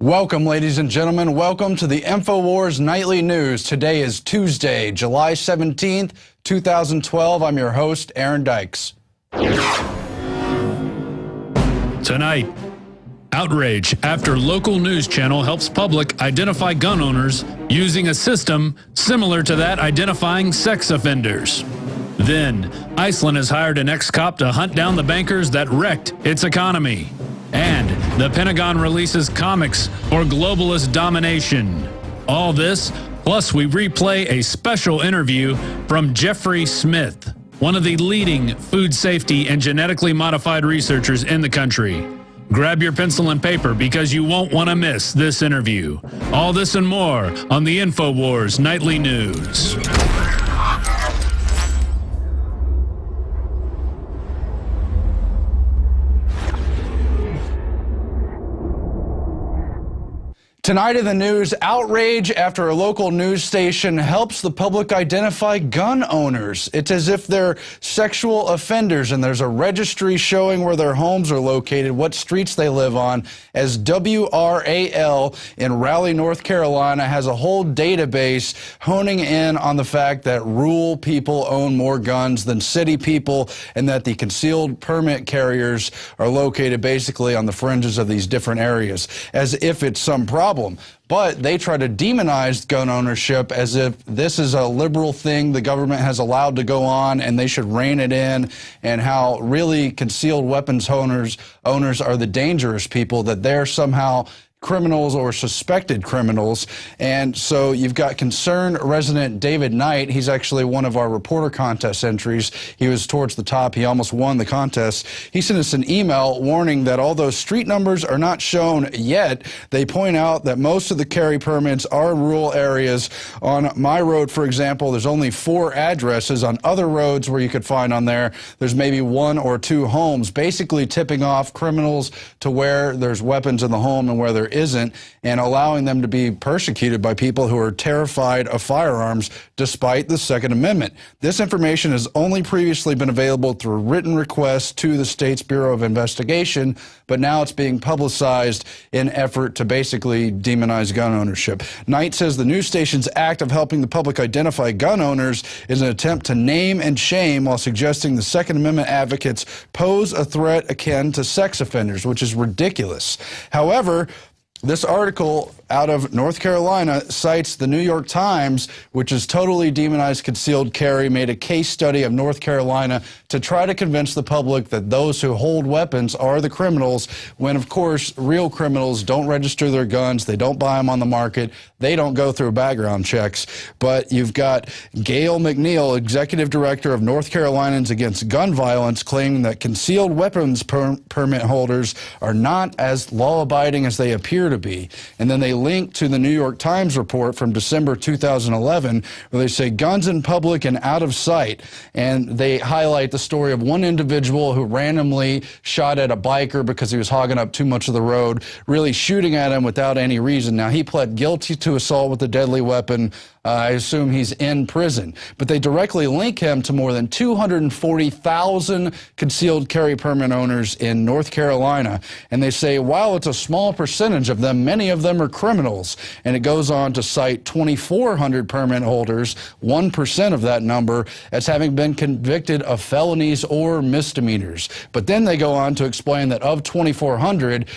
Welcome, ladies and gentlemen. Welcome to the Infowars Nightly News. Today is Tuesday, July 17th, 2012. I'm your host, Aaron Dykes. Tonight, outrage after local news channel helps public identify gun owners using a system similar to that identifying sex offenders. Then, Iceland has hired an ex-cop to hunt down the bankers that wrecked its economy. And the Pentagon releases comics for globalist domination. All this, plus we replay a special interview from Jeffrey Smith, one of the leading food safety and genetically modified researchers in the country. Grab your pencil and paper because you won't want to miss this interview. All this and more on the Infowars Nightly News. Tonight in the news, outrage after a local news station helps the public identify gun owners. It's as if they're sexual offenders, and there's a registry showing where their homes are located, what streets they live on, as WRAL in Raleigh, North Carolina has a whole database honing in on the fact that rural people own more guns than city people, and that the concealed permit carriers are located basically on the fringes of these different areas, as if it's some problem. But they try to demonize gun ownership as if this is a liberal thing the government has allowed to go on and they should rein it in, and how really concealed weapons owners are the dangerous people, that they're somehow criminals or suspected criminals. And so you've got concerned resident David Knight. He's actually one of our reporter contest entries. He was towards the top. He almost won the contest. He sent us an email warning that although street numbers are not shown yet, they point out that most of the carry permits are in rural areas. On my road, for example, there's only 4 addresses. On other roads where you could find on there's maybe 1 or 2 homes, basically tipping off criminals to where there's weapons in the home and where there isn't, and allowing them to be persecuted by people who are terrified of firearms despite the Second Amendment. This information has only previously been available through written requests to the state's Bureau of Investigation, but now it's being publicized in effort to basically demonize gun ownership. Knight says the news station's act of helping the public identify gun owners is an attempt to name and shame, while suggesting the Second Amendment advocates pose a threat akin to sex offenders, which is ridiculous. However, this article out of North Carolina cites the New York Times, which has totally demonized concealed carry, made a case study of North Carolina to try to convince the public that those who hold weapons are the criminals, when, of course, real criminals don't register their guns, they don't buy them on the market, they don't go through background checks. But you've got Gail McNeil, executive director of North Carolinians Against Gun Violence, claiming that concealed weapons permit holders are not as law-abiding as they appear to be. And then they link to the New York Times report from December 2011, where they say guns in public and out of sight. And they highlight the story of one individual who randomly shot at a biker because he was hogging up too much of the road, really shooting at him without any reason. Now, he pled guilty to assault with a deadly weapon. I assume he's in prison. But they directly link him to more than 240,000 concealed carry permit owners in North Carolina. And they say, while it's a small percentage of them, many of them are criminals. And it goes on to cite 2,400 permit holders, 1% of that number, as having been convicted of felonies or misdemeanors. But then they go on to explain that of 2,400,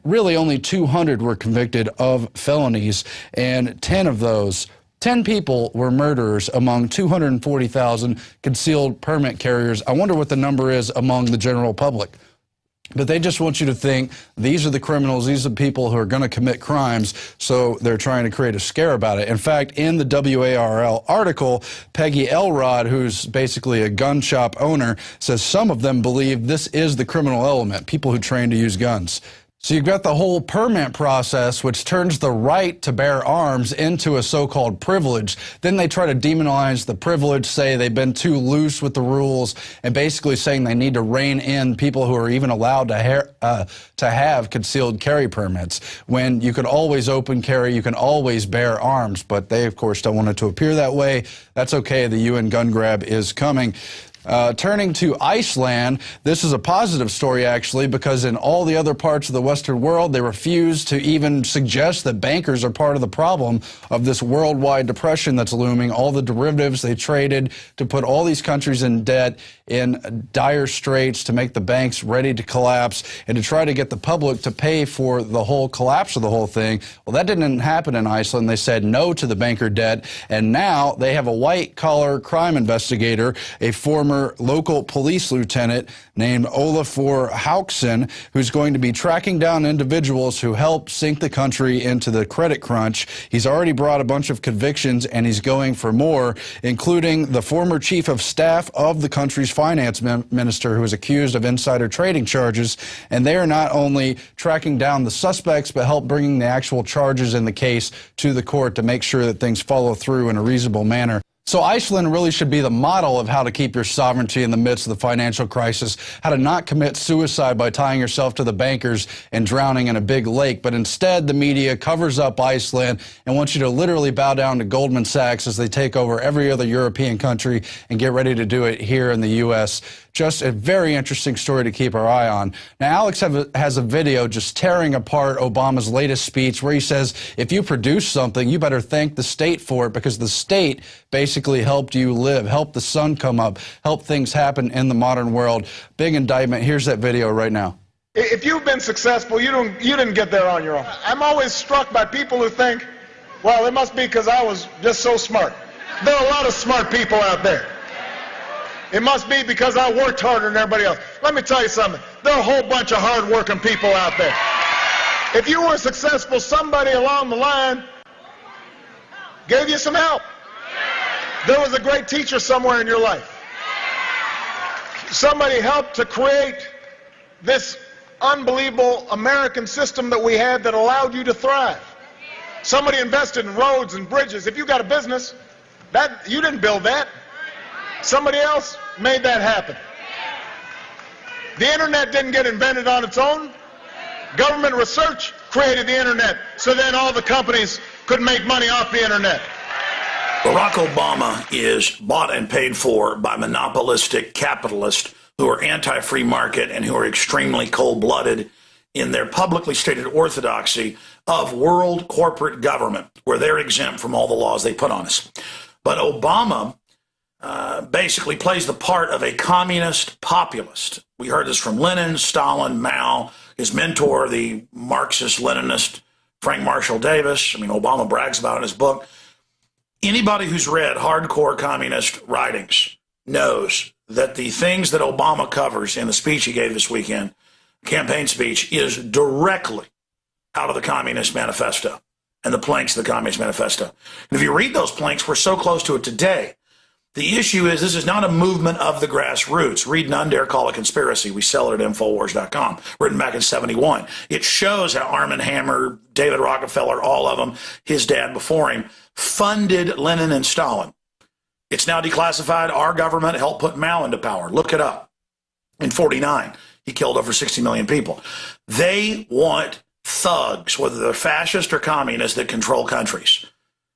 really only 200 were convicted of felonies, and 10 people were murderers among 240,000 concealed permit carriers. I wonder what the number is among the general public. But they just want you to think these are the criminals, these are the people who are going to commit crimes, so they're trying to create a scare about it. In fact, in the WARL article, Peggy Elrod, who's basically a gun shop owner, says some of them believe this is the criminal element, people who train to use guns. So you've got the whole permit process, which turns the right to bear arms into a so-called privilege. Then they try to demonize the privilege, say they've been too loose with the rules, and basically saying they need to rein in people who are even allowed to have concealed carry permits. When you can always open carry, you can always bear arms, but they, of course, don't want it to appear that way. That's okay. The UN gun grab is coming. Turning to Iceland, this is a positive story, actually, because in all the other parts of the Western world, they refuse to even suggest that bankers are part of the problem of this worldwide depression that's looming. All the derivatives they traded to put all these countries in debt, in dire straits, to make the banks ready to collapse, and to try to get the public to pay for the whole collapse of the whole thing. Well, that didn't happen in Iceland. They said no to the banker debt, and now they have a white-collar crime investigator, a former local police lieutenant named Olafur Hauksson, who's going to be tracking down individuals who helped sink the country into the credit crunch. He's already brought a bunch of convictions, and he's going for more, including the former chief of staff of the country's finance minister, who is accused of insider trading charges. And they are not only tracking down the suspects, but help bringing the actual charges in the case to the court to make sure that things follow through in a reasonable manner. So Iceland really should be the model of how to keep your sovereignty in the midst of the financial crisis, how to not commit suicide by tying yourself to the bankers and drowning in a big lake. But instead, the media covers up Iceland and wants you to literally bow down to Goldman Sachs as they take over every other European country and get ready to do it here in the U.S. Just a very interesting story to keep our eye on. Now, Alex has a video just tearing apart Obama's latest speech where he says, if you produce something, you better thank the state for it, because the state basically helped you live, helped the sun come up, helped things happen in the modern world. Big indictment. Here's that video right now. If you've been successful, you didn't get there on your own. I'm always struck by people who think, well, it must be because I was just so smart. There are a lot of smart people out there. It must be because I worked harder than everybody else. Let me tell you something. There are a whole bunch of hard-working people out there. If you were successful, somebody along the line gave you some help. There was a great teacher somewhere in your life. Somebody helped to create this unbelievable American system that we had that allowed you to thrive. Somebody invested in roads and bridges. If you got a business, you didn't build that. Somebody else made that happen. The internet didn't get invented on its own. Government research created the internet, so then all the companies could make money off the internet. Barack Obama is bought and paid for by monopolistic capitalists who are anti-free market and who are extremely cold-blooded in their publicly stated orthodoxy of world corporate government, where they're exempt from all the laws they put on us. But Obama basically plays the part of a communist populist. We heard this from Lenin, Stalin, Mao, his mentor, the Marxist-Leninist Frank Marshall Davis. I mean, Obama brags about it in his book. Anybody who's read hardcore communist writings knows that the things that Obama covers in the speech he gave this weekend, campaign speech, is directly out of the Communist Manifesto and the planks of the Communist Manifesto. And if you read those planks, we're so close to it today. The issue is this is not a movement of the grassroots. Read None Dare Call a Conspiracy. We sell it at Infowars.com, written back in '71. It shows how Arm & Hammer, David Rockefeller, all of them, his dad before him, funded Lenin and Stalin. It's now declassified. Our government helped put Mao into power. Look it up. In '49, he killed over 60 million people. They want thugs, whether they're fascist or communist, that control countries.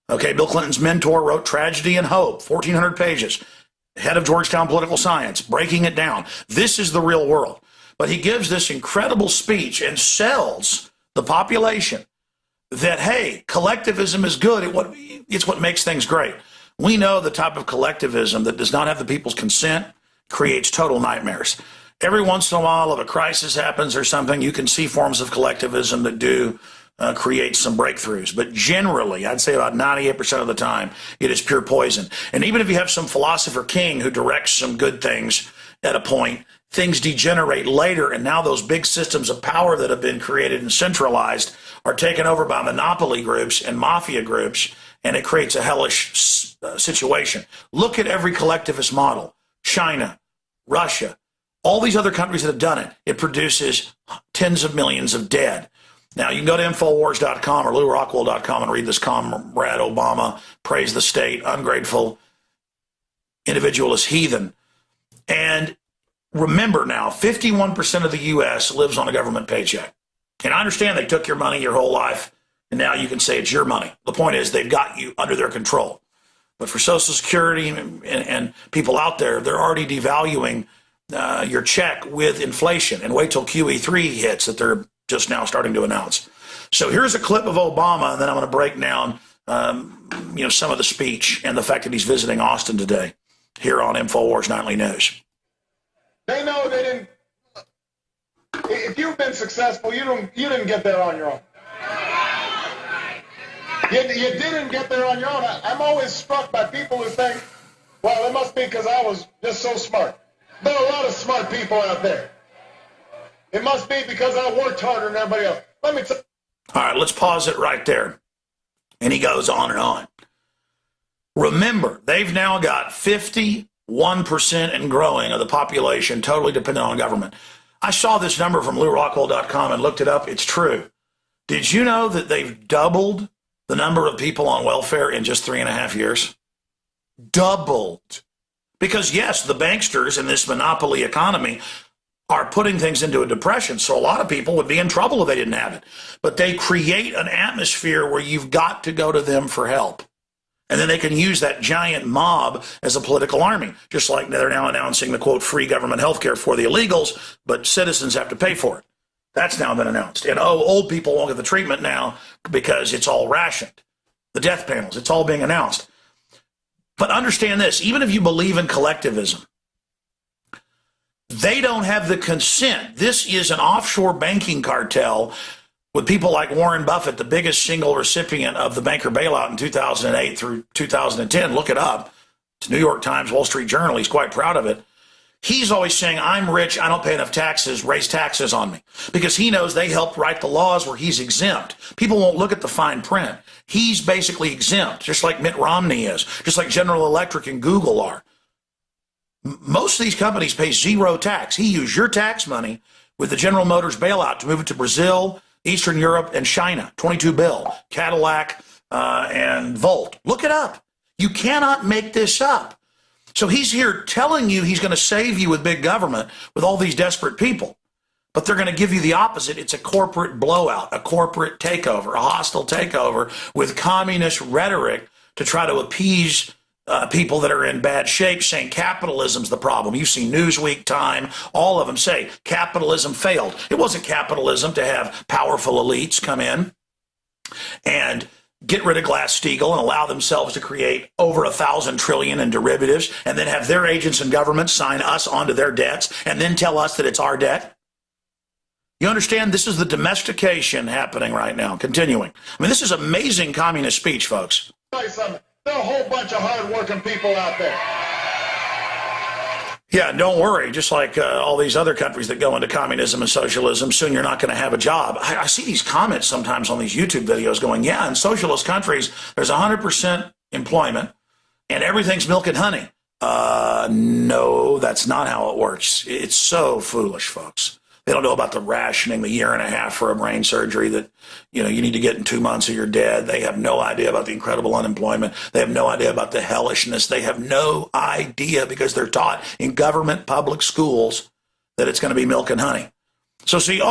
Okay, Bill Clinton's mentor wrote Tragedy and Hope, 1,400 pages. Head of Georgetown Political Science, breaking it down. This is the real world. But he gives this incredible speech and sells the population that, hey, collectivism is good. It's what makes things great. We know the type of collectivism that does not have the people's consent creates total nightmares. Every once in a while, if a crisis happens or something, you can see forms of collectivism that do create some breakthroughs. But generally, I'd say about 98% of the time, it is pure poison. And even if you have some philosopher king who directs some good things at a point, things degenerate later, and now those big systems of power that have been created and centralized are taken over by monopoly groups and mafia groups, and it creates a hellish situation. Look at every collectivist model. China, Russia, all these other countries that have done it. It produces tens of millions of dead. Now, you can go to Infowars.com or LouRockwell.com and read this Comrade Obama praise the state, ungrateful, individualist heathen. And remember now, 51% of the U.S. lives on a government paycheck. And I understand they took your money your whole life, and now you can say it's your money. The point is they've got you under their control. But for Social Security and people out there, they're already devaluing your check with inflation. And wait till QE3 hits that they're just now starting to announce. So here's a clip of Obama, and then I'm going to break down some of the speech and the fact that he's visiting Austin today here on Infowars Nightly News. They know they didn't. If you've been successful, you didn't get there on your own. You didn't get there on your own. I'm always struck by people who think, well, it must be because I was just so smart. There are a lot of smart people out there. It must be because I worked harder than everybody else. Let me tell you. All right, let's pause it right there. And he goes on and on. Remember, they've now got 51% and growing of the population totally dependent on government. I saw this number from LouRockwell.com and looked it up. It's true. Did you know that they've doubled the number of people on welfare in just 3.5 years? Doubled. Because, yes, the banksters in this monopoly economy are putting things into a depression. So a lot of people would be in trouble if they didn't have it. But they create an atmosphere where you've got to go to them for help. And then they can use that giant mob as a political army, just like they're now announcing the, quote, free government health care for the illegals, but citizens have to pay for it. That's now been announced. And, old people won't get the treatment now because it's all rationed. The death panels, it's all being announced. But understand this, even if you believe in collectivism, they don't have the consent. This is an offshore banking cartel with people like Warren Buffett, the biggest single recipient of the banker bailout in 2008 through 2010. Look it up. It's New York Times, Wall Street Journal. He's quite proud of it. He's always saying, I'm rich, I don't pay enough taxes, raise taxes on me. Because he knows they helped write the laws where he's exempt. People won't look at the fine print. He's basically exempt, just like Mitt Romney is, just like General Electric and Google are. Most of these companies pay zero tax. He used your tax money with the General Motors bailout to move it to Brazil, Eastern Europe, and China. 22 bill, Cadillac, and Volt. Look it up. You cannot make this up. So he's here telling you he's going to save you with big government with all these desperate people. But they're going to give you the opposite. It's a corporate blowout, a corporate takeover, a hostile takeover with communist rhetoric to try to appease people that are in bad shape, saying capitalism's the problem. You see Newsweek, Time, all of them say capitalism failed. It wasn't capitalism to have powerful elites come in and get rid of Glass-Steagall and allow themselves to create over 1,000 trillion in derivatives and then have their agents in government sign us onto their debts and then tell us that it's our debt. You understand? This is the domestication happening right now, continuing. I mean, this is amazing communist speech, folks. I'll tell you something. There are a whole bunch of hard-working people out there. Yeah, don't worry. Just like all these other countries that go into communism and socialism, soon you're not going to have a job. I see these comments sometimes on these YouTube videos going, yeah, in socialist countries, there's 100% employment and everything's milk and honey. No, that's not how it works. It's so foolish, folks. They don't know about the rationing, the 1.5 years for a brain surgery that, you need to get in 2 months or you're dead. They have no idea about the incredible unemployment. They have no idea about the hellishness. They have no idea because they're taught in government public schools that it's going to be milk and honey. So see,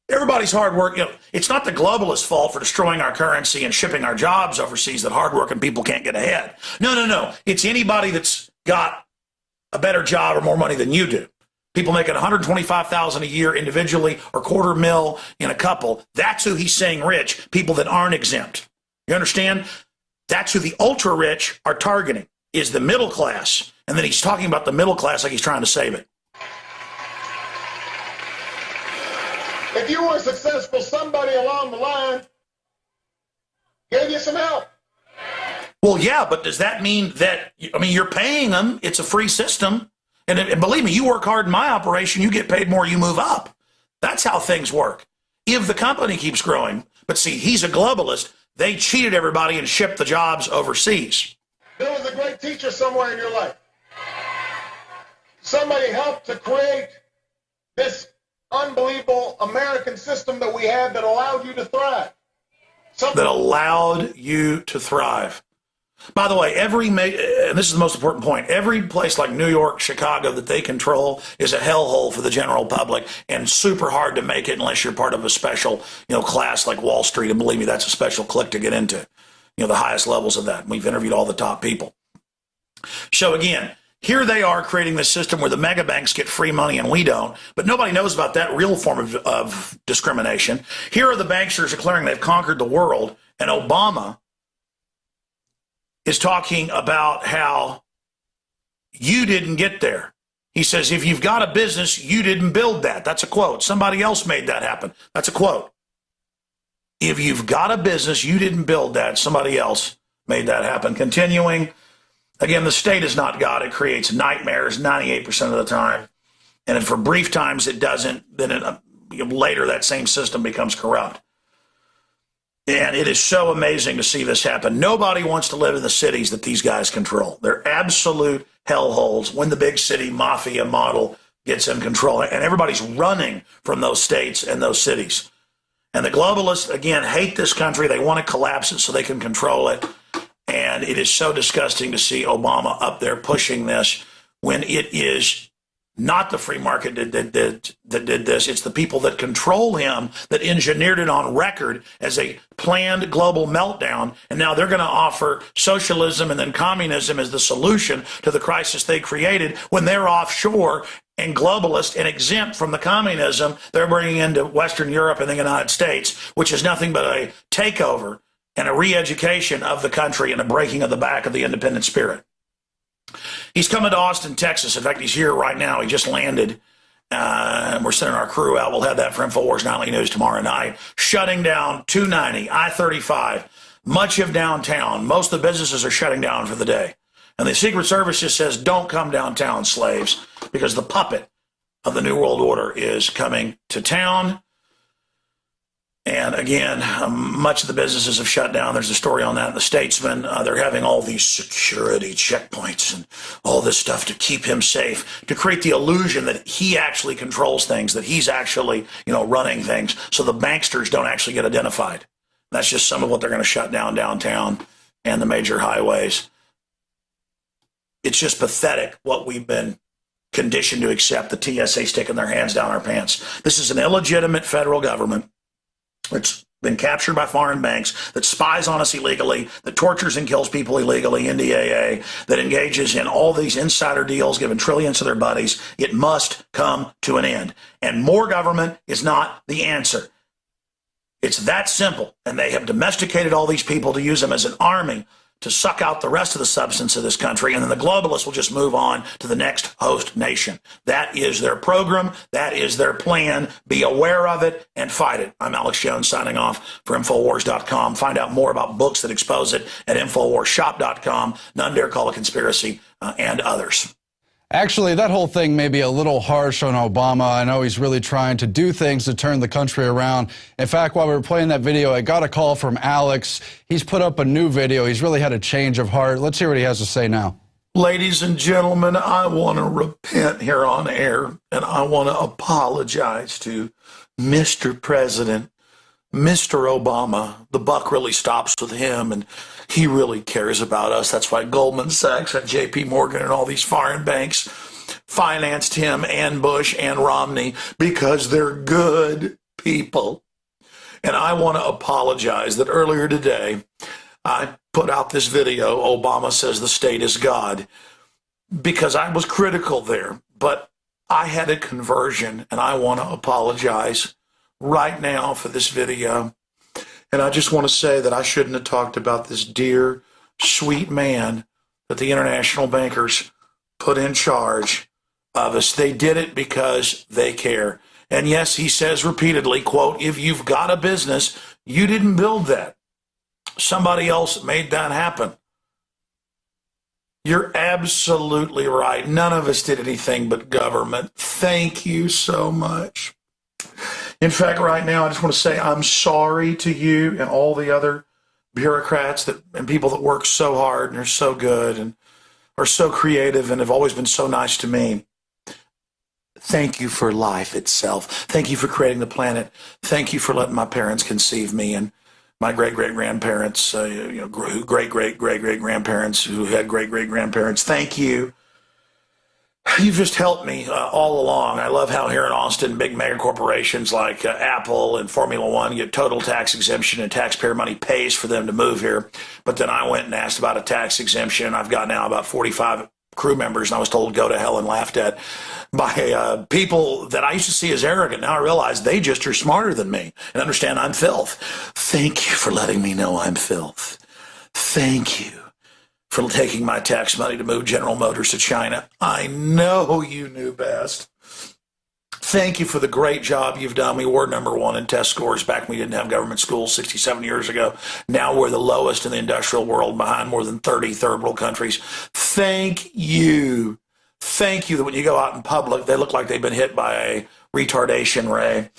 everybody's hard work. It's not the globalists' fault for destroying our currency and shipping our jobs overseas that hardworking people can't get ahead. No. It's anybody that's got a better job or more money than you do. People making $125,000 a year individually or $250,000 in a couple. That's who he's saying rich, people that aren't exempt. You understand? That's who the ultra rich are targeting, is the middle class. And then he's talking about the middle class like he's trying to save it. If you were successful, somebody along the line gave you some help. Well, yeah, but does that mean that, you're paying them. It's a free system. And believe me, you work hard in my operation, you get paid more, you move up. That's how things work. If the company keeps growing, but see, he's a globalist, they cheated everybody and shipped the jobs overseas. There was a great teacher somewhere in your life. Somebody helped to create this unbelievable American system that we had that allowed you to thrive. That allowed you to thrive. By the way, and this is the most important point, every place like New York, Chicago that they control is a hellhole for the general public and super hard to make it unless you're part of a special, class like Wall Street. And believe me, that's a special clique to get into, the highest levels of that. We've interviewed all the top people. So again, here they are creating this system where the mega banks get free money and we don't, but nobody knows about that real form of discrimination. Here are the banksters declaring they've conquered the world, and Obama is talking about how you didn't get there. He says, if you've got a business, you didn't build that. That's a quote. Somebody else made that happen. That's a quote. If you've got a business, you didn't build that. Somebody else made that happen. Continuing, again, the state is not God. It creates nightmares 98% of the time. And if for brief times it doesn't, then later that same system becomes corrupt. And it is so amazing to see this happen. Nobody wants to live in the cities that these guys control. They're absolute hellholes when the big city mafia model gets in control. And everybody's running from those states and those cities. And the globalists, again, hate this country. They want to collapse it so they can control it. And it is so disgusting to see Obama up there pushing this when it is not the free market that did this. It's the people that control him that engineered it on record as a planned global meltdown. And now they're going to offer socialism and then communism as the solution to the crisis they created when they're offshore and globalist and exempt from the communism they're bringing into Western Europe and the United States, which is nothing but a takeover and a re-education of the country and a breaking of the back of the independent spirit. He's coming to Austin, Texas. In fact, he's here right now. He just landed. And we're sending our crew out. We'll have that for Infowars Nightly News tomorrow night. Shutting down 290, I-35, much of downtown. Most of the businesses are shutting down for the day. And the Secret Service just says, don't come downtown, slaves, because the puppet of the New World Order is coming to town. And again, much of the businesses have shut down. There's a story on that in the Statesman. They're having all these security checkpoints and all this stuff to keep him safe, to create the illusion that he actually controls things, that he's actually, running things, so the banksters don't actually get identified. That's just some of what they're going to shut down downtown and the major highways. It's just pathetic what we've been conditioned to accept, the TSA sticking their hands down our pants. This is an illegitimate federal government. It's been captured by foreign banks, that spies on us illegally, that tortures and kills people illegally, NDAA, that engages in all these insider deals, giving trillions to their buddies. It must come to an end. And more government is not the answer. It's that simple. And they have domesticated all these people to use them as an army to suck out the rest of the substance of this country, and then the globalists will just move on to the next host nation. That is their program. That is their plan. Be aware of it and fight it. I'm Alex Jones signing off for Infowars.com. Find out more about books that expose it at InfoWarsShop.com, None Dare Call a Conspiracy, and others. Actually, that whole thing may be a little harsh on Obama. I know he's really trying to do things to turn the country around. In fact, while we were playing that video, I got a call from Alex. He's put up a new video. He's really had a change of heart. Let's hear what he has to say now. Ladies and gentlemen, I want to repent here on air, and I want to apologize to Mr. President, Mr. Obama. The buck really stops with him, and he really cares about us. That's why Goldman Sachs and JP Morgan and all these foreign banks financed him and Bush and Romney, because they're good people. And I want to apologize that earlier today I put out this video, Obama says the state is God, because I was critical there. But I had a conversion, and I want to apologize right now for this video. And I just want to say that I shouldn't have talked about this dear, sweet man that the international bankers put in charge of us. They did it because they care. And yes, he says repeatedly, quote, if you've got a business, you didn't build that. Somebody else made that happen. You're absolutely right. None of us did anything but government. Thank you so much. In fact, right now, I just want to say I'm sorry to you and all the other bureaucrats and people that work so hard and are so good and are so creative and have always been so nice to me. Thank you for life itself. Thank you for creating the planet. Thank you for letting my parents conceive me and my great-great-grandparents, great-great-great-great-grandparents who had great-great-grandparents. Thank you You've just helped me all along. I love how here in Austin, big mega corporations like Apple and Formula One get total tax exemption and taxpayer money pays for them to move here. But then I went and asked about a tax exemption. I've got now about 45 crew members, and I was told go to hell and laughed at by people that I used to see as arrogant. Now I realize they just are smarter than me and understand I'm filth. Thank you for letting me know I'm filth. Thank you for taking my tax money to move General Motors to China. I know you knew best. Thank you for the great job you've done. We were #1 in test scores back when we didn't have government schools 67 years ago. Now we're the lowest in the industrial world behind more than 30 third world countries. Thank you. Thank you that when you go out in public, they look like they've been hit by a retardation ray.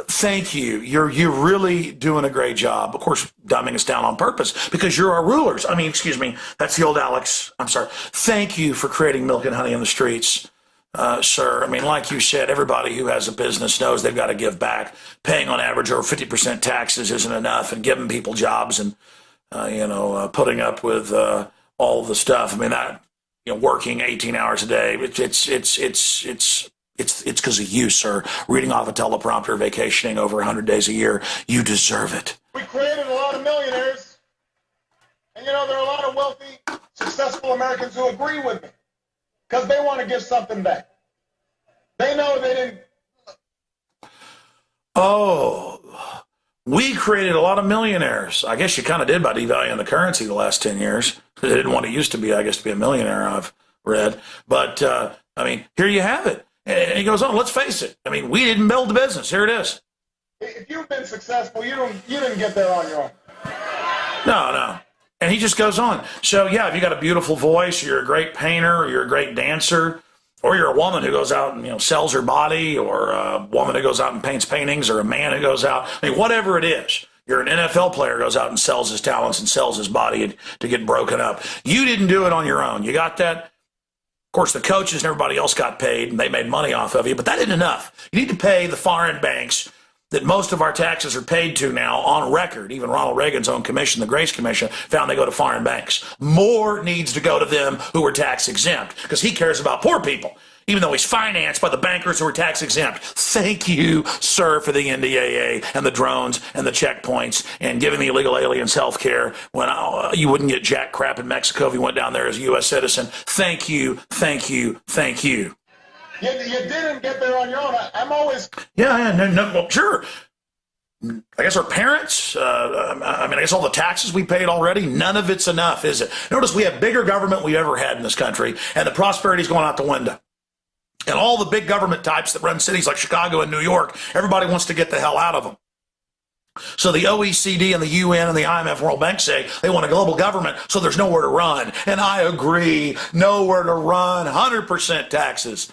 Thank you. You're really doing a great job. Of course, dumbing us down on purpose because you're our rulers. I mean, excuse me, that's the old Alex. I'm sorry. Thank you for creating milk and honey in the streets, sir. I mean, like you said, everybody who has a business knows they've got to give back. Paying on average over 50% taxes isn't enough, and giving people jobs and, putting up with all the stuff. I mean, that, working 18 hours a day, it's because of you, sir. Reading off a teleprompter, vacationing over 100 days a year. You deserve it. We created a lot of millionaires. And, there are a lot of wealthy, successful Americans who agree with me because they want to give something back. They know they didn't. Oh, we created a lot of millionaires. I guess you kind of did by devaluing the currency the last 10 years. They didn't want it used to be, I guess, to be a millionaire, I've read. But, here you have it. And he goes on, let's face it. We didn't build the business. Here it is. If you've been successful, you didn't get there on your own. No. And he just goes on. So, yeah, if you got a beautiful voice, or you're a great painter, or you're a great dancer, or you're a woman who goes out and, sells her body, or a woman who goes out and paints paintings, or a man who goes out, whatever it is. You're an NFL player who goes out and sells his talents and sells his body to get broken up. You didn't do it on your own. You got that? Of course, the coaches and everybody else got paid, and they made money off of you, but that isn't enough. You need to pay the foreign banks that most of our taxes are paid to now on record. Even Ronald Reagan's own commission, the Grace Commission, found they go to foreign banks. More needs to go to them who are tax exempt because he cares about poor people, even though he's financed by the bankers who are tax exempt. Thank you, sir, for the NDAA and the drones and the checkpoints and giving the illegal aliens health care when you wouldn't get jack crap in Mexico if you went down there as a U.S. citizen. Thank you, thank you, thank you. You didn't get there on your own. I'm always... Well, sure. I guess our parents, I guess all the taxes we paid already, none of it's enough, is it? Notice we have bigger government we ever had in this country, and the prosperity's going out the window. And all the big government types that run cities like Chicago and New York, everybody wants to get the hell out of them. So the OECD and the UN and the IMF World Bank say they want a global government so there's nowhere to run. And I agree, nowhere to run, 100% taxes.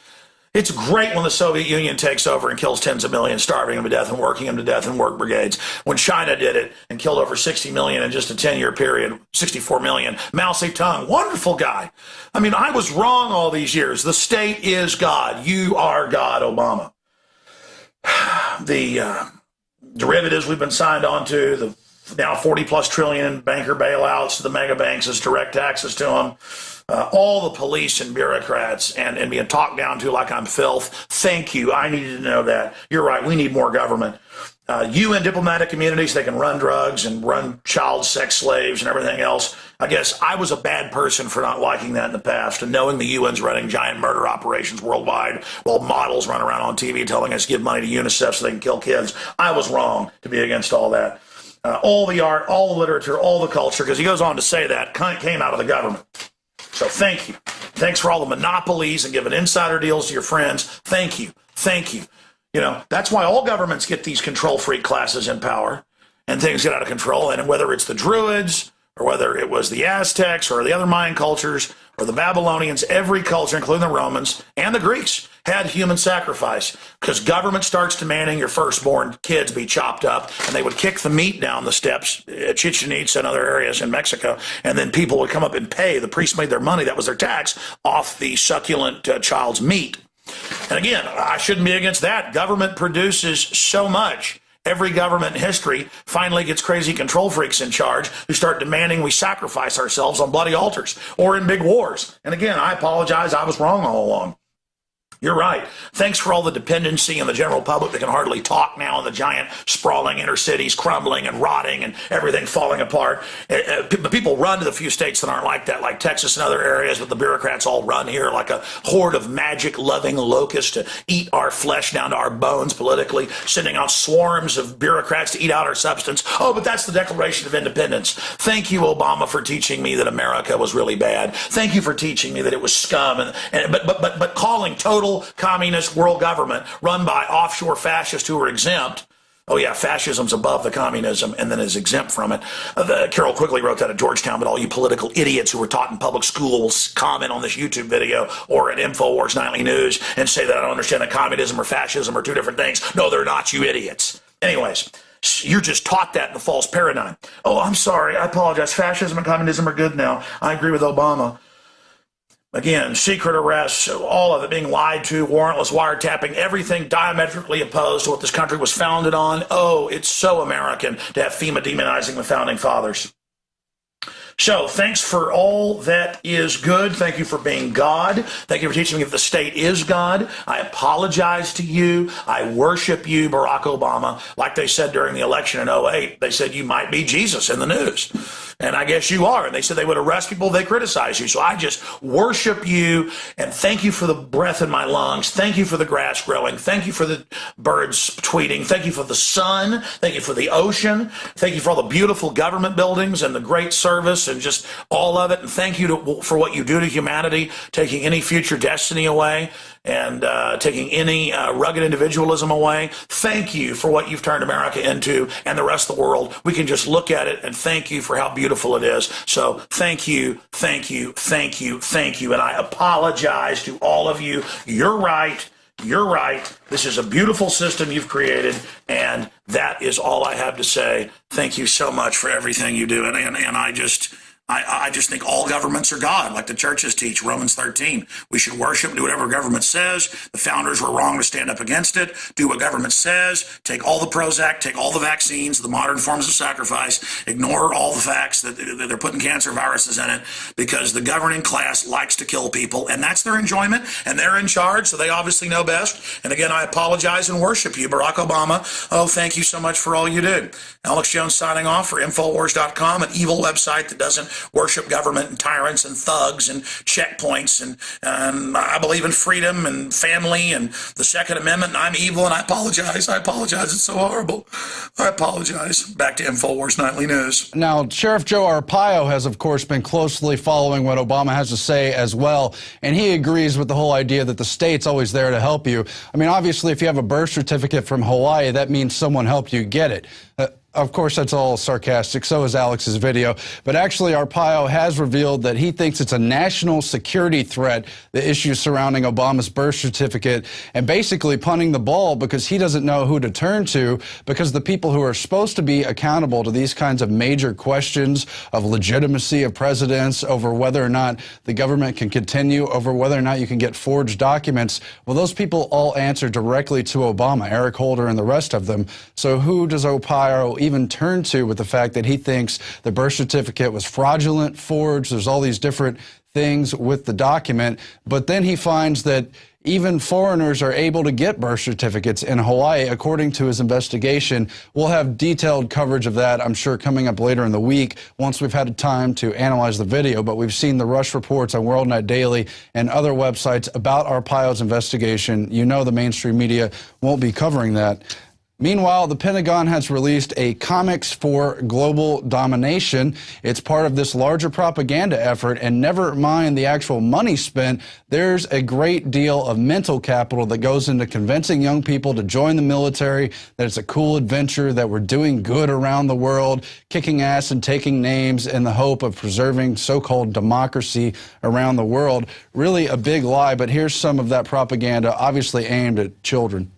It's great when the Soviet Union takes over and kills tens of millions, starving them to death and working them to death in work brigades. When China did it and killed over 60 million in just a 10-year period, 64 million. Mao Zedong, wonderful guy. I was wrong all these years. The state is God. You are God, Obama. The derivatives we've been signed on to, the now 40+ trillion in banker bailouts to the mega banks as direct taxes to them. All the police and bureaucrats and being talked down to like I'm filth. Thank you. I needed to know that. You're right. We need more government. UN diplomatic communities, they can run drugs and run child sex slaves and everything else. I guess I was a bad person for not liking that in the past and knowing the UN's running giant murder operations worldwide while models run around on TV telling us give money to UNICEF so they can kill kids. I was wrong to be against all that. All the art, all the literature, all the culture, because he goes on to say that came out of the government. So thank you. Thanks for all the monopolies and giving insider deals to your friends. Thank you. Thank you. That's why all governments get these control freak classes in power and things get out of control. And whether it's the Druids or whether it was the Aztecs or the other Mayan cultures or the Babylonians, every culture, including the Romans and the Greeks, had human sacrifice because government starts demanding your firstborn kids be chopped up, and they would kick the meat down the steps at Chichen Itza and other areas in Mexico, and then people would come up and pay. The priests made their money, that was their tax, off the succulent child's meat. And again, I shouldn't be against that. Government produces so much. Every government in history finally gets crazy control freaks in charge who start demanding we sacrifice ourselves on bloody altars or in big wars. And again, I apologize. I was wrong all along. You're right. Thanks for all the dependency and the general public that can hardly talk now in the giant sprawling inner cities crumbling and rotting and everything falling apart. But people run to the few states that aren't like that, like Texas and other areas, but the bureaucrats all run here like a horde of magic-loving locusts to eat our flesh down to our bones politically, sending out swarms of bureaucrats to eat out our substance. Oh, but that's the Declaration of Independence. Thank you, Obama, for teaching me that America was really bad. Thank you for teaching me that it was scum. But calling total communist world government run by offshore fascists who are exempt. Oh yeah, fascism's above the communism and then is exempt from it. Carol quickly wrote that at Georgetown, but all you political idiots who were taught in public schools comment on this YouTube video or at Infowars Nightly News and say that I don't understand that communism or fascism are two different things. No, they're not, you idiots. Anyways, you're just taught that in the false paradigm. Oh, I'm sorry, I apologize. Fascism and communism are good now. I agree with Obama. Again, secret arrests, all of it being lied to, warrantless wiretapping, everything diametrically opposed to what this country was founded on. Oh, it's so American to have FEMA demonizing the founding fathers. So thanks for all that is good. Thank you for being God. Thank you for teaching me that the state is God. I apologize to you. I worship you, Barack Obama. Like they said during the election in 2008, they said you might be Jesus in the news. And I guess you are. And they said they would arrest people if they criticize you. So I just worship you and thank you for the breath in my lungs. Thank you for the grass growing. Thank you for the birds tweeting. Thank you for the sun. Thank you for the ocean. Thank you for all the beautiful government buildings and the great service and just all of it. And thank you for what you do to humanity, taking any future destiny away and taking any rugged individualism away. Thank you for what you've turned America into and the rest of the world. We can just look at it and thank you for how beautiful it is. So thank you, thank you, thank you, thank you. And I apologize to all of you. You're right. You're right. This is a beautiful system you've created, and that is all I have to say. Thank you so much for everything you do. And I just think all governments are God, like the churches teach, Romans 13. We should worship, do whatever government says. The founders were wrong to stand up against it. Do what government says. Take all the Prozac, take all the vaccines, the modern forms of sacrifice. Ignore all the facts that they're putting cancer viruses in it because the governing class likes to kill people, and that's their enjoyment, and they're in charge, so they obviously know best. And again, I apologize and worship you, Barack Obama. Oh, thank you so much for all you do. Alex Jones signing off for Infowars.com, an evil website that doesn't worship government and tyrants and thugs and checkpoints, and I believe in freedom and family and the Second Amendment, and I'm evil, and I apologize. It's so horrible. I apologize. Back to Infowars Nightly News. Now, Sheriff Joe Arpaio has, of course, been closely following what Obama has to say as well, and he agrees with the whole idea that the state's always there to help you. I mean, obviously, if you have a birth certificate from Hawaii, that means someone helped you get it. Of course, that's all sarcastic. So is Alex's video. But actually, Arpaio has revealed that he thinks it's a national security threat, the issues surrounding Obama's birth certificate, and basically punting the ball because he doesn't know who to turn to, because the people who are supposed to be accountable to these kinds of major questions of legitimacy of presidents, over whether or not the government can continue, over whether or not you can get forged documents, well, those people all answer directly to Obama, Eric Holder and the rest of them. So who does Arpaio even turn to with the fact that he thinks the birth certificate was fraudulent, forged? There's all these different things with the document, but then he finds that even foreigners are able to get birth certificates in Hawaii, according to his investigation. We'll have detailed coverage of that, I'm sure, coming up later in the week once we've had time to analyze the video. But we've seen the rush reports on WorldNet Daily and other websites about Arpaio's investigation. You know the mainstream media won't be covering that. Meanwhile, the Pentagon has released a Comics for Global Domination. It's part of this larger propaganda effort, and never mind the actual money spent, there's a great deal of mental capital that goes into convincing young people to join the military, that it's a cool adventure, that we're doing good around the world, kicking ass and taking names in the hope of preserving so-called democracy around the world. Really a big lie, but here's some of that propaganda, obviously aimed at children.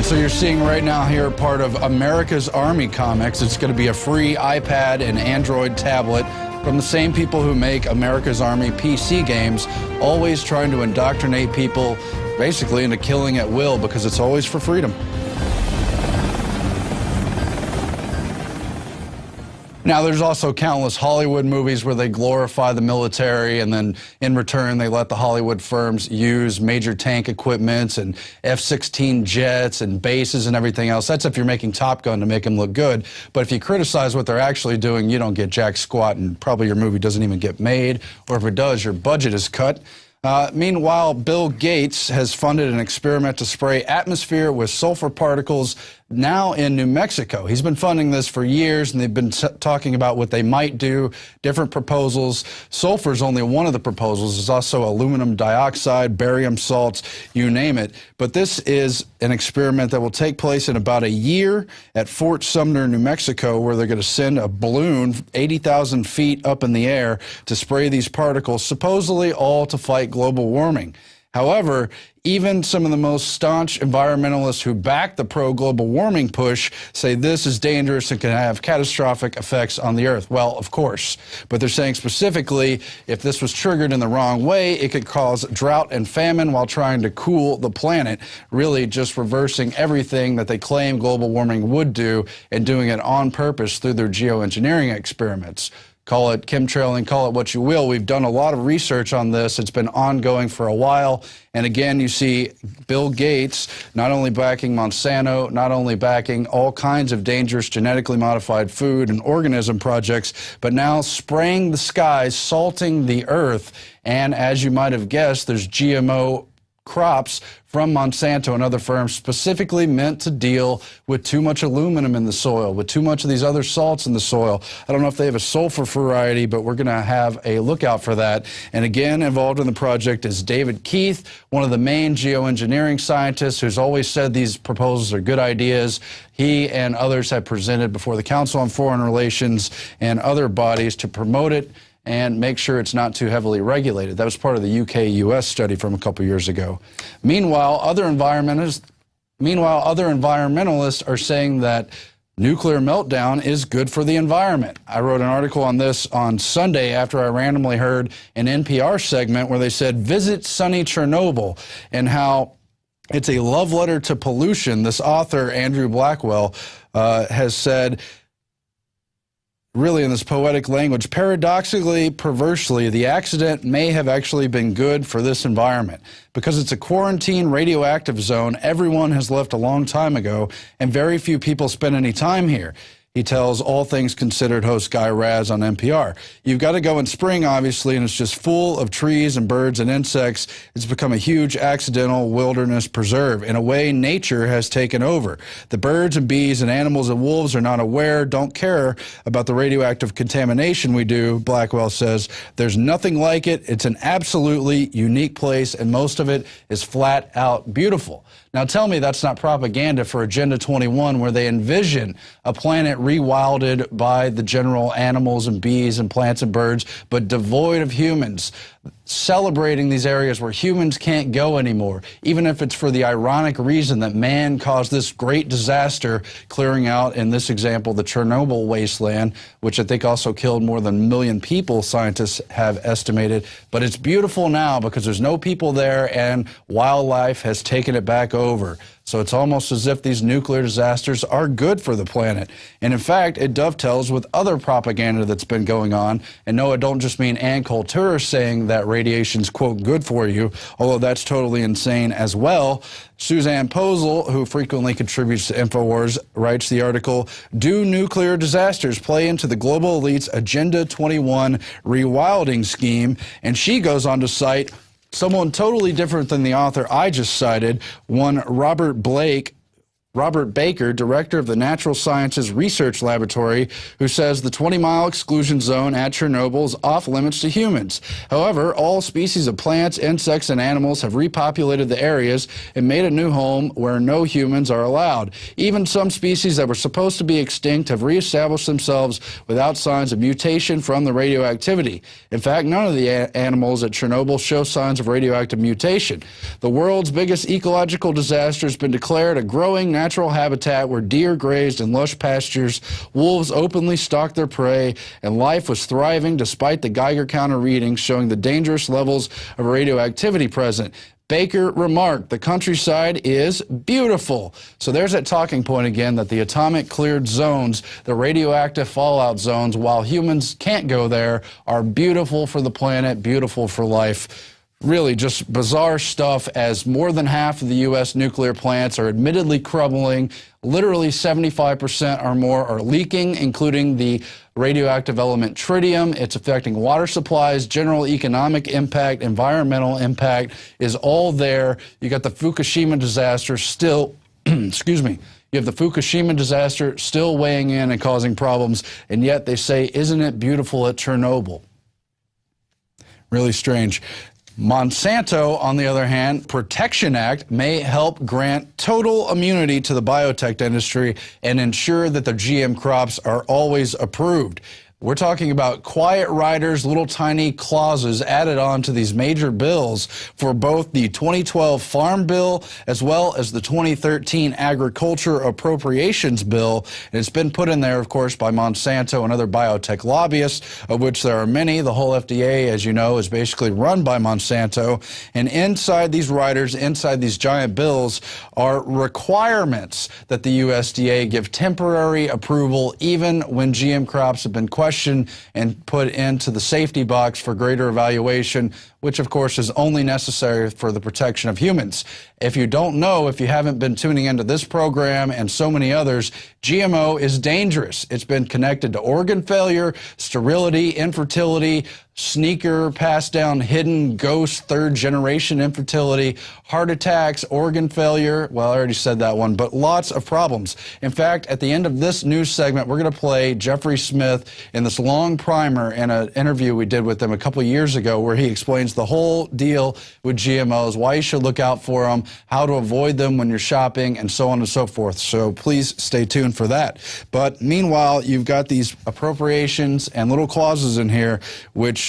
So you're seeing right now here part of America's Army Comics. It's going to be a free iPad and Android tablet from the same people who make America's Army PC games, always trying to indoctrinate people basically into killing at will because it's always for freedom. Now, there's also countless Hollywood movies where they glorify the military, and then in return they let the Hollywood firms use major tank equipment and F-16 jets and bases and everything else. That's if you're making Top Gun to make them look good. But if you criticize what they're actually doing, you don't get jack squat, and probably your movie doesn't even get made. Or if it does, your budget is cut. Meanwhile, Bill Gates has funded an experiment to spray atmosphere with sulfur particles now in New Mexico. He's been funding this for years, and they've been talking about what they might do, different proposals. Sulfur is only one of the proposals. There's also aluminum dioxide, barium salts, you name it. But this is an experiment that will take place in about a year at Fort Sumner, New Mexico, where they're going to send a balloon 80,000 feet up in the air to spray these particles, supposedly all to fight global warming. However, even some of the most staunch environmentalists who back the pro-global warming push say this is dangerous and can have catastrophic effects on the Earth. Well, of course. But they're saying specifically, if this was triggered in the wrong way, it could cause drought and famine while trying to cool the planet, really just reversing everything that they claim global warming would do and doing it on purpose through their geoengineering experiments. Call it chemtrailing, call it what you will. We've done a lot of research on this. It's been ongoing for a while. And again, you see Bill Gates not only backing Monsanto, not only backing all kinds of dangerous genetically modified food and organism projects, but now spraying the skies, salting the earth. And as you might have guessed, there's GMO crops from Monsanto and other firms specifically meant to deal with too much aluminum in the soil, with too much of these other salts in the soil. I don't know if they have a sulfur variety, but we're going to have a lookout for that. And again, involved in the project is David Keith, one of the main geoengineering scientists who's always said these proposals are good ideas. He and others have presented before the Council on Foreign Relations and other bodies to promote it and make sure it's not too heavily regulated. That was part of the UK-US study from a couple years ago. Meanwhile, other environmentalists are saying that nuclear meltdown is good for the environment. I wrote an article on this on Sunday after I randomly heard an NPR segment where they said, visit sunny Chernobyl, and how it's a love letter to pollution. This author, Andrew Blackwell, has said, really in this poetic language, paradoxically, perversely, the accident may have actually been good for this environment. Because it's a quarantine radioactive zone, everyone has left a long time ago, and very few people spend any time here. He tells All Things Considered host Guy Raz on NPR. You've got to go in spring, obviously, and it's just full of trees and birds and insects. It's become a huge accidental wilderness preserve. In a way, nature has taken over. The birds and bees and animals and wolves are not aware, don't care about the radioactive contamination we do, Blackwell says. There's nothing like it. It's an absolutely unique place, and most of it is flat out beautiful. Now tell me that's not propaganda for Agenda 21, where they envision a planet rewilded by the general animals and bees and plants and birds, but devoid of humans, celebrating these areas where humans can't go anymore, even if it's for the ironic reason that man caused this great disaster, clearing out, in this example, the Chernobyl wasteland, which I think also killed more than 1 million people, scientists have estimated. But it's beautiful now because there's no people there and wildlife has taken it back over. So it's almost as if these nuclear disasters are good for the planet. And in fact, it dovetails with other propaganda that's been going on. And no, I don't just mean Ann Coulter saying that radiation's, quote, good for you, although that's totally insane as well. Suzanne Posel, who frequently contributes to Infowars, writes the article, Do Nuclear Disasters Play into the Global Elite's Agenda 21 Rewilding Scheme? And she goes on to cite someone totally different than the author I just cited, one Robert Baker, director of the Natural Sciences Research Laboratory, who says the 20-mile exclusion zone at Chernobyl is off limits to humans. However, all species of plants, insects, and animals have repopulated the areas and made a new home where no humans are allowed. Even some species that were supposed to be extinct have reestablished themselves without signs of mutation from the radioactivity. In fact, none of the animals at Chernobyl show signs of radioactive mutation. The world's biggest ecological disaster has been declared a growing natural habitat where deer grazed in lush pastures, wolves openly stalked their prey, and life was thriving despite the Geiger counter readings showing the dangerous levels of radioactivity present. Baker remarked, "The countryside is beautiful." So there's that talking point again, that the atomic cleared zones, the radioactive fallout zones, while humans can't go there, are beautiful for the planet, beautiful for life. Really just bizarre stuff, as more than half of the U.S. nuclear plants are admittedly crumbling. Literally 75% or more are leaking, including the radioactive element tritium. It's affecting water supplies, general economic impact, environmental impact is all there. You got the Fukushima disaster still, excuse me, you have the Fukushima disaster still weighing in and causing problems, and yet they say, "Isn't it beautiful at Chernobyl?" Really strange. Monsanto, on the other hand, Protection Act may help grant total immunity to the biotech industry and ensure that the GM crops are always approved. We're talking about quiet riders, little tiny clauses added on to these major bills for both the 2012 Farm Bill as well as the 2013 Agriculture Appropriations Bill. And it's been put in there, of course, by Monsanto and other biotech lobbyists, of which there are many. The whole FDA, as you know, is basically run by Monsanto. And inside these riders, inside these giant bills, are requirements that the USDA give temporary approval even when GM crops have been questioned and put into the safety box for greater evaluation, which of course is only necessary for the protection of humans. If you don't know, if you haven't been tuning into this program and so many others, GMO is dangerous. It's been connected to organ failure, sterility, infertility, sneaker, passed down, hidden, ghost, third-generation infertility, heart attacks, organ failure. Well, I already said that one, but lots of problems. In fact, at the end of this news segment, we're going to play Jeffrey Smith in this long primer in an interview we did with him a couple years ago, where he explains the whole deal with GMOs, why you should look out for them, how to avoid them when you're shopping, and so on and so forth. So please stay tuned for that. But meanwhile, you've got these appropriations and little clauses in here which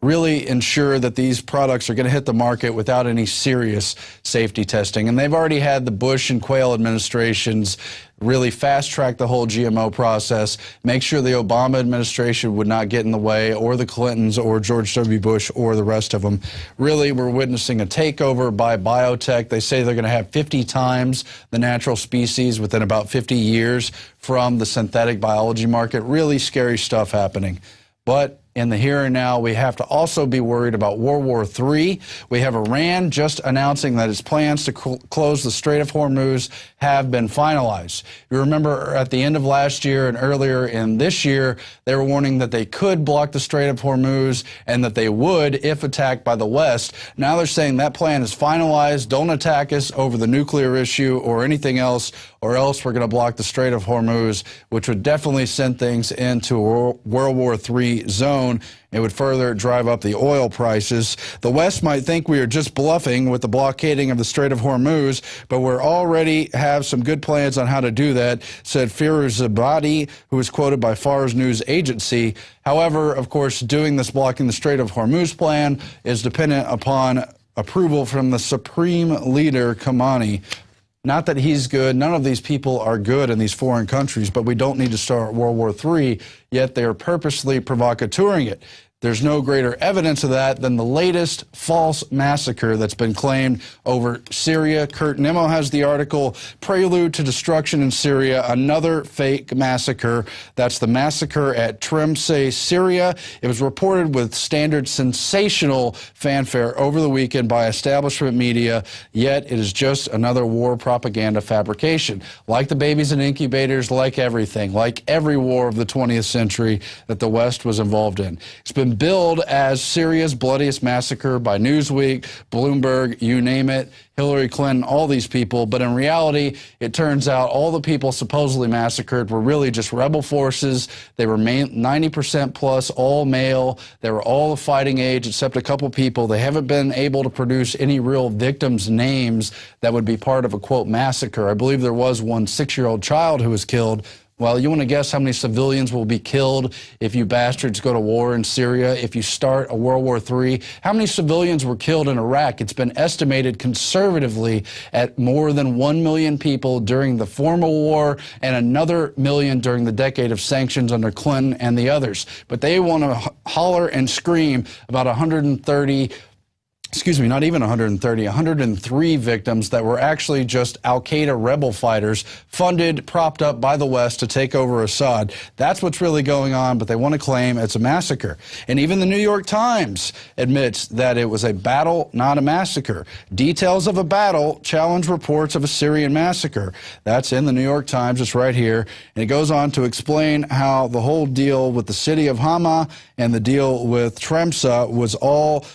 really ensure that these products are going to hit the market without any serious safety testing. And they've already had the Bush and Quayle administrations really fast-track the whole GMO process, make sure the Obama administration would not get in the way, or the Clintons, or George W. Bush, or the rest of them. Really, we're witnessing a takeover by biotech. They say they're going to have 50 times the natural species within about 50 years from the synthetic biology market. Really scary stuff happening. But in the here and now, we have to also be worried about World War III. We have Iran just announcing that its plans to close the Strait of Hormuz have been finalized. You remember at the end of last year and earlier in this year, they were warning that they could block the Strait of Hormuz and that they would if attacked by the West. Now they're saying that plan is finalized. Don't attack us over the nuclear issue or anything else, or else we're going to block the Strait of Hormuz, which would definitely send things into a World War III zone. It would further drive up the oil prices. The West might think we are just bluffing with the blockading of the Strait of Hormuz, but we already have some good plans on how to do that, said Firuzabadi, who was quoted by Fars News Agency. However, of course, doing this blocking the Strait of Hormuz plan is dependent upon approval from the Supreme Leader Khamenei. Not that he's good. None of these people are good in these foreign countries, but we don't need to start World War III, yet they are purposely provocateuring it. There's no greater evidence of that than the latest false massacre that's been claimed over Syria. Kurt Nimmo has the article, Prelude to Destruction in Syria, Another Fake Massacre. That's the massacre at Tremse, Syria. It was reported with standard sensational fanfare over the weekend by establishment media, yet it is just another war propaganda fabrication. Like the babies in incubators, like everything, like every war of the 20th century that the West was involved in. It's been billed as Syria's bloodiest massacre by Newsweek, Bloomberg, you name it, Hillary Clinton, all these people. But in reality, it turns out all the people supposedly massacred were really just rebel forces. They were 90% plus all male. They were all of fighting age except a couple people. They haven't been able to produce any real victims' names that would be part of a, quote, massacre. I believe there was one 6-year-old child who was killed. Well, you want to guess how many civilians will be killed if you bastards go to war in Syria, if you start a World War III? How many civilians were killed in Iraq? It's been estimated conservatively at more than 1 million people during the formal war and another million during the decade of sanctions under Clinton and the others. But they want to holler and scream about 130 excuse me, not even 130, 103 victims that were actually just al-Qaeda rebel fighters funded, propped up by the West to take over Assad. That's what's really going on, but they want to claim it's a massacre. And even the New York Times admits that it was a battle, not a massacre. Details of a battle challenge reports of a Syrian massacre. That's in the New York Times. It's right here. And it goes on to explain how the whole deal with the city of Hama and the deal with Tremsa was all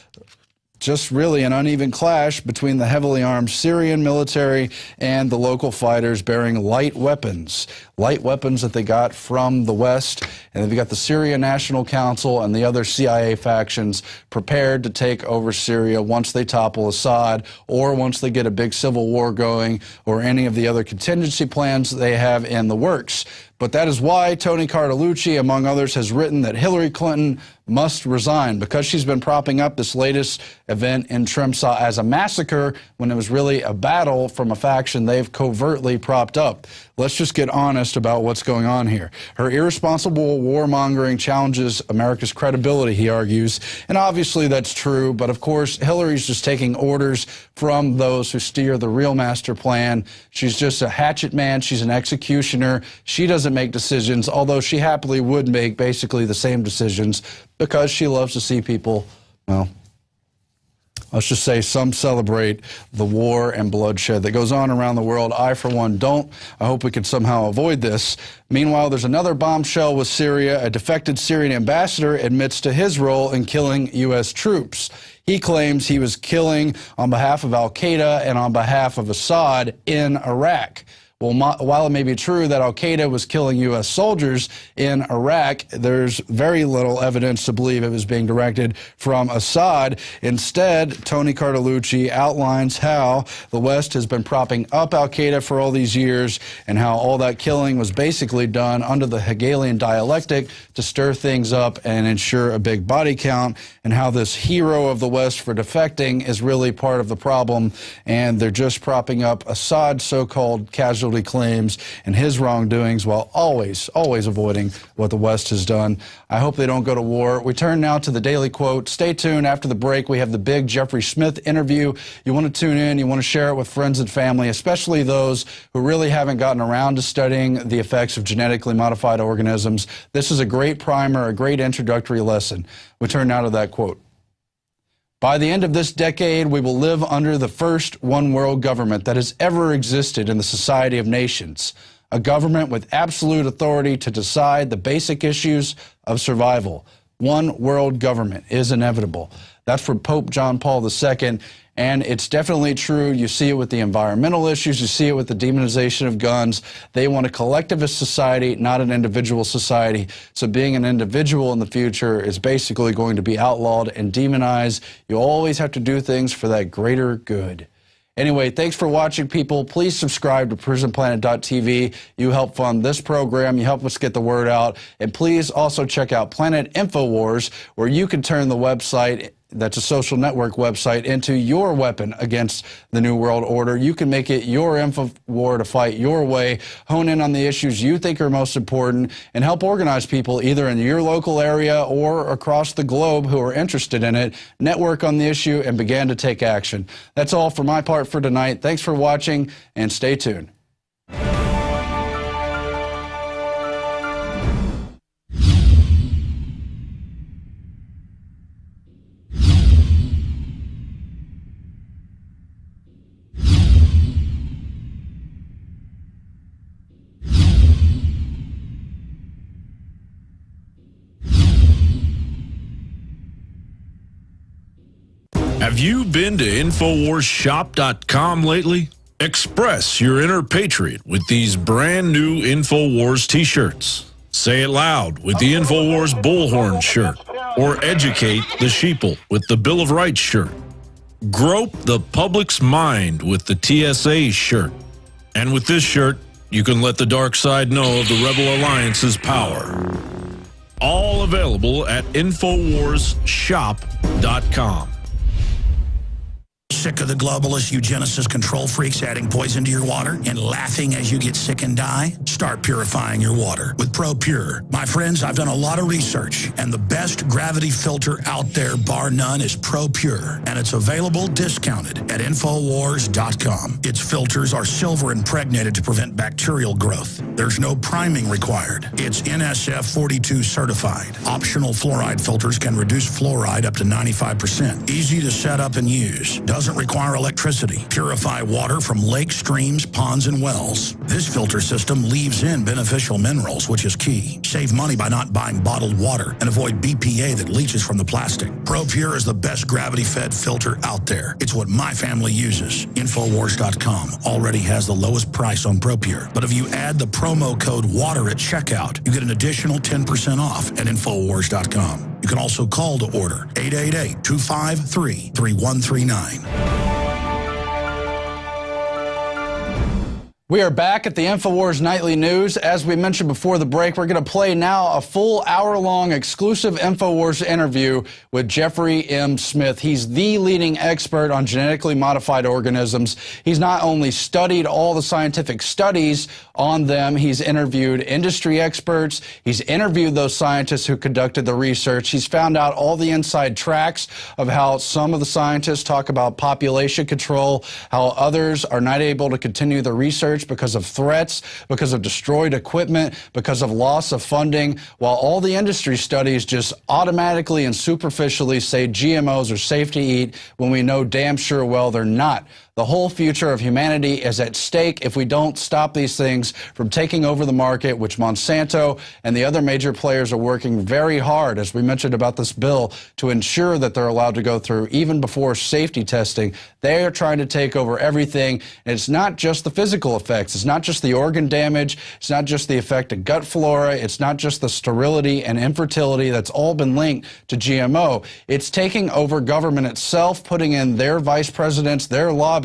just really an uneven clash between the heavily armed Syrian military and the local fighters bearing light weapons that they got from the West. And they've got the Syrian National Council and the other CIA factions prepared to take over Syria once they topple Assad, or once they get a big civil war going, or any of the other contingency plans they have in the works. But that is why Tony Cartalucci, among others, has written that Hillary Clinton must resign, because she's been propping up this latest event in Tremsa as a massacre when it was really a battle from a faction they've covertly propped up. Let's just get honest about what's going on here. Her irresponsible warmongering challenges America's credibility, he argues, and obviously that's true, but of course Hillary's just taking orders from those who steer the real master plan. She's just a hatchet man. She's an executioner. She doesn't make decisions, although she happily would make basically the same decisions, because she loves to see people, well, let's just say some celebrate the war and bloodshed that goes on around the world. I, for one, don't. I hope we can somehow avoid this. Meanwhile, there's another bombshell with Syria. A defected Syrian ambassador admits to his role in killing U.S. troops. He claims he was killing on behalf of al-Qaeda and on behalf of Assad in Iraq. Well, while it may be true that al-Qaeda was killing U.S. soldiers in Iraq, there's very little evidence to believe it was being directed from Assad. Instead, Tony Cartalucci outlines how the West has been propping up al-Qaeda for all these years, and how all that killing was basically done under the Hegelian dialectic to stir things up and ensure a big body count, and how this hero of the West for defecting is really part of the problem, and they're just propping up Assad's so-called casualty claims and his wrongdoings, while always avoiding what the West has done. I hope they don't go to war. We turn now to the Daily Quote. Stay tuned. After the break, we have the big Jeffrey Smith interview. You want to tune in. You want to share it with friends and family, especially those who really haven't gotten around to studying the effects of genetically modified organisms. This is a great primer, a great introductory lesson. We turn now to that quote. By the end of this decade, we will live under the first one-world government that has ever existed in the society of nations, a government with absolute authority to decide the basic issues of survival. One world government is inevitable. That's from Pope John Paul II, and it's definitely true. You see it with the environmental issues. You see it with the demonization of guns. They want a collectivist society, not an individual society. So being an individual in the future is basically going to be outlawed and demonized. You always have to do things for that greater good. Anyway, thanks for watching, people. Please subscribe to PrisonPlanet.tv. You help fund this program. You help us get the word out. And please also check out Planet Infowars, where you can turn the website, that's a social network website, into your weapon against the New World Order. You can make it your info war to fight your way, hone in on the issues you think are most important, and help organize people either in your local area or across the globe who are interested in it, network on the issue, and begin to take action. That's all for my part for tonight. Thanks for watching, and stay tuned. Have you been to InfoWarsShop.com lately? Express your inner patriot with these brand new InfoWars t-shirts. Say it loud with the InfoWars Bullhorn shirt, or educate the sheeple with the Bill of Rights shirt. Grope the public's mind with the TSA shirt. And with this shirt, you can let the dark side know of the Rebel Alliance's power. All available at InfoWarsShop.com. Sick of the globalist eugenicist control freaks adding poison to your water and laughing as you get sick and die? Start purifying your water with ProPure. My friends, I've done a lot of research, and the best gravity filter out there, bar none, is ProPure, and it's available discounted at Infowars.com. Its filters are silver impregnated to prevent bacterial growth. There's no priming required. It's NSF 42 certified. Optional fluoride filters can reduce fluoride up to 95%. Easy to set up and use. Doesn't require electricity. Purify water from lakes, streams, ponds, and wells. This filter system leaves in beneficial minerals, which is key. Save money by not buying bottled water and avoid BPA that leaches from the plastic. ProPure is the best gravity-fed filter out there. It's what my family uses. Infowars.com already has the lowest price on ProPure. But if you add the promo code WATER at checkout, you get an additional 10% off at Infowars.com. You can also call to order 888-253-3139. We are back at the Infowars Nightly News. As we mentioned before the break, we're going to play now a full hour-long exclusive Infowars interview with Jeffrey M. Smith. He's the leading expert on genetically modified organisms. He's not only studied all the scientific studies on them, he's interviewed industry experts. He's interviewed those scientists who conducted the research. He's found out all the inside tracks of how some of the scientists talk about population control, how others are not able to continue the research because of threats, because of destroyed equipment, because of loss of funding, while all the industry studies just automatically and superficially say GMOs are safe to eat when we know damn sure well they're not. The whole future of humanity is at stake if we don't stop these things from taking over the market, which Monsanto and the other major players are working very hard, as we mentioned about this bill, to ensure that they're allowed to go through even before safety testing. They are trying to take over everything, and it's not just the physical effects. It's not just the organ damage. It's not just the effect of gut flora. It's not just the sterility and infertility that's all been linked to GMO. It's taking over government itself, putting in their vice presidents, their lobbyists,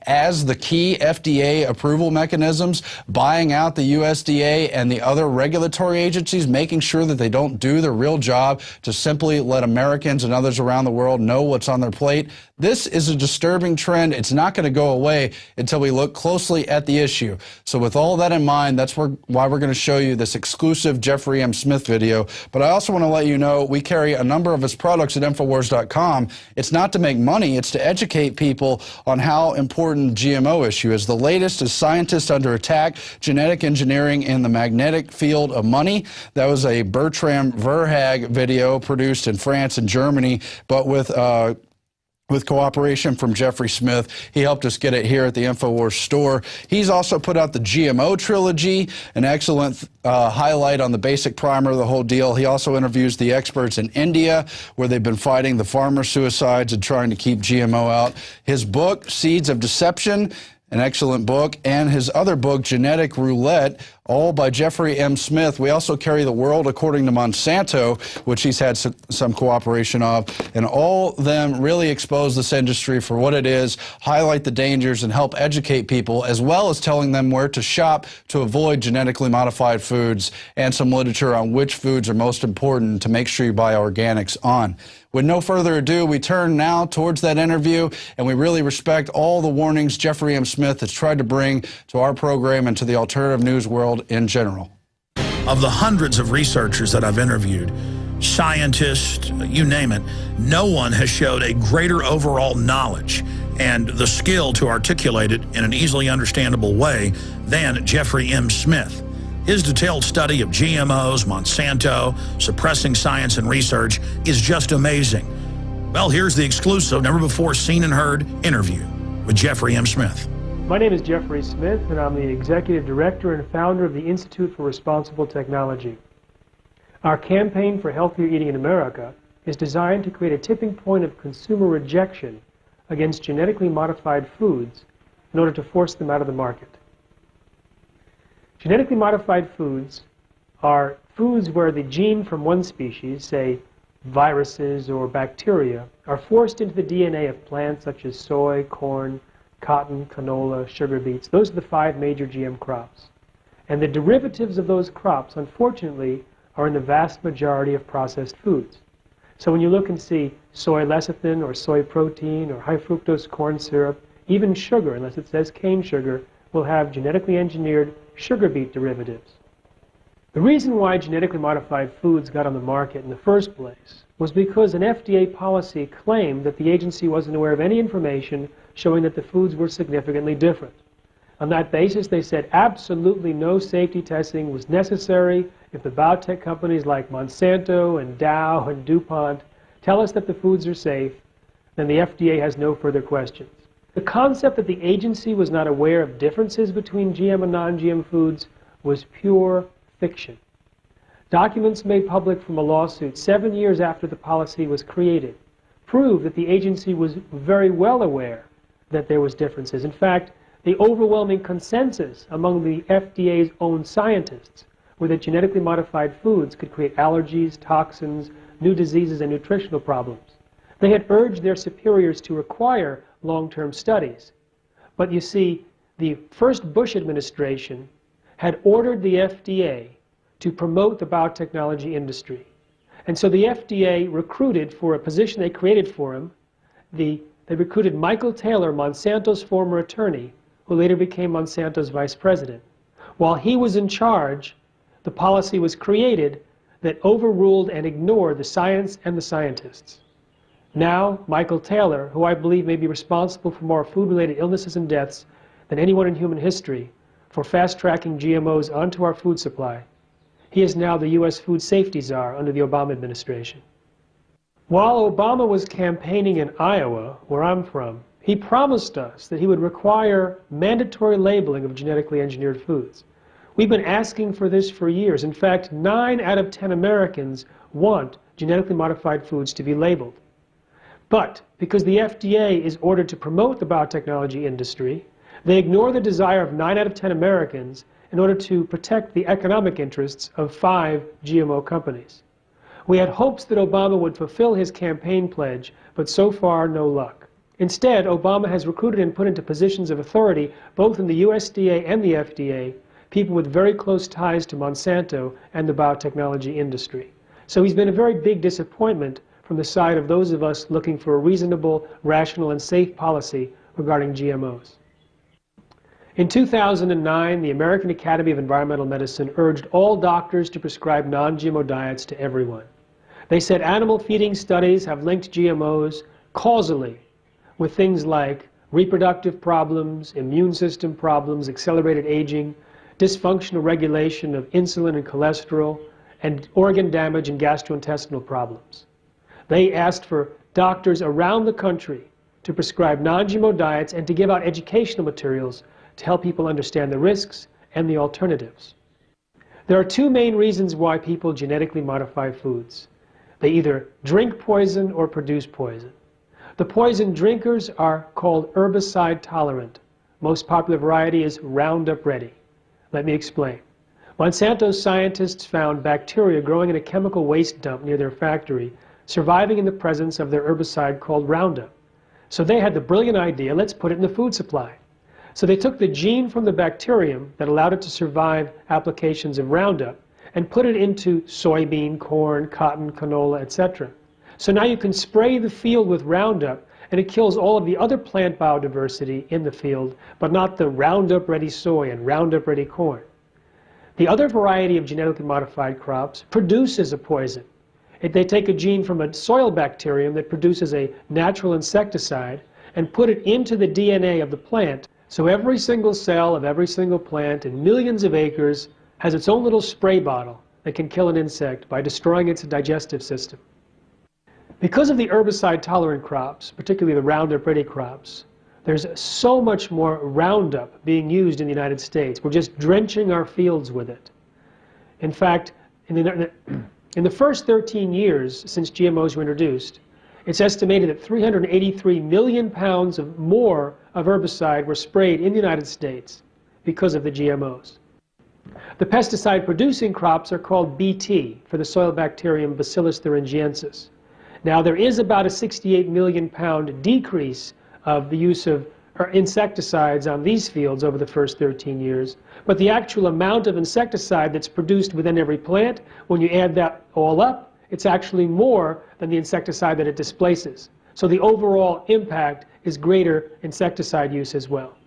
as the key FDA approval mechanisms, buying out the USDA and the other regulatory agencies, making sure that they don't do their real job to simply let Americans and others around the world know what's on their plate. This is a disturbing trend. It's not going to go away until we look closely at the issue. So with all that in mind, that's why we're going to show you this exclusive Jeffrey M. Smith video. But I also want to let you know we carry a number of his products at Infowars.com. It's not to make money. It's to educate people on how important GMO issue is. The latest is Scientists Under Attack, Genetic Engineering in the Magnetic Field of Money. That was a Bertram Verhaeghe video produced in France and Germany, but with cooperation from Jeffrey Smith. He helped us get it here at the Infowars store. He's also put out the GMO trilogy, an excellent highlight on the basic primer, the whole deal. He also interviews the experts in India, where they've been fighting the farmer suicides and trying to keep GMO out. His book, Seeds of Deception, an excellent book, and his other book, Genetic Roulette, all by Jeffrey M. Smith. We also carry The World According to Monsanto, which he's had some cooperation of, and all of them really expose this industry for what it is, highlight the dangers, and help educate people, as well as telling them where to shop to avoid genetically modified foods, and some literature on which foods are most important to make sure you buy organics on. With no further ado, we turn now towards that interview, and we really respect all the warnings Jeffrey M. Smith has tried to bring to our program and to the alternative news world in general. Of the hundreds of researchers that I've interviewed, scientists, you name it, no one has showed a greater overall knowledge and the skill to articulate it in an easily understandable way than Jeffrey M. Smith. His detailed study of GMOs, Monsanto, suppressing science and research is just amazing. Well, here's the exclusive, never before seen and heard interview with Jeffrey M. Smith. My name is Jeffrey Smith, and I'm the Executive Director and founder of the Institute for Responsible Technology. Our campaign for healthier eating in America is designed to create a tipping point of consumer rejection against genetically modified foods in order to force them out of the market. Genetically modified foods are foods where the gene from one species, say viruses or bacteria, are forced into the DNA of plants such as soy, corn, cotton, canola, sugar beets. Those are the 5 major GM crops. And the derivatives of those crops, unfortunately, are in the vast majority of processed foods. So when you look and see soy lecithin or soy protein or high fructose corn syrup, even sugar, unless it says cane sugar, will have genetically engineered sugar beet derivatives. The reason why genetically modified foods got on the market in the first place was because an FDA policy claimed that the agency wasn't aware of any information showing that the foods were significantly different. On that basis, they said absolutely no safety testing was necessary. If the biotech companies like Monsanto and Dow and DuPont tell us that the foods are safe, then the FDA has no further questions. The concept that the agency was not aware of differences between GM and non-GM foods was pure fiction. Documents made public from a lawsuit 7 years after the policy was created prove that the agency was very well aware that there was differences. In fact, the overwhelming consensus among the FDA's own scientists were that genetically modified foods could create allergies, toxins, new diseases, and nutritional problems. They had urged their superiors to require long-term studies. But you see, the first Bush administration had ordered the FDA to promote the biotechnology industry. And so the FDA recruited, for a position they created for him, they recruited Michael Taylor, Monsanto's former attorney, who later became Monsanto's vice president. While he was in charge, the policy was created that overruled and ignored the science and the scientists. Now, Michael Taylor, who I believe may be responsible for more food-related illnesses and deaths than anyone in human history for fast-tracking GMOs onto our food supply, he is now the U.S. food safety czar under the Obama administration. While Obama was campaigning in Iowa, where I'm from, he promised us that he would require mandatory labeling of genetically engineered foods. We've been asking for this for years. In fact, 9 out of 10 Americans want genetically modified foods to be labeled. But because the FDA is ordered to promote the biotechnology industry, they ignore the desire of 9 out of 10 Americans in order to protect the economic interests of 5 GMO companies. We had hopes that Obama would fulfill his campaign pledge, but so far, no luck. Instead, Obama has recruited and put into positions of authority, both in the USDA and the FDA, people with very close ties to Monsanto and the biotechnology industry. So he's been a very big disappointment from the side of those of us looking for a reasonable, rational, and safe policy regarding GMOs. In 2009, the American Academy of Environmental Medicine urged all doctors to prescribe non-GMO diets to everyone. They said animal feeding studies have linked GMOs causally with things like reproductive problems, immune system problems, accelerated aging, dysfunctional regulation of insulin and cholesterol, and organ damage and gastrointestinal problems. They asked for doctors around the country to prescribe non-GMO diets and to give out educational materials to help people understand the risks and the alternatives. There are 2 main reasons why people genetically modify foods. They either drink poison or produce poison. The poison drinkers are called herbicide tolerant. Most popular variety is Roundup Ready. Let me explain. Monsanto's scientists found bacteria growing in a chemical waste dump near their factory, surviving in the presence of their herbicide called Roundup. So they had the brilliant idea, let's put it in the food supply. So they took the gene from the bacterium that allowed it to survive applications of Roundup and put it into soybean, corn, cotton, canola, etc. So now you can spray the field with Roundup and it kills all of the other plant biodiversity in the field, but not the Roundup Ready soy and Roundup Ready corn. The other variety of genetically modified crops produces a poison. They take a gene from a soil bacterium that produces a natural insecticide and put it into the DNA of the plant. So every single cell of every single plant in millions of acres has its own little spray bottle that can kill an insect by destroying its digestive system. Because of the herbicide-tolerant crops, particularly the Roundup Ready crops, there's so much more Roundup being used in the United States. We're just drenching our fields with it. In fact, in the first 13 years since GMOs were introduced, it's estimated that 383 million pounds more of herbicide were sprayed in the United States because of the GMOs. The pesticide-producing crops are called BT, for the soil bacterium Bacillus thuringiensis. Now, there is about a 68 million pound decrease of the use of insecticides on these fields over the first 13 years, but the actual amount of insecticide that's produced within every plant, when you add that all up, it's actually more than the insecticide that it displaces. So the overall impact is greater insecticide use as well.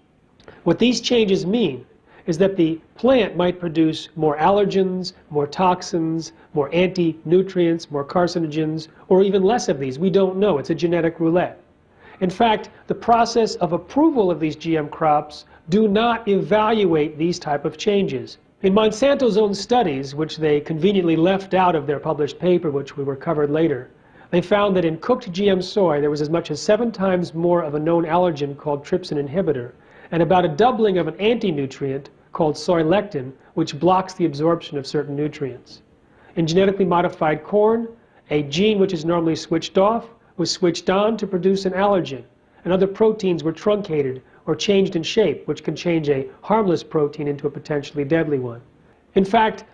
What these changes mean is that the plant might produce more allergens, more toxins, more anti-nutrients, more carcinogens, or even less of these. We don't know. It's a genetic roulette. In fact, the process of approval of these GM crops do not evaluate these type of changes. In Monsanto's own studies, which they conveniently left out of their published paper, which we were covered later, they found that in cooked GM soy there was as much as 7 times more of a known allergen called trypsin inhibitor, and about a doubling of an anti-nutrient called soy lectin, which blocks the absorption of certain nutrients. In genetically modified corn, a gene which is normally switched off was switched on to produce an allergen, and other proteins were truncated or changed in shape, which can change a harmless protein into a potentially deadly one. In fact,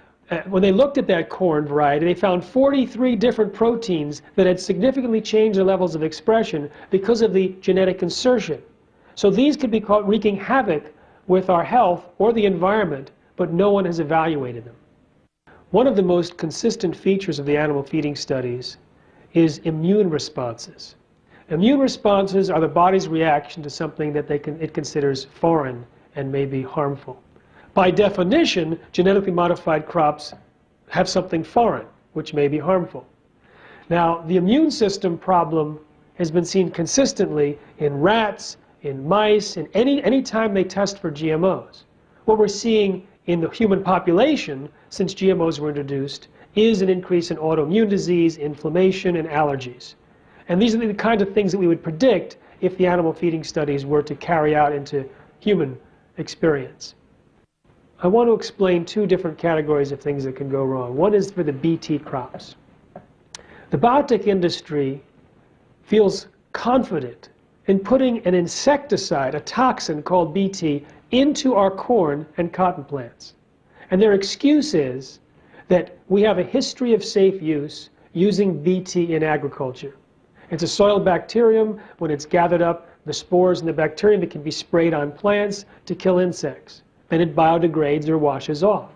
when they looked at that corn variety, they found 43 different proteins that had significantly changed their levels of expression because of the genetic insertion. So these could be caught wreaking havoc with our health or the environment, but no one has evaluated them. One of the most consistent features of the animal feeding studies is immune responses. Immune responses are the body's reaction to something that it considers foreign and may be harmful. By definition, genetically modified crops have something foreign, which may be harmful. Now, the immune system problem has been seen consistently in rats, in mice, in any time they test for GMOs. What we're seeing in the human population since GMOs were introduced is an increase in autoimmune disease, inflammation, and allergies. And these are the kind of things that we would predict if the animal feeding studies were to carry out into human experience. I want to explain 2 different categories of things that can go wrong. One is for the BT crops. The biotech industry feels confident in putting an insecticide, a toxin called BT, into our corn and cotton plants. And their excuse is that we have a history of safe use using BT in agriculture. It's a soil bacterium. When it's gathered up, the spores in the bacterium, it can be sprayed on plants to kill insects. Then it biodegrades or washes off.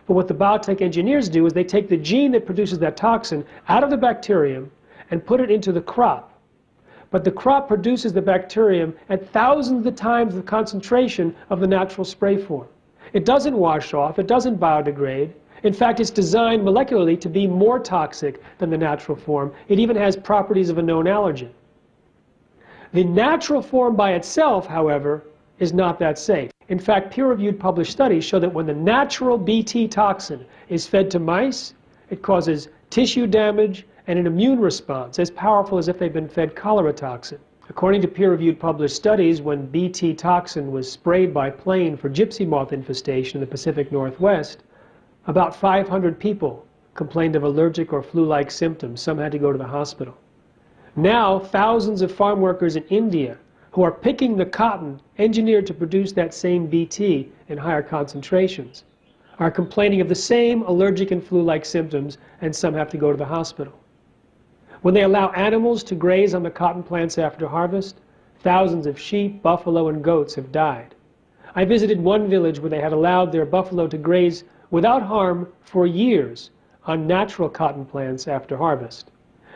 But what the biotech engineers do is they take the gene that produces that toxin out of the bacterium and put it into the crop. But the crop produces the bacterium at thousands of times the concentration of the natural spray form. It doesn't wash off, it doesn't biodegrade. In fact, it's designed molecularly to be more toxic than the natural form. It even has properties of a known allergen. The natural form by itself, however, is not that safe. In fact, peer-reviewed published studies show that when the natural BT toxin is fed to mice, it causes tissue damage and an immune response as powerful as if they'd been fed cholera toxin. According to peer-reviewed published studies, when BT toxin was sprayed by plane for gypsy moth infestation in the Pacific Northwest, about 500 people complained of allergic or flu-like symptoms. Some had to go to the hospital. Now, thousands of farm workers in India who are picking the cotton engineered to produce that same BT in higher concentrations are complaining of the same allergic and flu-like symptoms, and some have to go to the hospital. When they allow animals to graze on the cotton plants after harvest, thousands of sheep, buffalo, and goats have died. I visited one village where they had allowed their buffalo to graze without harm for years on natural cotton plants after harvest.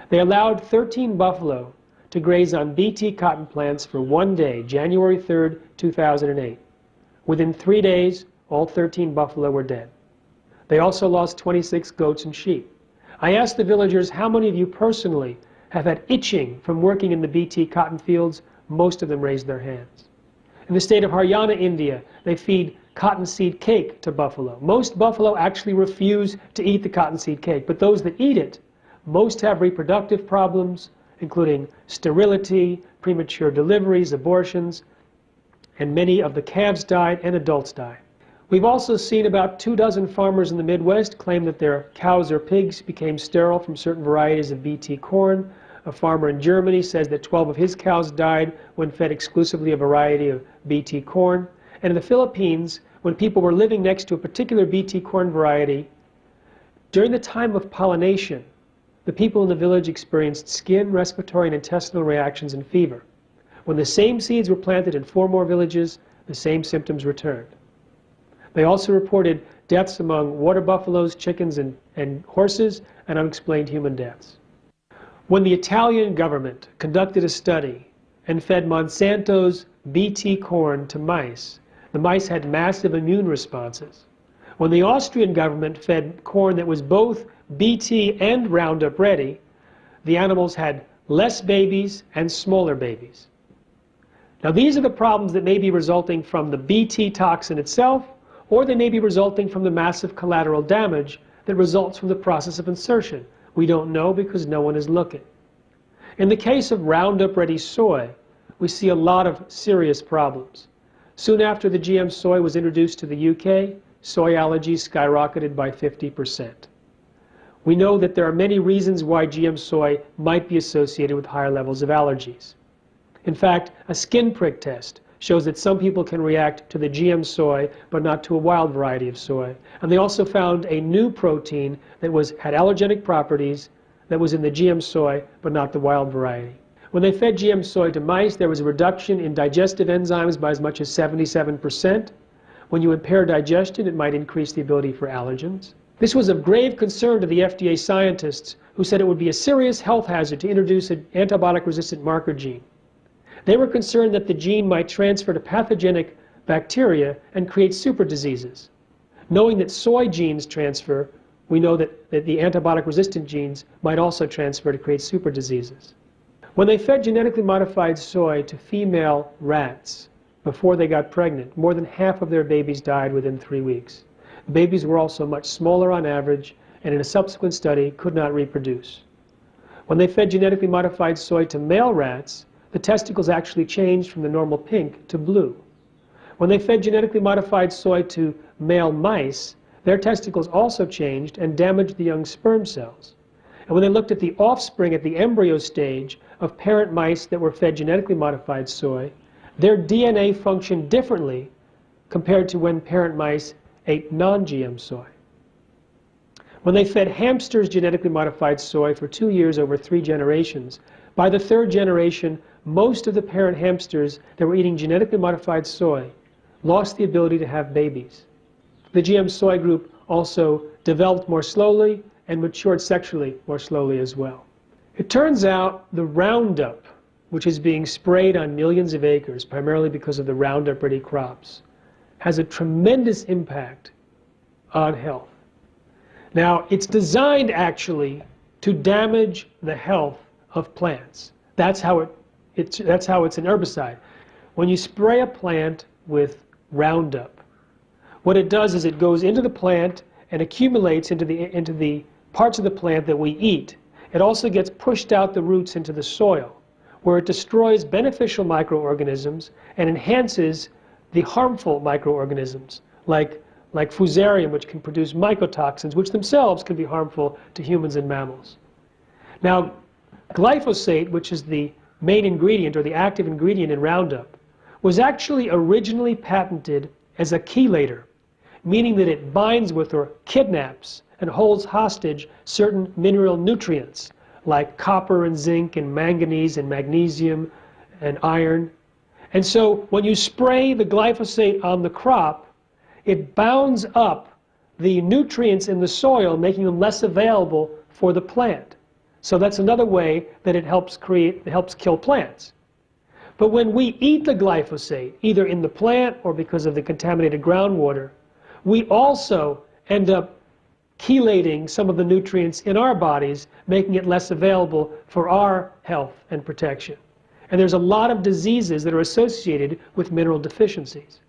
They allowed 13 buffalo to graze on BT cotton plants for 1 day, January 3rd, 2008. Within 3 days, all 13 buffalo were dead. They also lost 26 goats and sheep. I asked the villagers, how many of you personally have had itching from working in the BT cotton fields? Most of them raised their hands. In the state of Haryana, India, they feed cottonseed cake to buffalo. Most buffalo actually refuse to eat the cottonseed cake, but those that eat it, most have reproductive problems, including sterility, premature deliveries, abortions, and many of the calves died and adults died. We've also seen about 24 farmers in the Midwest claim that their cows or pigs became sterile from certain varieties of BT corn. A farmer in Germany says that 12 of his cows died when fed exclusively a variety of BT corn. And in the Philippines, when people were living next to a particular BT corn variety, during the time of pollination, the people in the village experienced skin, respiratory, and intestinal reactions and fever. When the same seeds were planted in 4 more villages, the same symptoms returned. They also reported deaths among water buffaloes, chickens, and and horses and unexplained human deaths. When the Italian government conducted a study and fed Monsanto's Bt corn to mice, the mice had massive immune responses. When the Austrian government fed corn that was both Bt and Roundup ready, the animals had less babies and smaller babies. Now these are the problems that may be resulting from the Bt toxin itself, or they may be resulting from the massive collateral damage that results from the process of insertion. We don't know because no one is looking. In the case of Roundup Ready soy, we see a lot of serious problems. Soon after the GM soy was introduced to the UK, soy allergies skyrocketed by 50%. We know that there are many reasons why GM soy might be associated with higher levels of allergies. In fact, a skin prick test shows that some people can react to the GM soy but not to a wild variety of soy. And they also found a new protein that had allergenic properties that was in the GM soy but not the wild variety. When they fed GM soy to mice, there was a reduction in digestive enzymes by as much as 77%. When you impair digestion, it might increase the ability for allergens. This was of grave concern to the FDA scientists, who said it would be a serious health hazard to introduce an antibiotic-resistant marker gene. They were concerned that the gene might transfer to pathogenic bacteria and create super diseases. Knowing that soy genes transfer, we know that the antibiotic-resistant genes might also transfer to create super diseases. When they fed genetically modified soy to female rats before they got pregnant, more than half of their babies died within 3 weeks. Babies were also much smaller on average, and in a subsequent study could not reproduce. When they fed genetically modified soy to male rats, the testicles actually changed from the normal pink to blue. When they fed genetically modified soy to male mice, their testicles also changed and damaged the young sperm cells. And when they looked at the offspring at the embryo stage of parent mice that were fed genetically modified soy, their DNA functioned differently compared to when parent mice ate non-GM soy. When they fed hamsters genetically modified soy for 2 years over 3 generations, by the 3rd generation, most of the parent hamsters that were eating genetically modified soy lost the ability to have babies. The GM soy group also developed more slowly and matured sexually more slowly as well. It turns out the Roundup, which is being sprayed on millions of acres, primarily because of the Roundup Ready crops, has a tremendous impact on health. Now, it's designed actually to damage the health of plants. That's how it's an herbicide. When you spray a plant with Roundup, what it does is it goes into the plant and accumulates into the parts of the plant that we eat. It also gets pushed out the roots into the soil, where it destroys beneficial microorganisms and enhances the harmful microorganisms, like Fusarium, which can produce mycotoxins, which themselves can be harmful to humans and mammals. Now, glyphosate, which is the main ingredient or the active ingredient in Roundup, was actually originally patented as a chelator, meaning that it binds with or kidnaps and holds hostage certain mineral nutrients like copper and zinc and manganese and magnesium and iron. And so when you spray the glyphosate on the crop, it bounds up the nutrients in the soil, making them less available for the plant. So that's another way that it helps kill plants. But when we eat the glyphosate, either in the plant or because of the contaminated groundwater, we also end up chelating some of the nutrients in our bodies, making it less available for our health and protection. And there's a lot of diseases that are associated with mineral deficiencies.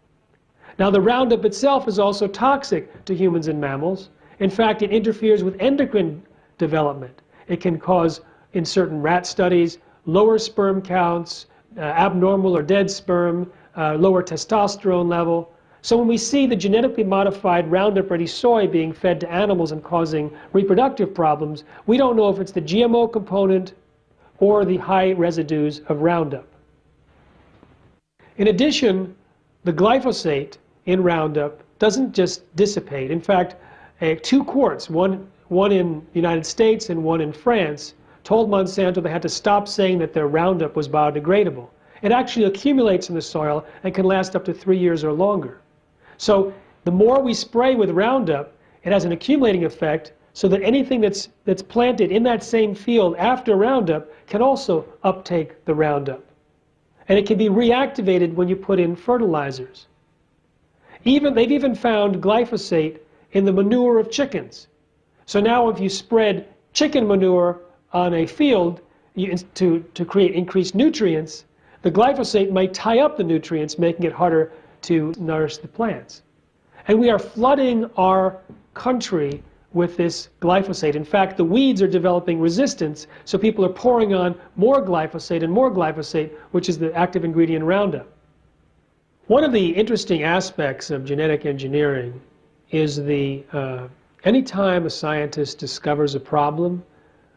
Now, the Roundup itself is also toxic to humans and mammals. In fact, it interferes with endocrine development. It can cause, in certain rat studies, lower sperm counts, abnormal or dead sperm, lower testosterone level. So when we see the genetically modified Roundup Ready soy being fed to animals and causing reproductive problems, we don't know if it's the GMO component or the high residues of Roundup. In addition, the glyphosate in Roundup doesn't just dissipate. In fact, 2 courts, one in the United States and one in France, told Monsanto they had to stop saying that their Roundup was biodegradable. It actually accumulates in the soil and can last up to 3 years or longer. So the more we spray with Roundup, it has an accumulating effect, so that anything that's planted in that same field after Roundup can also uptake the Roundup. And it can be reactivated when you put in fertilizers. They've even found glyphosate in the manure of chickens. So now if you spread chicken manure on a field to create increased nutrients, the glyphosate might tie up the nutrients, making it harder to nourish the plants. And we are flooding our country with this glyphosate. In fact, the weeds are developing resistance, so people are pouring on more glyphosate, which is the active ingredient in Roundup. One of the interesting aspects of genetic engineering is anytime a scientist discovers a problem,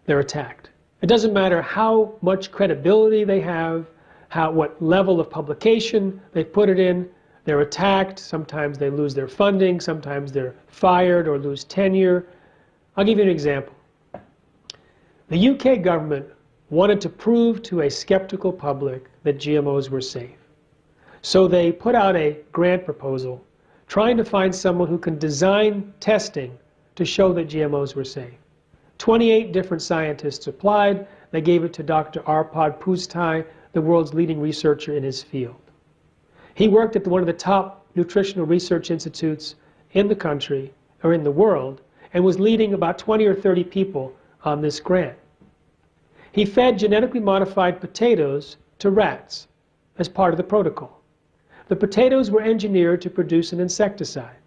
they're attacked. It doesn't matter how much credibility they have, what level of publication they put it in, they're attacked. Sometimes they lose their funding, sometimes they're fired or lose tenure. I'll give you an example. The UK government wanted to prove to a skeptical public that GMOs were safe. So they put out a grant proposal trying to find someone who can design testing to show that GMOs were safe. 28 different scientists applied. They gave it to Dr. Arpad Pusztai, the world's leading researcher in his field. He worked at one of the top nutritional research institutes in the country, or in the world, and was leading about 20 or 30 people on this grant. He fed genetically modified potatoes to rats as part of the protocol. The potatoes were engineered to produce an insecticide.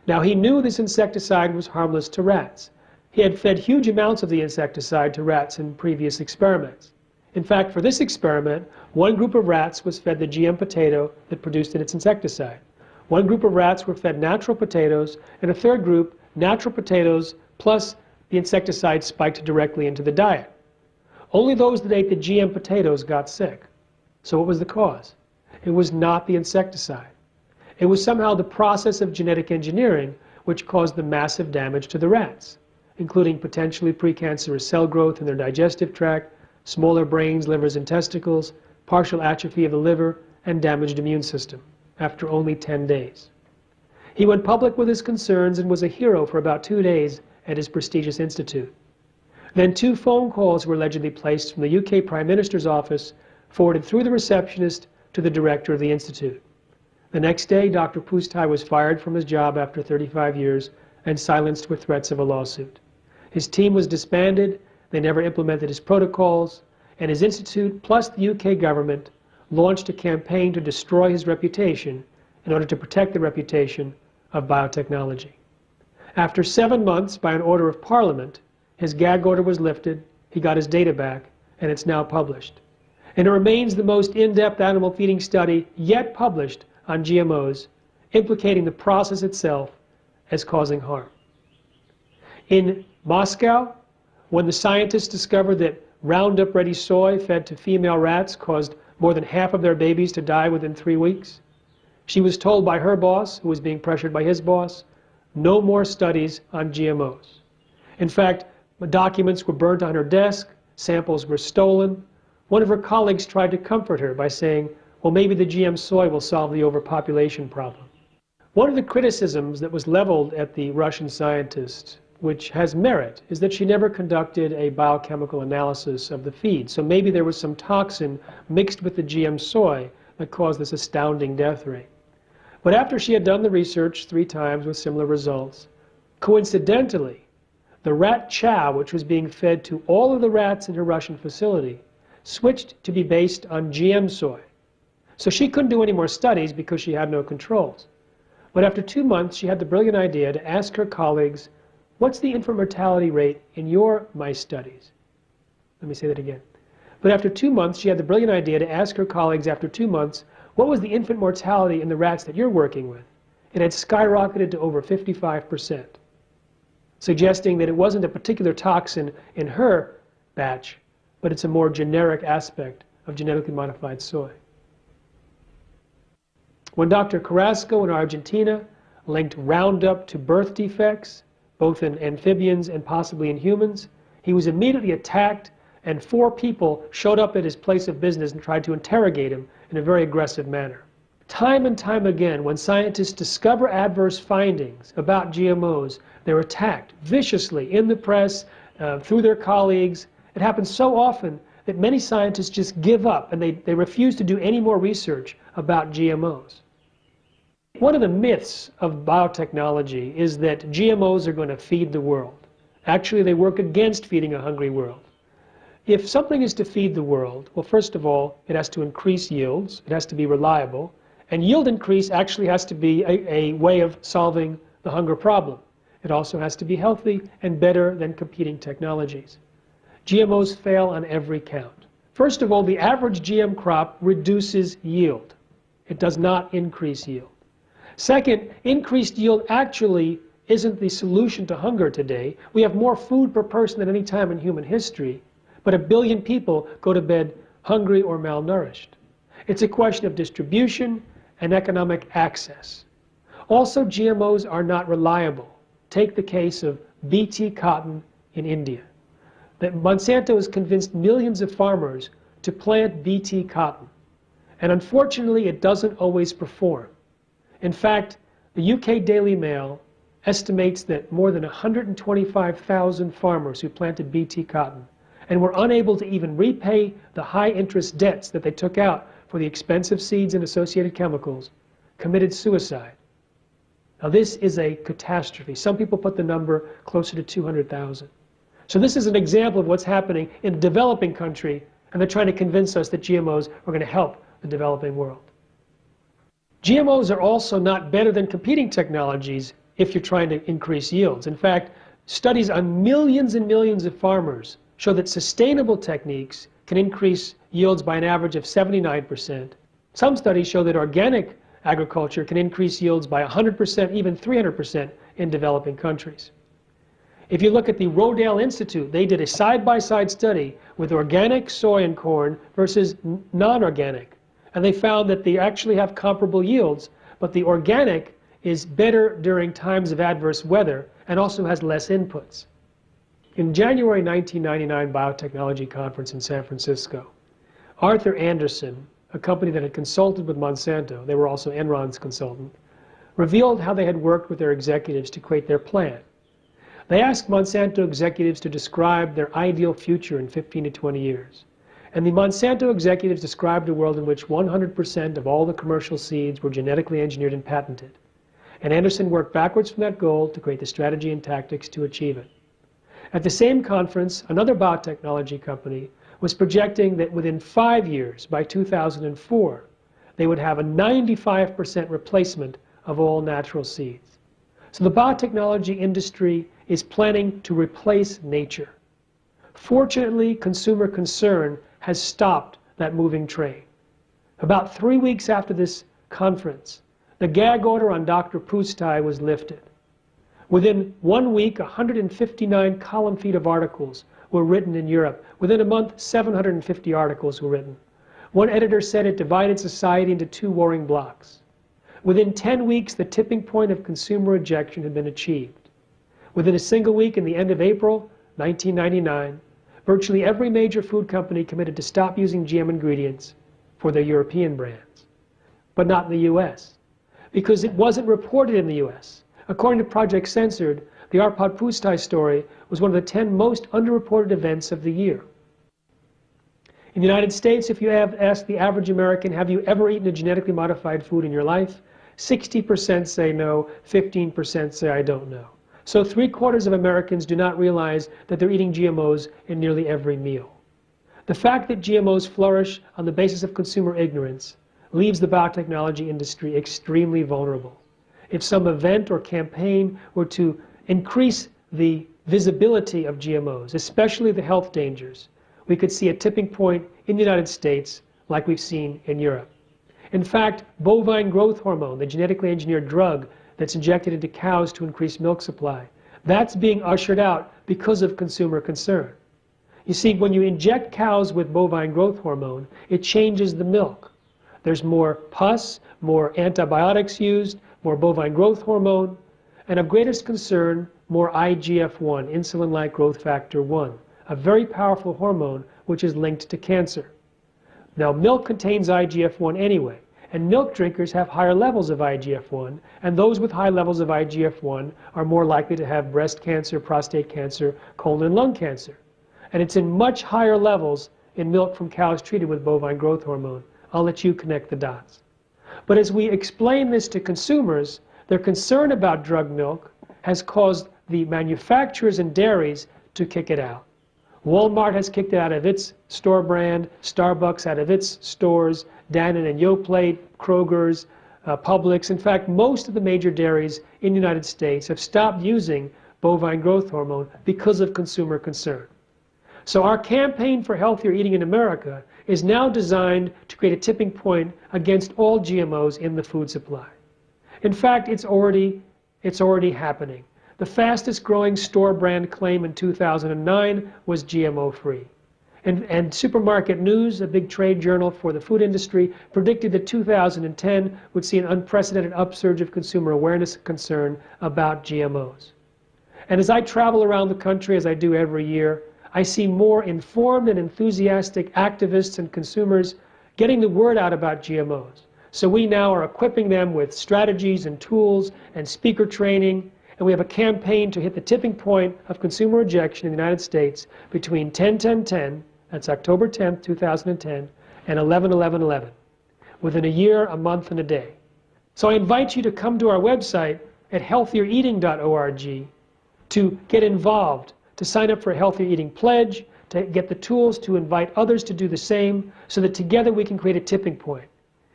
Now he knew this insecticide was harmless to rats. He had fed huge amounts of the insecticide to rats in previous experiments. In fact, for this experiment, one group of rats was fed the GM potato that produced its insecticide. One group of rats were fed natural potatoes, and a third group, natural potatoes plus the insecticide spiked directly into the diet. Only those that ate the GM potatoes got sick. So what was the cause? It was not the insecticide. It was somehow the process of genetic engineering which caused the massive damage to the rats, including potentially precancerous cell growth in their digestive tract, smaller brains, livers, and testicles, partial atrophy of the liver, and damaged immune system after only 10 days. He went public with his concerns and was a hero for about 2 days at his prestigious institute. Then 2 phone calls were allegedly placed from the UK Prime Minister's office, forwarded through the receptionist to the director of the institute. The next day, Dr. Pusztai was fired from his job after 35 years and silenced with threats of a lawsuit. His team was disbanded. They never implemented his protocols, and his institute, plus the UK government, launched a campaign to destroy his reputation in order to protect the reputation of biotechnology. After 7 months, by an order of Parliament, his gag order was lifted, he got his data back, and it's now published. And it remains the most in-depth animal feeding study yet published on GMOs, implicating the process itself as causing harm. In Moscow, when the scientists discovered that Roundup-ready soy fed to female rats caused more than half of their babies to die within 3 weeks, she was told by her boss, who was being pressured by his boss, no more studies on GMOs. In fact, documents were burnt on her desk, samples were stolen. One of her colleagues tried to comfort her by saying, well, maybe the GM soy will solve the overpopulation problem. One of the criticisms that was leveled at the Russian scientist, which has merit, is that she never conducted a biochemical analysis of the feed. So maybe there was some toxin mixed with the GM soy that caused this astounding death rate. But after she had done the research 3 times with similar results, coincidentally, the rat chow, which was being fed to all of the rats in her Russian facility, switched to be based on GM soy. So she couldn't do any more studies because she had no controls. But after 2 months, she had the brilliant idea to ask her colleagues, what's the infant mortality rate in your mice studies? Let me say that again. But after 2 months, she had the brilliant idea to ask her colleagues after 2 months, what was the infant mortality in the rats that you're working with? It had skyrocketed to over 55%, suggesting that it wasn't a particular toxin in her batch, but it's a more generic aspect of genetically modified soy. When Dr. Carrasco in Argentina linked Roundup to birth defects, both in amphibians and possibly in humans, he was immediately attacked, and 4 people showed up at his place of business and tried to interrogate him in a very aggressive manner. Time and time again, when scientists discover adverse findings about GMOs, they're attacked viciously in the press, through their colleagues. It happens so often that many scientists just give up and they refuse to do any more research about GMOs. One of the myths of biotechnology is that GMOs are going to feed the world. Actually, they work against feeding a hungry world. If something is to feed the world, well, first of all, it has to increase yields, it has to be reliable, and yield increase actually has to be a way of solving the hunger problem. It also has to be healthy and better than competing technologies. GMOs fail on every count. First of all, the average GM crop reduces yield. It does not increase yield. Second, increased yield actually isn't the solution to hunger today. We have more food per person than any time in human history, but 1 billion people go to bed hungry or malnourished. It's a question of distribution and economic access. Also, GMOs are not reliable. Take the case of BT cotton in India. That Monsanto has convinced millions of farmers to plant BT cotton. And unfortunately, it doesn't always perform. In fact, the UK Daily Mail estimates that more than 125,000 farmers who planted BT cotton and were unable to even repay the high-interest debts that they took out for the expensive seeds and associated chemicals committed suicide. Now, this is a catastrophe. Some people put the number closer to 200,000. So this is an example of what's happening in a developing country, and they're trying to convince us that GMOs are going to help the developing world. GMOs are also not better than competing technologies if you're trying to increase yields. In fact, studies on millions and millions of farmers show that sustainable techniques can increase yields by an average of 79%. Some studies show that organic agriculture can increase yields by 100%, even 300% in developing countries. If you look at the Rodale Institute, they did a side-by-side study with organic soy and corn versus non-organic. And they found that they actually have comparable yields, but the organic is better during times of adverse weather and also has less inputs. In January 1999 Biotechnology Conference in San Francisco, Arthur Anderson, a company that had consulted with Monsanto, they were also Enron's consultant, revealed how they had worked with their executives to create their plan. They asked Monsanto executives to describe their ideal future in 15 to 20 years. And the Monsanto executives described a world in which 100% of all the commercial seeds were genetically engineered and patented. And Anderson worked backwards from that goal to create the strategy and tactics to achieve it. At the same conference, another biotechnology company was projecting that within 5 years, by 2004, they would have a 95% replacement of all natural seeds. So the biotechnology industry is planning to replace nature. Fortunately, consumer concern has stopped that moving train. About 3 weeks after this conference, the gag order on Dr. Pustai was lifted. Within 1 week, 159 column feet of articles were written in Europe. Within a month, 750 articles were written. One editor said it divided society into 2 warring blocs. Within 10 weeks, the tipping point of consumer rejection had been achieved. Within a single week, in the end of April 1999, virtually every major food company committed to stop using GM ingredients for their European brands, but not in the US, because it wasn't reported in the US. According to Project Censored, the Arpad Pustai story was one of the 10 most underreported events of the year. In the United States, if you have asked the average American, have you ever eaten a genetically modified food in your life? 60% say no, 15% say I don't know. So 3/4 of Americans do not realize that they're eating GMOs in nearly every meal. The fact that GMOs flourish on the basis of consumer ignorance leaves the biotechnology industry extremely vulnerable. If some event or campaign were to increase the visibility of GMOs, especially the health dangers, we could see a tipping point in the United States like we've seen in Europe. In fact, bovine growth hormone, the genetically engineered drug that's injected into cows to increase milk supply, that's being ushered out because of consumer concern. You see, when you inject cows with bovine growth hormone, it changes the milk. There's more pus, more antibiotics used, more bovine growth hormone, and of greatest concern, more IGF-1, insulin-like growth factor 1, a very powerful hormone which is linked to cancer. Now, milk contains IGF-1 anyway, And milk drinkers have higher levels of IGF-1, and those with high levels of IGF-1 are more likely to have breast cancer, prostate cancer, colon and lung cancer. And it's in much higher levels in milk from cows treated with bovine growth hormone. I'll let you connect the dots. But as we explain this to consumers, their concern about drug milk has caused the manufacturers and dairies to kick it out. Walmart has kicked it out of its store brand, Starbucks out of its stores, Dannon and Yoplait, Kroger's, Publix. In fact, most of the major dairies in the United States have stopped using bovine growth hormone because of consumer concern. So our campaign for healthier eating in America is now designed to create a tipping point against all GMOs in the food supply. In fact, it's already happening. The fastest growing store brand claim in 2009 was GMO-free. And Supermarket News, a big trade journal for the food industry, predicted that 2010 would see an unprecedented upsurge of consumer awareness and concern about GMOs. And as I travel around the country, as I do every year, I see more informed and enthusiastic activists and consumers getting the word out about GMOs. So we now are equipping them with strategies and tools and speaker training, and we have a campaign to hit the tipping point of consumer rejection in the United States between 10-10-10, that's October 10th, 2010, and 11-11-11, within a year, a month, and a day. So I invite you to come to our website at healthiereating.org to get involved, to sign up for a Healthier Eating Pledge, to get the tools to invite others to do the same, so that together we can create a tipping point.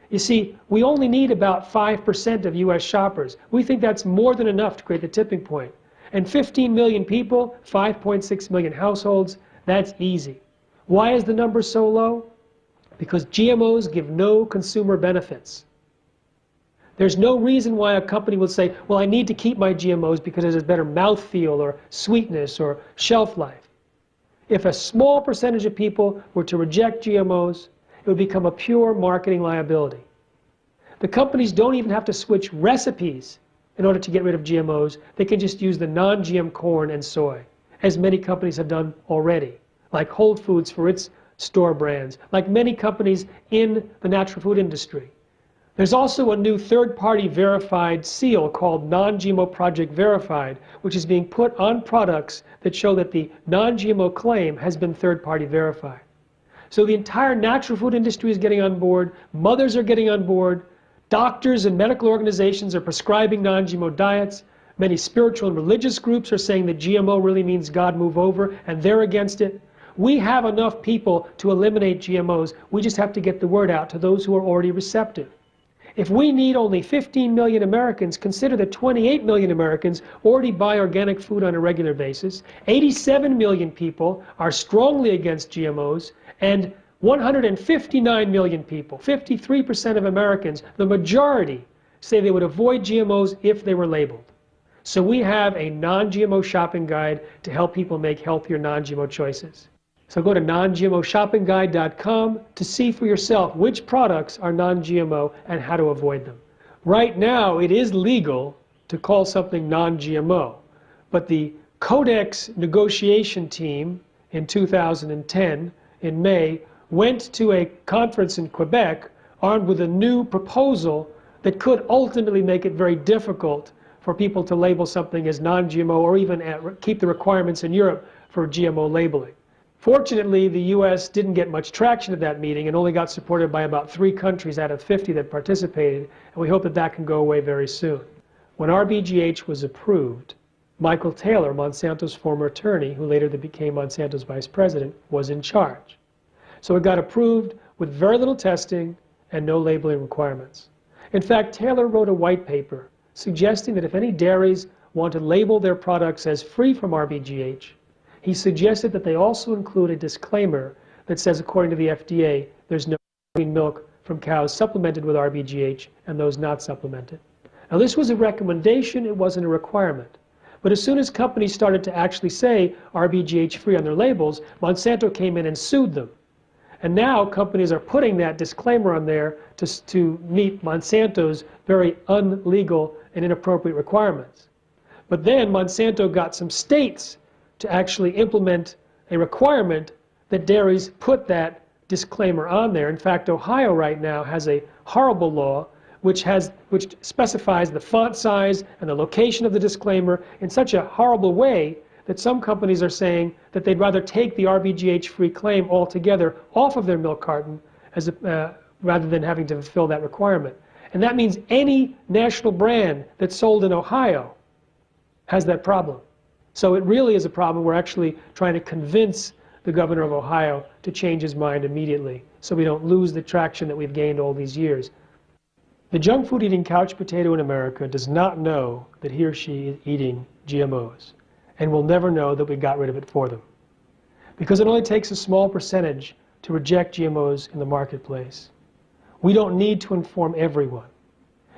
You see, we only need about 5% of U.S. shoppers. We think that's more than enough to create the tipping point. And 15 million people, 5.6 million households, that's easy. Why is the number so low? Because GMOs give no consumer benefits. There's no reason why a company would say, well, I need to keep my GMOs because it has better mouthfeel or sweetness or shelf life. If a small percentage of people were to reject GMOs, it would become a pure marketing liability. The companies don't even have to switch recipes in order to get rid of GMOs. They can just use the non-GM corn and soy, as many companies have done already, like Whole Foods for its store brands, like many companies in the natural food industry. There's also a new third-party verified seal called Non-GMO Project Verified, which is being put on products that show that the non-GMO claim has been third-party verified. So the entire natural food industry is getting on board, mothers are getting on board, doctors and medical organizations are prescribing non-GMO diets, many spiritual and religious groups are saying that GMO really means God move over, and they're against it. We have enough people to eliminate GMOs, we just have to get the word out to those who are already receptive. If we need only 15 million Americans, consider that 28 million Americans already buy organic food on a regular basis, 87 million people are strongly against GMOs, and 159 million people, 53% of Americans, the majority, say they would avoid GMOs if they were labeled. So we have a non-GMO shopping guide to help people make healthier non-GMO choices. So go to non-GMOshoppingguide.com to see for yourself which products are non-GMO and how to avoid them. Right now, it is legal to call something non-GMO, but the Codex negotiation team in 2010, in May, went to a conference in Quebec armed with a new proposal that could ultimately make it very difficult for people to label something as non-GMO or even keep the requirements in Europe for GMO labeling. Fortunately, the U.S. didn't get much traction at that meeting and only got supported by about 3 countries out of 50 that participated, and we hope that that can go away very soon. When RBGH was approved, Michael Taylor, Monsanto's former attorney, who later became Monsanto's vice president, was in charge. So it got approved with very little testing and no labeling requirements. In fact, Taylor wrote a white paper suggesting that if any dairies want to label their products as free from RBGH, he suggested that they also include a disclaimer that says, according to the FDA, there's no milk from cows supplemented with RBGH and those not supplemented. Now, this was a recommendation, it wasn't a requirement. But as soon as companies started to actually say RBGH free on their labels, Monsanto came in and sued them. And now companies are putting that disclaimer on there to meet Monsanto's very unlegal and inappropriate requirements. But then Monsanto got some states to actually implement a requirement that dairies put that disclaimer on there. In fact, Ohio right now has a horrible law which specifies the font size and the location of the disclaimer in such a horrible way that some companies are saying that they'd rather take the RBGH-free claim altogether off of their milk carton rather than having to fulfill that requirement. And that means any national brand that's sold in Ohio has that problem. So it really is a problem. We're actually trying to convince the governor of Ohio to change his mind immediately so we don't lose the traction that we've gained all these years. The junk food eating couch potato in America does not know that he or she is eating GMOs and will never know that we got rid of it for them. Because it only takes a small percentage to reject GMOs in the marketplace. We don't need to inform everyone.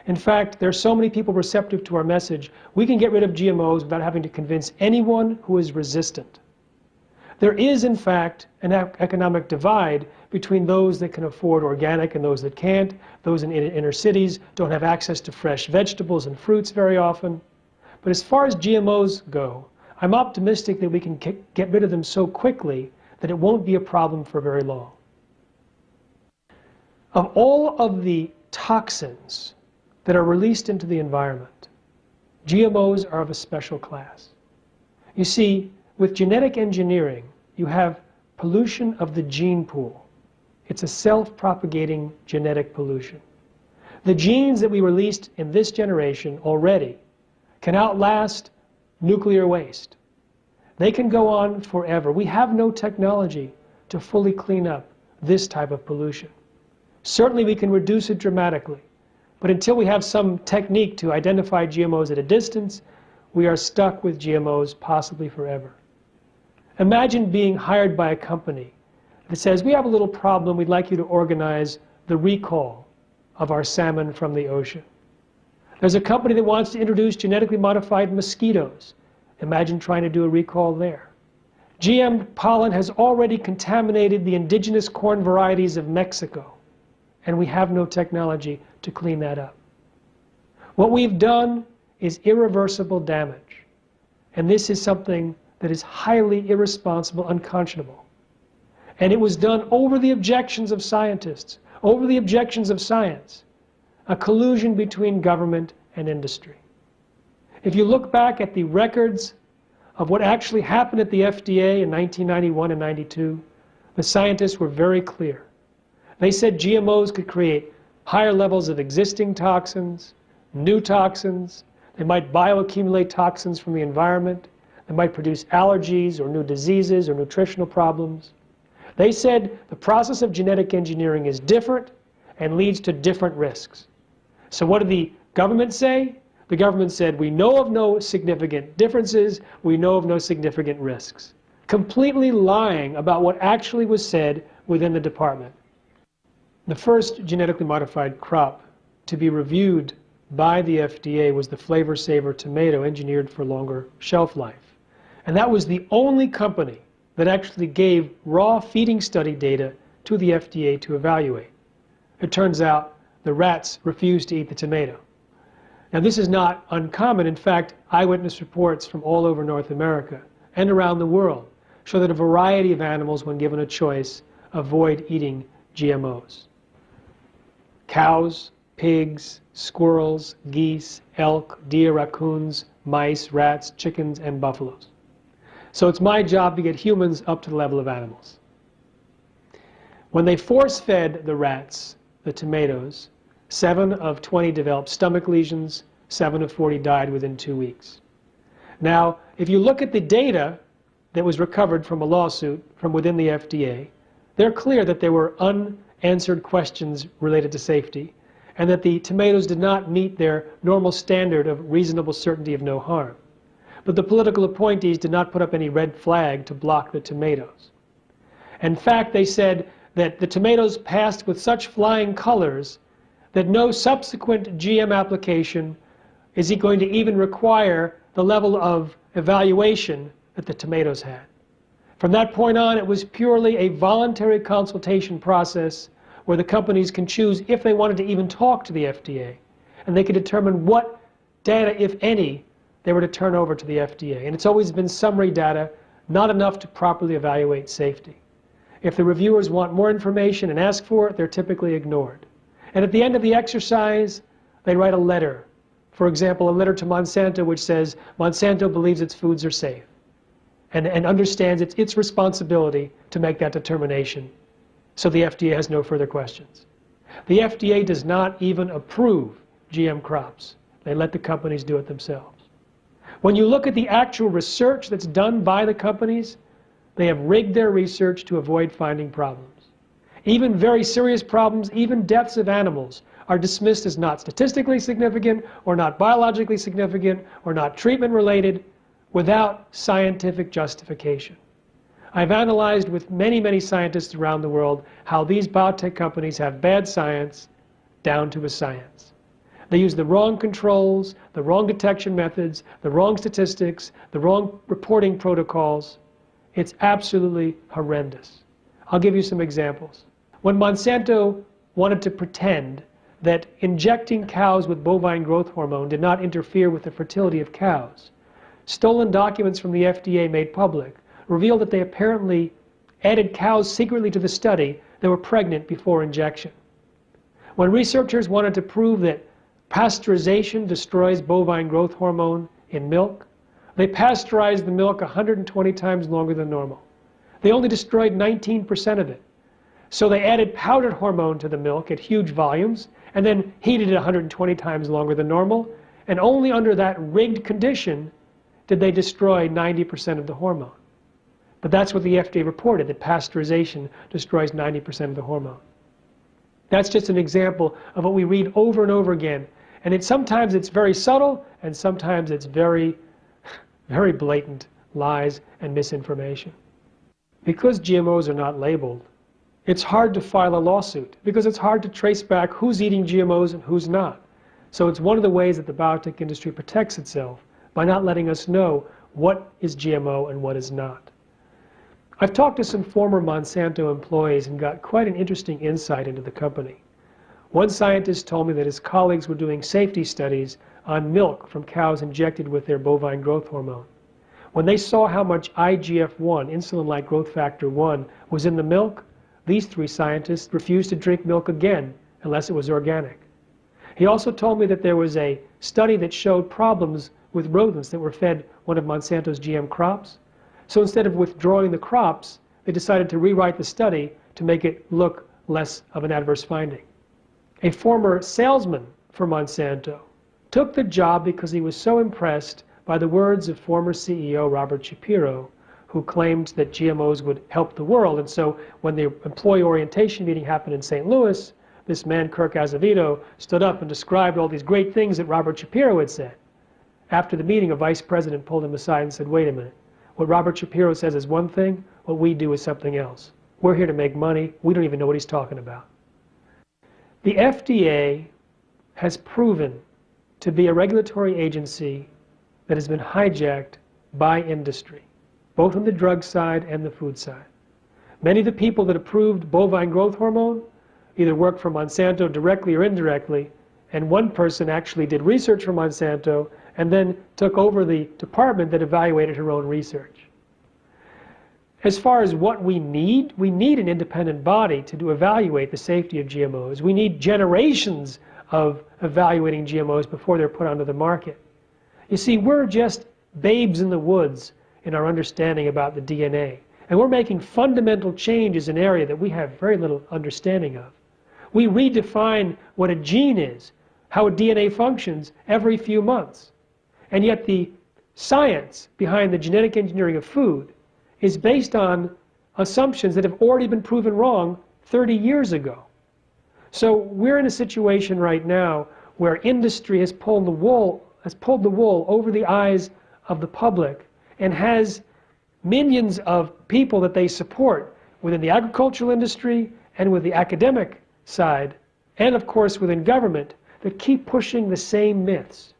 In fact, there are so many people receptive to our message, we can get rid of GMOs without having to convince anyone who is resistant. There is, in fact, an economic divide between those that can afford organic and those that can't. Those in inner cities don't have access to fresh vegetables and fruits very often. But as far as GMOs go, I'm optimistic that we can get rid of them so quickly that it won't be a problem for very long. Of all of the toxins that are released into the environment, GMOs are of a special class. You see, with genetic engineering, you have pollution of the gene pool. It's a self-propagating genetic pollution. The genes that we released in this generation already can outlast nuclear waste. They can go on forever. We have no technology to fully clean up this type of pollution. Certainly we can reduce it dramatically, but until we have some technique to identify GMOs at a distance, we are stuck with GMOs possibly forever. Imagine being hired by a company that says, we have a little problem, we'd like you to organize the recall of our salmon from the ocean. There's a company that wants to introduce genetically modified mosquitoes. Imagine trying to do a recall there. GM pollen has already contaminated the indigenous corn varieties of Mexico, and we have no technology to clean that up. What we've done is irreversible damage, and this is something that is highly irresponsible, unconscionable. And it was done over the objections of scientists, over the objections of science, a collusion between government and industry. If you look back at the records of what actually happened at the FDA in 1991 and 92, the scientists were very clear. They said GMOs could create higher levels of existing toxins, new toxins. They might bioaccumulate toxins from the environment. They might produce allergies or new diseases or nutritional problems. They said the process of genetic engineering is different and leads to different risks. So what did the government say? The government said, we know of no significant differences, we know of no significant risks. Completely lying about what actually was said within the department. The first genetically modified crop to be reviewed by the FDA was the Flavor Saver tomato, engineered for longer shelf life. And that was the only company that actually gave raw feeding study data to the FDA to evaluate. It turns out the rats refused to eat the tomato. Now this is not uncommon. In fact, eyewitness reports from all over North America and around the world show that a variety of animals, when given a choice, avoid eating GMOs. Cows, pigs, squirrels, geese, elk, deer, raccoons, mice, rats, chickens, and buffaloes. So it's my job to get humans up to the level of animals. When they force-fed the rats the tomatoes, 7 of 20 developed stomach lesions, 7 of 40 died within 2 weeks. Now, if you look at the data that was recovered from a lawsuit from within the FDA, they're clear that there were unanswered questions related to safety, and that the tomatoes did not meet their normal standard of reasonable certainty of no harm. But the political appointees did not put up any red flag to block the tomatoes. In fact, they said that the tomatoes passed with such flying colors that no subsequent GM application is going to even require the level of evaluation that the tomatoes had. From that point on, it was purely a voluntary consultation process where the companies can choose if they wanted to even talk to the FDA, and they could determine what data, if any, they were to turn over to the FDA. And it's always been summary data, not enough to properly evaluate safety. If the reviewers want more information and ask for it, they're typically ignored. And at the end of the exercise, they write a letter. For example, a letter to Monsanto which says Monsanto believes its foods are safe and understands its responsibility to make that determination. So the FDA has no further questions. The FDA does not even approve GM crops. They let the companies do it themselves. When you look at the actual research that's done by the companies, they have rigged their research to avoid finding problems. Even very serious problems, even deaths of animals, are dismissed as not statistically significant or not biologically significant or not treatment related without scientific justification. I've analyzed with many, many scientists around the world how these biotech companies have bad science down to a science. They use the wrong controls, the wrong detection methods, the wrong statistics, the wrong reporting protocols. It's absolutely horrendous. I'll give you some examples. When Monsanto wanted to pretend that injecting cows with bovine growth hormone did not interfere with the fertility of cows, stolen documents from the FDA made public revealed that they apparently added cows secretly to the study that were pregnant before injection. When researchers wanted to prove that pasteurization destroys bovine growth hormone in milk, they pasteurized the milk 120 times longer than normal. They only destroyed 19% of it. So they added powdered hormone to the milk at huge volumes and then heated it 120 times longer than normal, and only under that rigged condition did they destroy 90% of the hormone. But that's what the FDA reported, that pasteurization destroys 90% of the hormone. That's just an example of what we read over and over again. And sometimes it's very subtle, and sometimes it's very, very blatant lies and misinformation. Because GMOs are not labeled, it's hard to file a lawsuit, because it's hard to trace back who's eating GMOs and who's not. So it's one of the ways that the biotech industry protects itself, by not letting us know what is GMO and what is not. I've talked to some former Monsanto employees and got quite an interesting insight into the company. One scientist told me that his colleagues were doing safety studies on milk from cows injected with their bovine growth hormone. When they saw how much IGF-1, insulin-like growth factor 1, was in the milk, these 3 scientists refused to drink milk again unless it was organic. He also told me that there was a study that showed problems with rodents that were fed one of Monsanto's GM crops. So instead of withdrawing the crops, they decided to rewrite the study to make it look less of an adverse finding. A former salesman for Monsanto took the job because he was so impressed by the words of former CEO Robert Shapiro, who claimed that GMOs would help the world. And so when the employee orientation meeting happened in St. Louis, this man, Kirk Azevedo, stood up and described all these great things that Robert Shapiro had said. After the meeting, a vice president pulled him aside and said, "Wait a minute. What Robert Shapiro says is one thing, what we do is something else. We're here to make money. We don't even know what he's talking about." The FDA has proven to be a regulatory agency that has been hijacked by industry, both on the drug side and the food side. Many of the people that approved bovine growth hormone either worked for Monsanto directly or indirectly, and one person actually did research for Monsanto and then took over the department that evaluated her own research. As far as what we need an independent body to evaluate the safety of GMOs. We need generations of evaluating GMOs before they're put onto the market. You see, we're just babes in the woods in our understanding about the DNA. And we're making fundamental changes in an area that we have very little understanding of. We redefine what a gene is, how a DNA functions every few months. And yet the science behind the genetic engineering of food is based on assumptions that have already been proven wrong 30 years ago. So we're in a situation right now where industry has pulled the wool over the eyes of the public and has millions of people that they support within the agricultural industry and with the academic side, and of course within government, that keep pushing the same myths.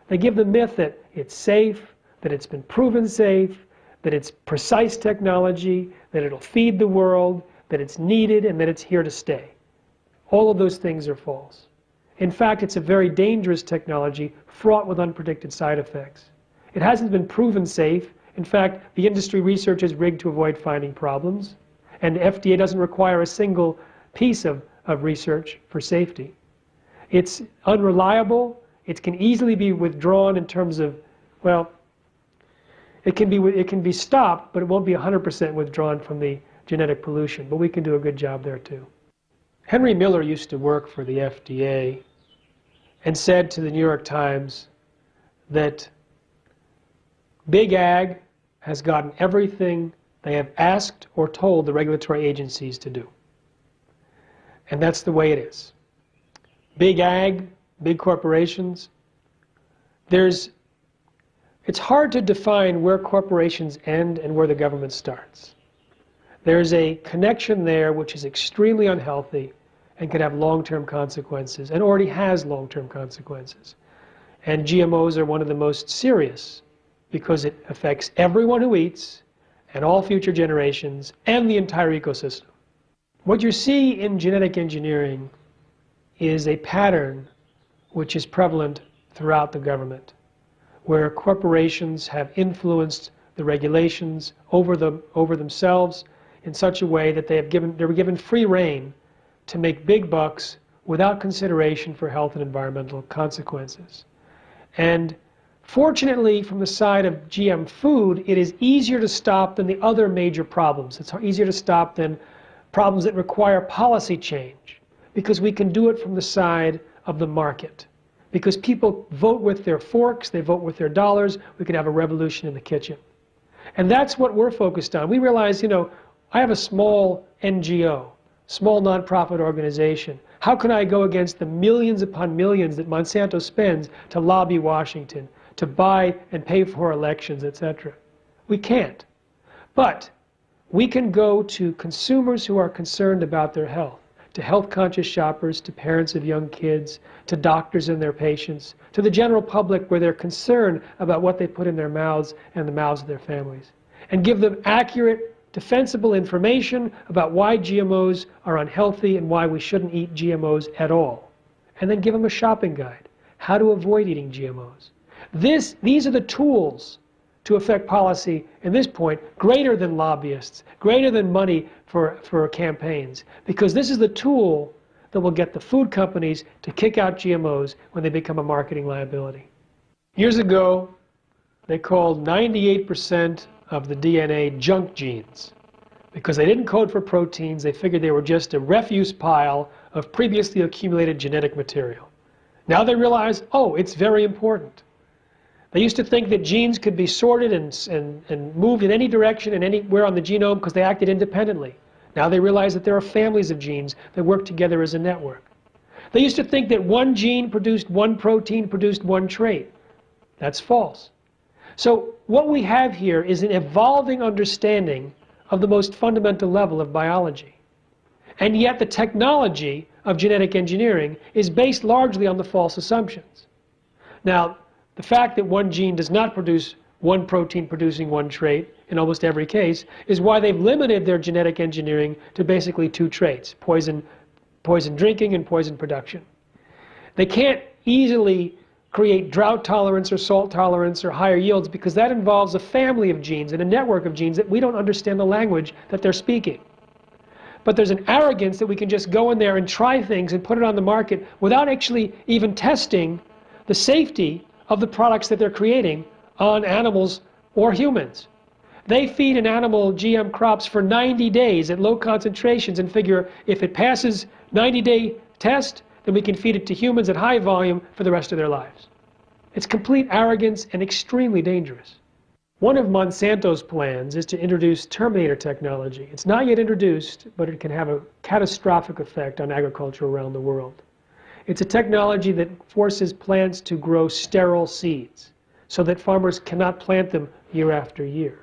They give the myth that it's safe, that it's been proven safe, that it's precise technology, that it'll feed the world, that it's needed, and that it's here to stay. All of those things are false. In fact, it's a very dangerous technology fraught with unpredicted side effects. It hasn't been proven safe. In fact, the industry research is rigged to avoid finding problems. And the FDA doesn't require a single piece of research for safety. It's unreliable. It can easily be withdrawn in terms of, well, it can be stopped, but it won't be 100% withdrawn from the genetic pollution. But we can do a good job there too. Henry Miller used to work for the FDA and said to the New York Times that Big Ag has gotten everything they have asked or told the regulatory agencies to do. And that's the way it is. Big Ag, big corporations, it's hard to define where corporations end and where the government starts. There's a connection there which is extremely unhealthy and can have long-term consequences, and already has long-term consequences. And GMOs are one of the most serious because it affects everyone who eats and all future generations and the entire ecosystem. What you see in genetic engineering is a pattern which is prevalent throughout the government, where corporations have influenced the regulations over themselves in such a way that they were given free rein to make big bucks without consideration for health and environmental consequences. And fortunately, from the side of GM food, it is easier to stop than the other major problems. It's easier to stop than problems that require policy change, because we can do it from the side of the market. Because people vote with their forks, they vote with their dollars, we can have a revolution in the kitchen. And that's what we're focused on. We realize, I have a small NGO, small nonprofit organization. How can I go against the millions upon millions that Monsanto spends to lobby Washington, to buy and pay for elections, etc.? We can't. But we can go to consumers who are concerned about their health, to health-conscious shoppers, to parents of young kids, to doctors and their patients, to the general public where they're concerned about what they put in their mouths and the mouths of their families, and give them accurate, defensible information about why GMOs are unhealthy and why we shouldn't eat GMOs at all. And then give them a shopping guide, how to avoid eating GMOs. These are the tools to affect policy, at this point, greater than lobbyists, greater than money for campaigns, because this is the tool that will get the food companies to kick out GMOs when they become a marketing liability. Years ago, they called 98% of the DNA junk genes. Because they didn't code for proteins, they figured they were just a refuse pile of previously accumulated genetic material. Now they realize, oh, it's very important. They used to think that genes could be sorted and moved in any direction and anywhere on the genome because they acted independently. Now they realize that there are families of genes that work together as a network. They used to think that one gene produced one protein, produced one trait. That's false. So what we have here is an evolving understanding of the most fundamental level of biology. And yet the technology of genetic engineering is based largely on the false assumptions. Now, the fact that one gene does not produce one protein producing one trait in almost every case is why they've limited their genetic engineering to basically two traits, poison drinking and poison production. They can't easily create drought tolerance or salt tolerance or higher yields because that involves a family of genes and a network of genes that we don't understand the language that they're speaking. But there's an arrogance that we can just go in there and try things and put it on the market without actually even testing the safety of the products that they're creating on animals or humans. They feed an animal GM crops for 90 days at low concentrations and figure if it passes 90-day test, then we can feed it to humans at high volume for the rest of their lives. It's complete arrogance and extremely dangerous. One of Monsanto's plans is to introduce Terminator technology. It's not yet introduced, but it can have a catastrophic effect on agriculture around the world. It's a technology that forces plants to grow sterile seeds so that farmers cannot plant them year after year.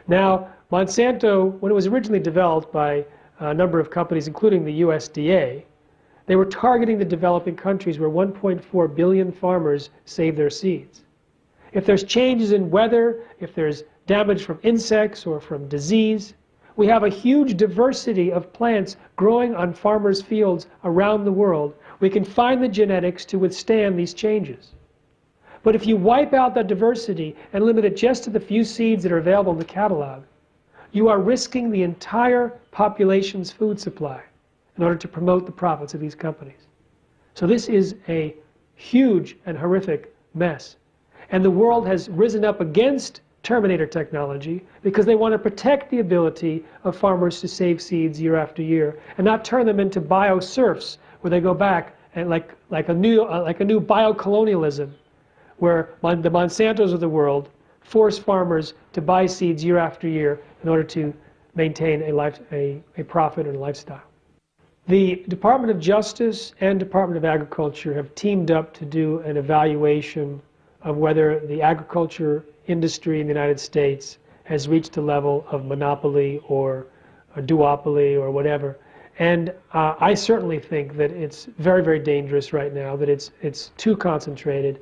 Now, Monsanto, when it was originally developed by a number of companies, including the USDA, they were targeting the developing countries where 1.4 billion farmers save their seeds. If there's changes in weather, if there's damage from insects or from disease, we have a huge diversity of plants growing on farmers' fields around the world. We can find the genetics to withstand these changes. But if you wipe out that diversity and limit it just to the few seeds that are available in the catalog, you are risking the entire population's food supply in order to promote the profits of these companies. So this is a huge and horrific mess. And the world has risen up against Terminator technology because they want to protect the ability of farmers to save seeds year after year and not turn them into bioserfs where they go back and like a new biocolonialism where the Monsantos of the world force farmers to buy seeds year after year in order to maintain a profit and a lifestyle. The Department of Justice and Department of Agriculture have teamed up to do an evaluation of whether the agriculture industry in the United States has reached a level of monopoly or a duopoly or whatever. And I certainly think that it's very, very dangerous right now, that it's too concentrated.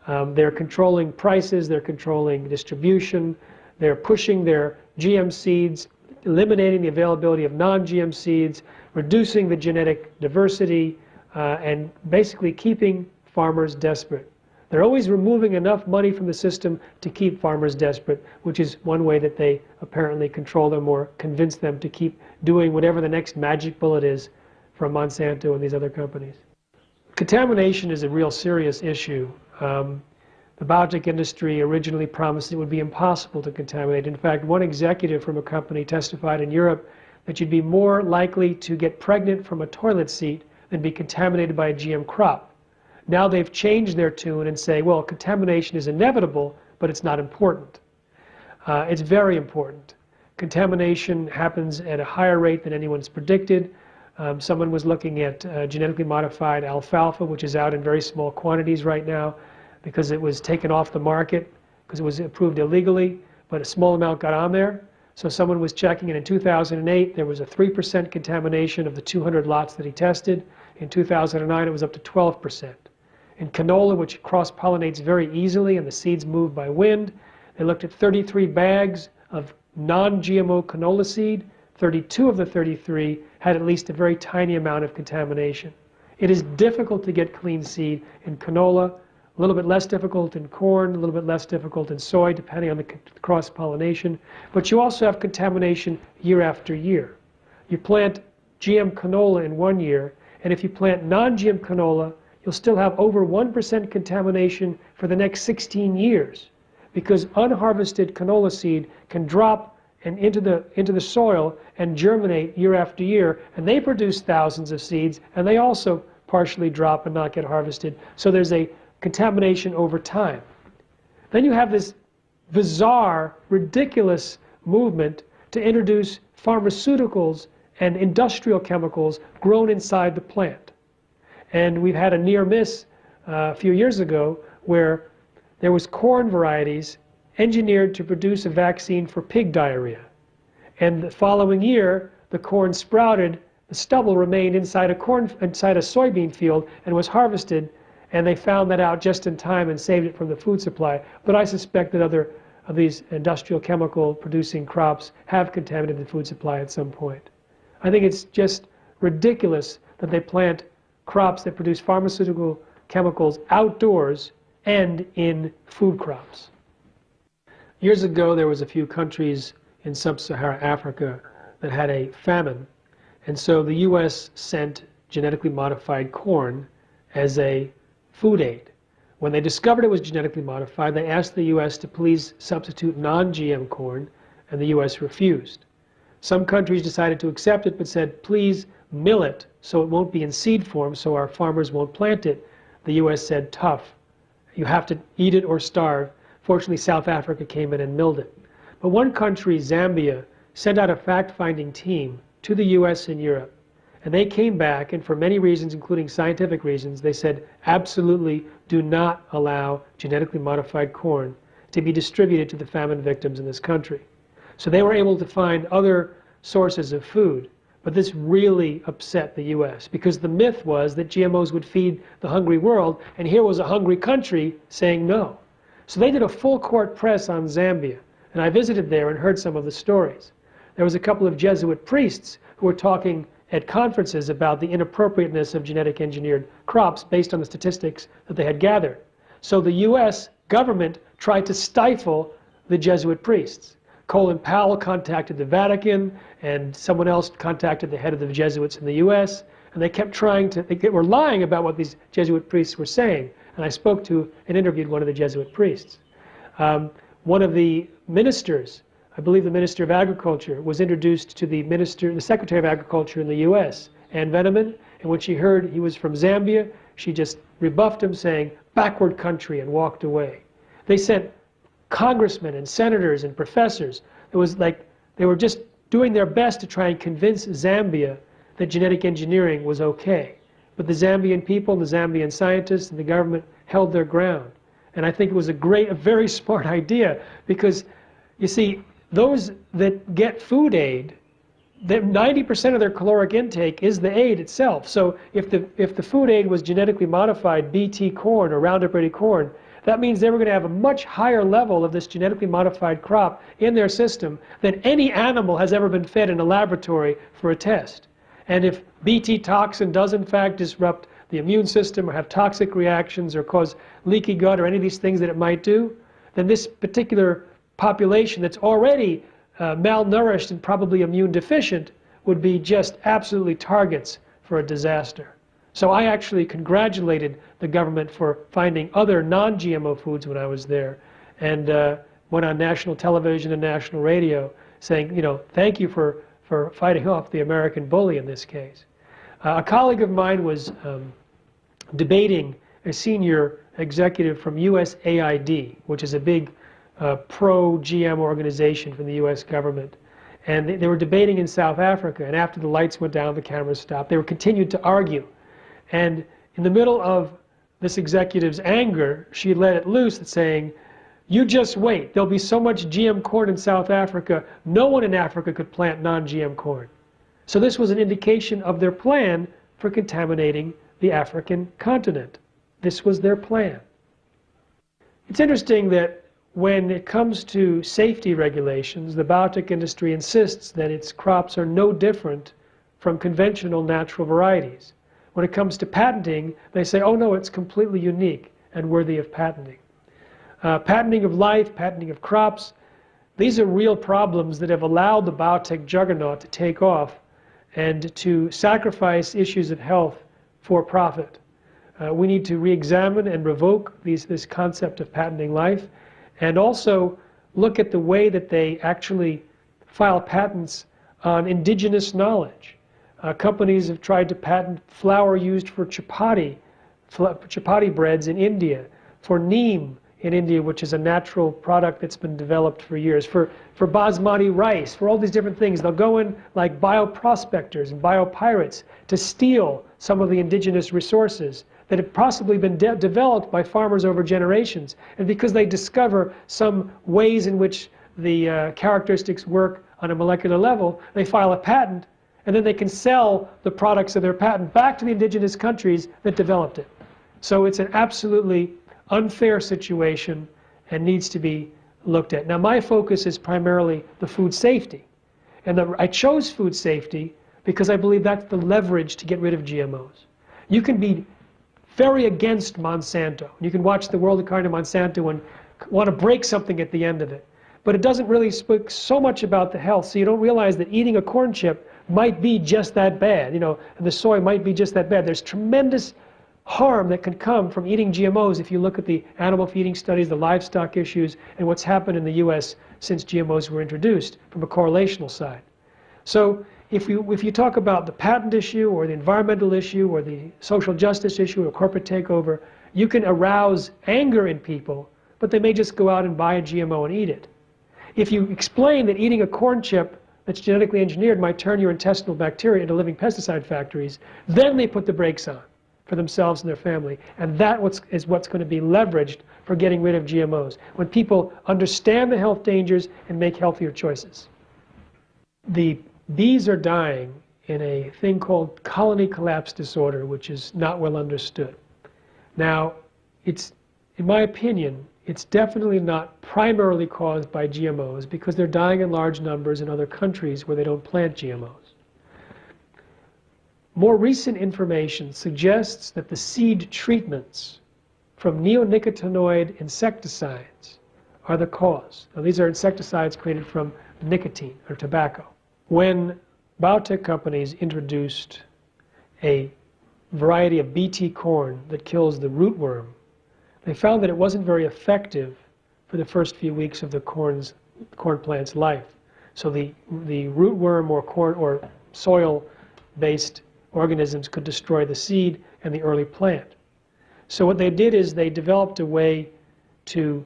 They're controlling prices, they're controlling distribution, they're pushing their GM seeds, eliminating the availability of non-GM seeds, reducing the genetic diversity, and basically keeping farmers desperate. They're always removing enough money from the system to keep farmers desperate, which is one way that they apparently control them or convince them to keep doing whatever the next magic bullet is from Monsanto and these other companies. Contamination is a real serious issue. The biotech industry originally promised it would be impossible to contaminate. In fact, one executive from a company testified in Europe that you'd be more likely to get pregnant from a toilet seat than be contaminated by a GM crop. Now they've changed their tune and say, well, contamination is inevitable, but it's not important. It's very important. Contamination happens at a higher rate than anyone's predicted. Someone was looking at genetically modified alfalfa, which is out in very small quantities right now because it was taken off the market because it was approved illegally, but a small amount got on there. So someone was checking, and in 2008 there was a 3% contamination of the 200 lots that he tested. In 2009 it was up to 12%. In canola, which cross-pollinates very easily and the seeds move by wind, they looked at 33 bags of non-GMO canola seed. 32 of the 33 had at least a very tiny amount of contamination. It is difficult to get clean seed in canola, a little bit less difficult in corn, a little bit less difficult in soy, depending on the cross-pollination. But you also have contamination year after year. You plant GM canola in one year, and if you plant non-GM canola, you'll still have over 1% contamination for the next 16 years because unharvested canola seed can drop into the soil and germinate year after year, and they produce thousands of seeds, and they also partially drop and not get harvested. So there's a contamination over time. Then you have this bizarre, ridiculous movement to introduce pharmaceuticals and industrial chemicals grown inside the plant. And we've had a near miss a few years ago where there was corn varieties engineered to produce a vaccine for pig diarrhea. And the following year, the corn sprouted, the stubble remained inside a soybean field and was harvested, and they found that out just in time and saved it from the food supply. But I suspect that other of these industrial chemical producing crops have contaminated the food supply at some point. I think it's just ridiculous that they plant crops that produce pharmaceutical chemicals outdoors and in food crops. Years ago, there was a few countries in sub-Saharan Africa that had a famine, and so the U.S. sent genetically modified corn as a food aid. When they discovered it was genetically modified, they asked the U.S. to please substitute non-GM corn, and the U.S. refused. Some countries decided to accept it, but said, please mill it so it won't be in seed form so our farmers won't plant it. The U.S. said, tough. You have to eat it or starve. Fortunately, South Africa came in and milled it. But one country, Zambia, sent out a fact-finding team to the U.S. and Europe. And they came back, and for many reasons, including scientific reasons, they said, absolutely do not allow genetically modified corn to be distributed to the famine victims in this country. So they were able to find other sources of food. But this really upset the U.S. because the myth was that GMOs would feed the hungry world, and here was a hungry country saying no. So they did a full court press on Zambia, and I visited there and heard some of the stories. There was a couple of Jesuit priests who were talking at conferences about the inappropriateness of genetic engineered crops based on the statistics that they had gathered. So the U.S. government tried to stifle the Jesuit priests. Colin Powell contacted the Vatican, and someone else contacted the head of the Jesuits in the US, and they kept trying to, they were lying about what these Jesuit priests were saying. And I spoke to and interviewed one of the Jesuit priests. One of the ministers, I believe the Minister of Agriculture, was introduced to the Secretary of Agriculture in the US, Ann Veneman, and when she heard he was from Zambia, she just rebuffed him, saying, "Backward country," and walked away. They sent congressmen and senators and professors. It was like they were just doing their best to try and convince Zambia that genetic engineering was okay. But the Zambian people, the Zambian scientists, and the government held their ground. And I think it was a very smart idea, because, you see, those that get food aid, 90% of their caloric intake is the aid itself. So if the food aid was genetically modified BT corn or Roundup Ready corn, that means they were going to have a much higher level of this genetically modified crop in their system than any animal has ever been fed in a laboratory for a test. And if BT toxin does in fact disrupt the immune system or have toxic reactions or cause leaky gut or any of these things that it might do, then this particular population that's already malnourished and probably immune deficient would be just absolutely targets for a disaster. So I actually congratulated the government for finding other non-GMO foods when I was there, and went on national television and national radio saying, you know, thank you for fighting off the American bully in this case. A colleague of mine was debating a senior executive from USAID, which is a big pro-GM organization from the US government. And they were debating in South Africa, and after the lights went down, the cameras stopped. They were continued to argue. And in the middle of this executive's anger, she let it loose, saying, "You just wait. There'll be so much GM corn in South Africa, no one in Africa could plant non-GM corn." So this was an indication of their plan for contaminating the African continent. This was their plan. It's interesting that when it comes to safety regulations, the biotech industry insists that its crops are no different from conventional natural varieties. When it comes to patenting, they say, oh no, it's completely unique and worthy of patenting. Patenting of life, patenting of crops, these are real problems that have allowed the biotech juggernaut to take off and to sacrifice issues of health for profit. We need to re-examine and revoke this concept of patenting life, and also look at the way that they actually file patents on indigenous knowledge. Companies have tried to patent flour used for chapati breads in India, for neem in India, which is a natural product that's been developed for years, for basmati rice, for all these different things. They'll go in like bioprospectors and biopirates to steal some of the indigenous resources that have possibly been developed by farmers over generations. And because they discover some ways in which the characteristics work on a molecular level, they file a patent, and then they can sell the products of their patent back to the indigenous countries that developed it. So it's an absolutely unfair situation and needs to be looked at. Now my focus is primarily the food safety. And I chose food safety because I believe that's the leverage to get rid of GMOs. You can be very against Monsanto. You can watch the world according to Monsanto and want to break something at the end of it. But it doesn't really speak so much about the health, so you don't realize that eating a corn chip might be just that bad, you know, and the soy might be just that bad. There's tremendous harm that can come from eating GMOs if you look at the animal feeding studies, the livestock issues, and what's happened in the US since GMOs were introduced from a correlational side. So if you talk about the patent issue or the environmental issue or the social justice issue or corporate takeover, you can arouse anger in people, but they may just go out and buy a GMO and eat it. If you explain that eating a corn chip that's genetically engineered might turn your intestinal bacteria into living pesticide factories, then they put the brakes on for themselves and their family. And that is what's going to be leveraged for getting rid of GMOs, when people understand the health dangers and make healthier choices. The bees are dying in a thing called colony collapse disorder, which is not well understood. Now, it's, in my opinion, it's definitely not primarily caused by GMOs, because they're dying in large numbers in other countries where they don't plant GMOs. More recent information suggests that the seed treatments from neonicotinoid insecticides are the cause. Now, these are insecticides created from nicotine or tobacco. When biotech companies introduced a variety of Bt corn that kills the rootworm, they found that it wasn't very effective for the first few weeks of the corn plant's life. So the rootworm or corn or soil-based organisms could destroy the seed and the early plant. So what they did is they developed a way to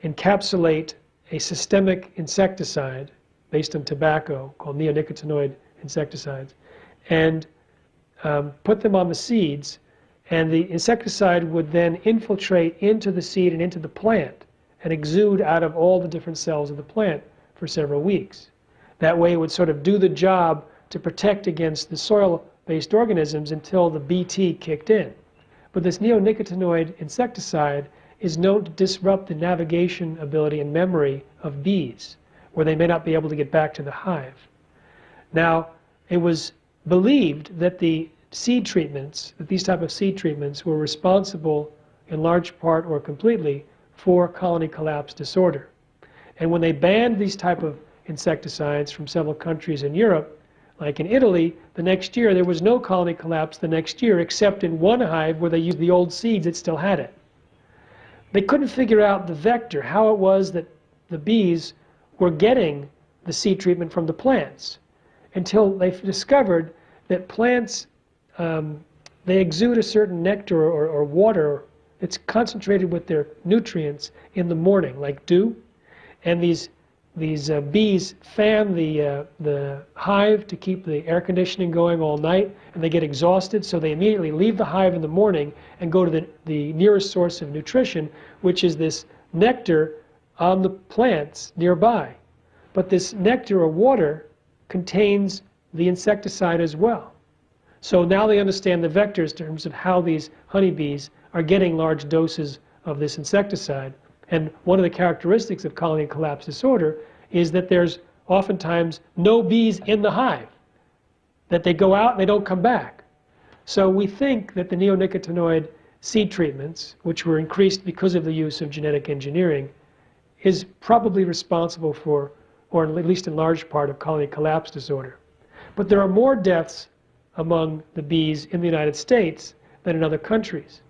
encapsulate a systemic insecticide based on tobacco called neonicotinoid insecticides and put them on the seeds, and the insecticide would then infiltrate into the seed and into the plant and exude out of all the different cells of the plant for several weeks. That way it would sort of do the job to protect against the soil-based organisms until the Bt kicked in. But this neonicotinoid insecticide is known to disrupt the navigation ability and memory of bees, where they may not be able to get back to the hive. Now, it was believed that the seed treatments, that these type of seed treatments were responsible in large part or completely for colony collapse disorder. And when they banned these type of insecticides from several countries in Europe, like in Italy, the next year there was no colony collapse the next year except in one hive where they used the old seeds that still had it. They couldn't figure out the vector, how it was that the bees were getting the seed treatment from the plants, until they discovered that plants, they exude a certain nectar or water that's concentrated with their nutrients in the morning, like dew, and these bees fan the hive to keep the air conditioning going all night, and they get exhausted, so they immediately leave the hive in the morning and go to the nearest source of nutrition, which is this nectar on the plants nearby. But this nectar or water contains the insecticide as well. So now they understand the vectors in terms of how these honeybees are getting large doses of this insecticide. And one of the characteristics of colony collapse disorder is that there's oftentimes no bees in the hive, that they go out and they don't come back. So we think that the neonicotinoid seed treatments, which were increased because of the use of genetic engineering, is probably responsible for, or at least in large part, of colony collapse disorder. But there are more deaths among the bees in the United States than in other countries.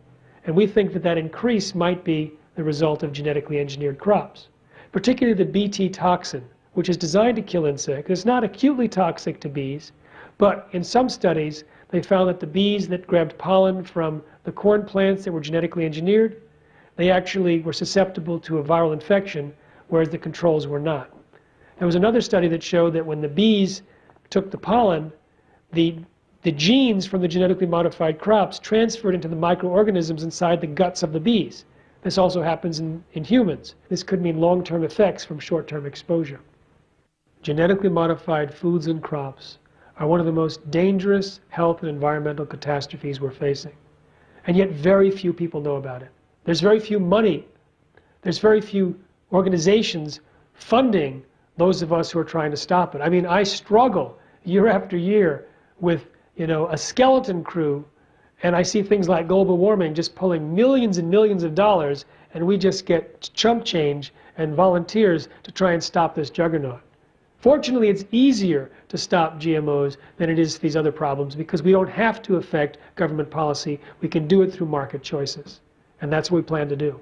And we think that that increase might be the result of genetically engineered crops, particularly the Bt toxin, which is designed to kill insects. It's not acutely toxic to bees, but in some studies they found that the bees that grabbed pollen from the corn plants that were genetically engineered, they actually were susceptible to a viral infection, whereas the controls were not. There was another study that showed that when the bees took the pollen, the genes from the genetically modified crops transferred into the microorganisms inside the guts of the bees. This also happens in humans. This could mean long-term effects from short-term exposure. Genetically modified foods and crops are one of the most dangerous health and environmental catastrophes we're facing. And yet very few people know about it. There's very few money. There's very few organizations funding those of us who are trying to stop it. I mean, I struggle year after year with, a skeleton crew, and I see things like global warming just pulling millions and millions of dollars, and we just get chump change and volunteers to try and stop this juggernaut. Fortunately, it's easier to stop GMOs than it is these other problems because we don't have to affect government policy. We can do it through market choices, and that's what we plan to do.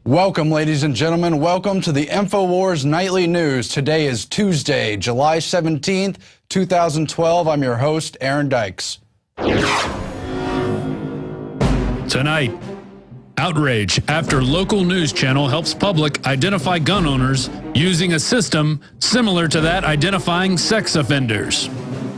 Welcome, ladies and gentlemen. Welcome to the Infowars Nightly News. Today is Tuesday, July 17th, 2012. I'm your host, Aaron Dykes. Tonight, outrage after local news channel helps public identify gun owners using a system similar to that identifying sex offenders.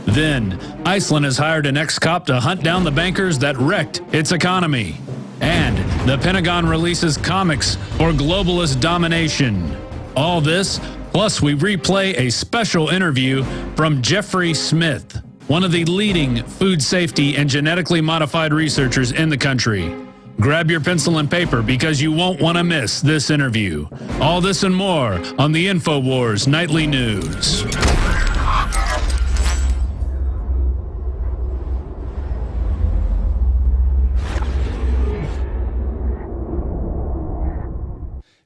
Then, Iceland has hired an ex-cop to hunt down the bankers that wrecked its economy. And the Pentagon releases comics for globalist domination. All this, plus we replay a special interview from Jeffrey Smith, one of the leading food safety and genetically modified researchers in the country. Grab your pencil and paper because you won't want to miss this interview. All this and more on the Infowars Nightly News.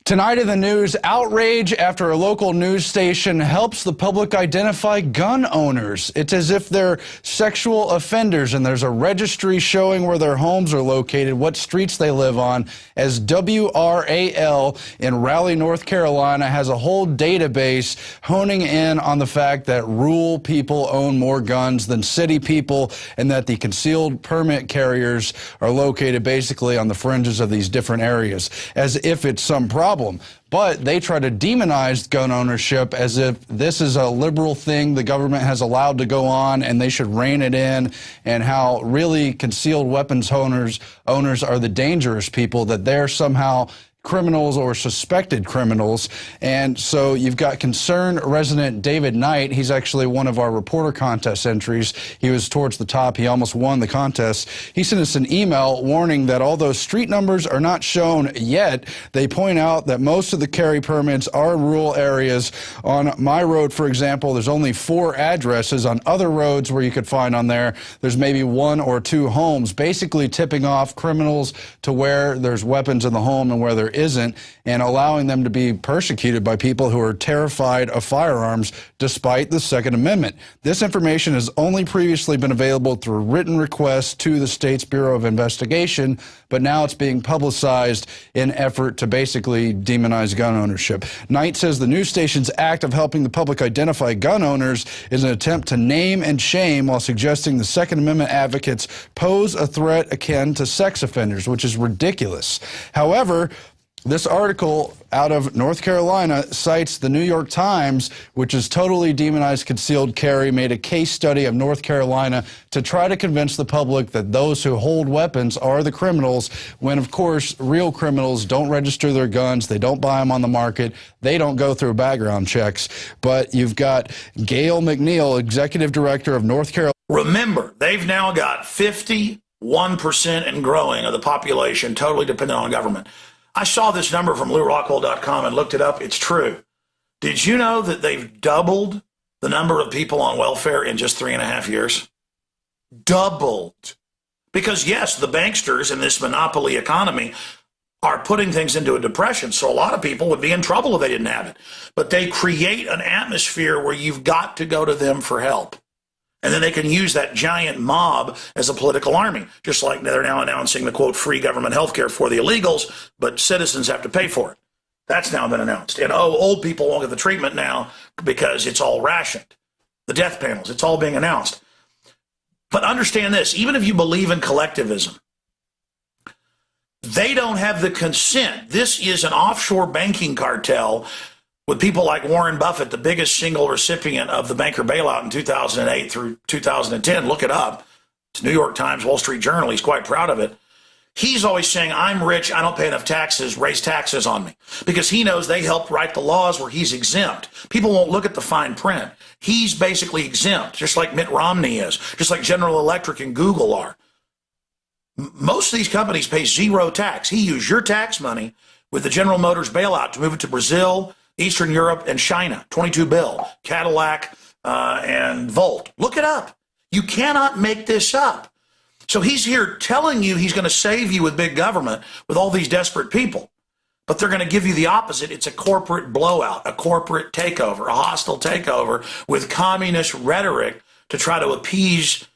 Tonight in the news, outrage after a local news station helps the public identify gun owners. It's as if they're sexual offenders, and there's a registry showing where their homes are located, what streets they live on, as WRAL in Raleigh, North Carolina has a whole database honing in on the fact that rural people own more guns than city people, and that the concealed permit carriers are located basically on the fringes of these different areas, as if it's some problem. But they try to demonize gun ownership as if this is a liberal thing the government has allowed to go on and they should rein it in, and how really concealed weapons owners are the dangerous people, that they're somehow criminals or suspected criminals. And so you've got concerned resident David Knight. He's actually one of our reporter contest entries. He was towards the top. He almost won the contest. He sent us an email warning that although street numbers are not shown yet, they point out that most of the carry permits are in rural areas. On my road, for example, there's only 4 addresses. On other roads where you could find on there's maybe 1 or 2 homes, basically tipping off criminals to where there's weapons in the home and where there isn't, and allowing them to be persecuted by people who are terrified of firearms despite the Second Amendment. This information has only previously been available through written requests to the state's Bureau of Investigation, but now it's being publicized in effort to basically demonize gun ownership. Knight says the news station's act of helping the public identify gun owners is an attempt to name and shame, while suggesting the Second Amendment advocates pose a threat akin to sex offenders, which is ridiculous. However, this article out of North Carolina cites the New York Times, which has totally demonized concealed carry, made a case study of North Carolina to try to convince the public that those who hold weapons are the criminals, when, of course, real criminals don't register their guns, they don't buy them on the market, they don't go through background checks. But you've got Gail McNeil, executive director of North Carolina. Remember, they've now got 51% and growing of the population totally dependent on government. I saw this number from LouRockwell.com and looked it up. It's true. Did you know that they've doubled the number of people on welfare in just 3.5 years? Doubled. Because, yes, the banksters in this monopoly economy are putting things into a depression, so a lot of people would be in trouble if they didn't have it. But they create an atmosphere where you've got to go to them for help. And then they can use that giant mob as a political army, just like they're now announcing the, quote, free government health care for the illegals, but citizens have to pay for it. That's now been announced. And, oh, old people won't get the treatment now because it's all rationed. The death panels, it's all being announced. But understand this, even if you believe in collectivism, they don't have the consent. This is an offshore banking cartel with people like Warren Buffett, the biggest single recipient of the banker bailout in 2008 through 2010. Look it up. It's New York Times, Wall Street Journal. He's quite proud of it. He's always saying, I'm rich, I don't pay enough taxes, raise taxes on me. Because he knows they helped write the laws where he's exempt. People won't look at the fine print. He's basically exempt, just like Mitt Romney is, just like General Electric and Google are. Most of these companies pay 0 tax. He used your tax money with the General Motors bailout to move it to Brazil, Eastern Europe, and China. 22 bill, Cadillac, and Volt. Look it up. You cannot make this up. So he's here telling you he's going to save you with big government with all these desperate people. But they're going to give you the opposite. It's a corporate blowout, a corporate takeover, a hostile takeover with communist rhetoric to try to appease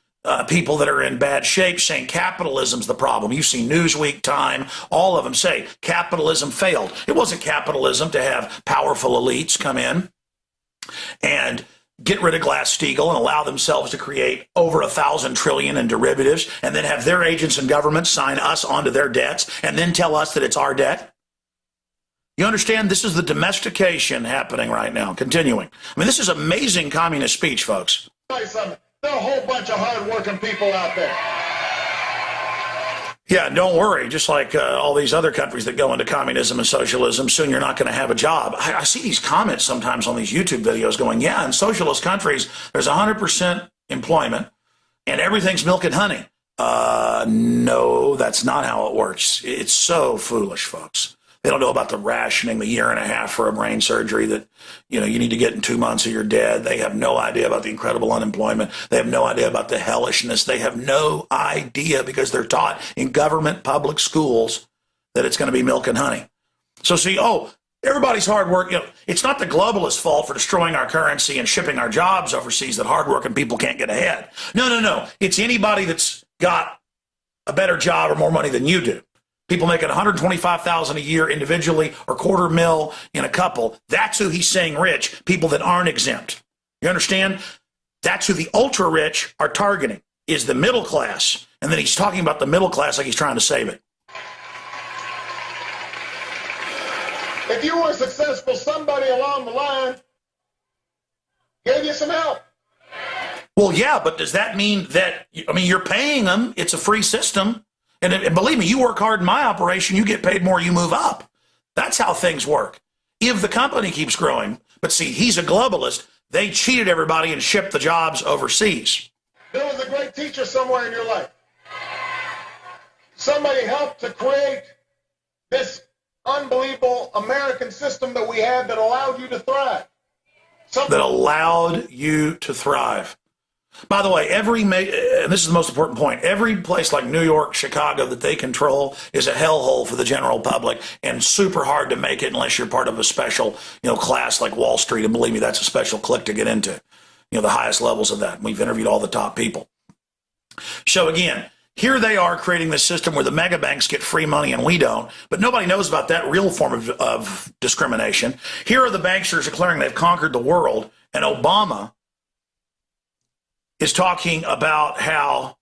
people that are in bad shape saying capitalism's the problem. You see Newsweek, Time, all of them say capitalism failed. It wasn't capitalism to have powerful elites come in and get rid of Glass-Steagall and allow themselves to create over 1,000 trillion in derivatives and then have their agents and governments sign us onto their debts and then tell us that it's our debt. You understand? This is the domestication happening right now, continuing. I mean, this is amazing communist speech, folks. There are a whole bunch of hard-working people out there. Yeah, don't worry. Just like all these other countries that go into communism and socialism, soon you're not going to have a job. I see these comments sometimes on these YouTube videos going, yeah, in socialist countries, there's 100% employment and everything's milk and honey. No, that's not how it works. It's so foolish, folks. They don't know about the rationing, the year and a half for a brain surgery that, you need to get in 2 months or you're dead. They have no idea about the incredible unemployment. They have no idea about the hellishness. They have no idea because they're taught in government public schools that it's going to be milk and honey. So see, everybody's hard work. It's not the globalists' fault for destroying our currency and shipping our jobs overseas that hardworking people can't get ahead. No. It's anybody that's got a better job or more money than you do. People making $125,000 a year individually or $250,000 in a couple. That's who he's saying rich, people that aren't exempt. You understand? That's who the ultra rich are targeting, is the middle class. And then he's talking about the middle class like he's trying to save it. If you were successful, somebody along the line gave you some help. Well, yeah, but does that mean that, you're paying them. It's a free system. And believe me, you work hard in my operation, you get paid more, you move up. That's how things work. If the company keeps growing, but see, he's a globalist. They cheated everybody and shipped the jobs overseas. There was a great teacher somewhere in your life. Somebody helped to create this unbelievable American system that we had that allowed you to thrive. That allowed you to thrive. By the way, and this is the most important point, every place like New York, Chicago that they control is a hellhole for the general public and super hard to make it unless you're part of a special, class like Wall Street. And believe me, that's a special clique to get into, the highest levels of that. We've interviewed all the top people. So again, here they are creating this system where the mega banks get free money and we don't, but nobody knows about that real form of discrimination. Here are the banksters declaring they've conquered the world, and Obama is talking about how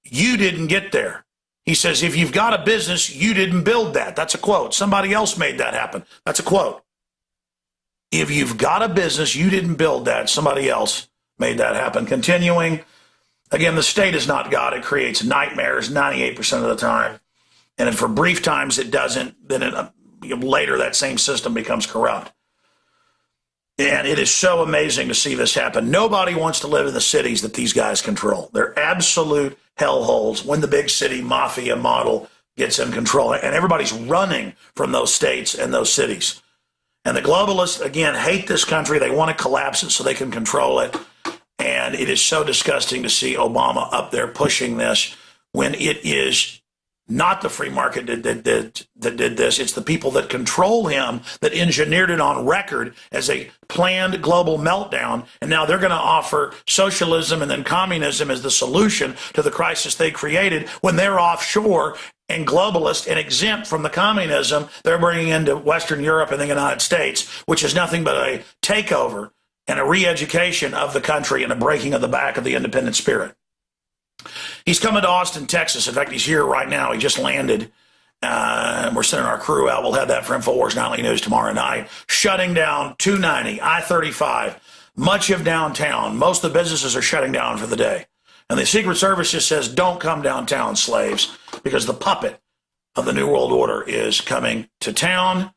you didn't get there. He says, if you've got a business, you didn't build that. That's a quote. Somebody else made that happen. That's a quote. If you've got a business, you didn't build that. Somebody else made that happen. Continuing, again, the state is not God. It creates nightmares 98% of the time. And if for brief times it doesn't, then later that same system becomes corrupt. And it is so amazing to see this happen. Nobody wants to live in the cities that these guys control. They're absolute hellholes when the big city mafia model gets in control. And everybody's running from those states and those cities. And the globalists, again, hate this country. They want to collapse it so they can control it. And it is so disgusting to see Obama up there pushing this when it is not the free market that did this. It's the people that control him that engineered it on record as a planned global meltdown. And now they're going to offer socialism and then communism as the solution to the crisis they created when they're offshore and globalist and exempt from the communism they're bringing into Western Europe and the United States, which is nothing but a takeover and a re-education of the country and a breaking of the back of the independent spirit. He's coming to Austin, Texas. In fact, he's here right now. He just landed. And we're sending our crew out. We'll have that for Infowars Nightly News tomorrow night. Shutting down 290, I-35, much of downtown. Most of the businesses are shutting down for the day. And the Secret Service just says, don't come downtown, slaves, because the puppet of the New World Order is coming to town.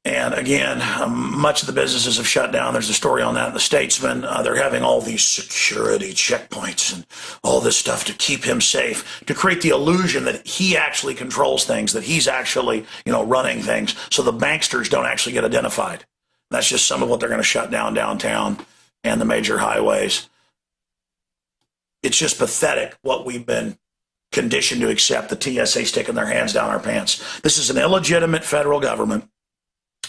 And again, much of the businesses have shut down. There's a story on that in the Statesman. They're having all these security checkpoints and all this stuff to keep him safe, to create the illusion that he actually controls things, that he's actually, running things, so the banksters don't actually get identified. That's just some of what they're going to shut down downtown and the major highways. It's just pathetic what we've been conditioned to accept, the TSA sticking their hands down our pants. This is an illegitimate federal government.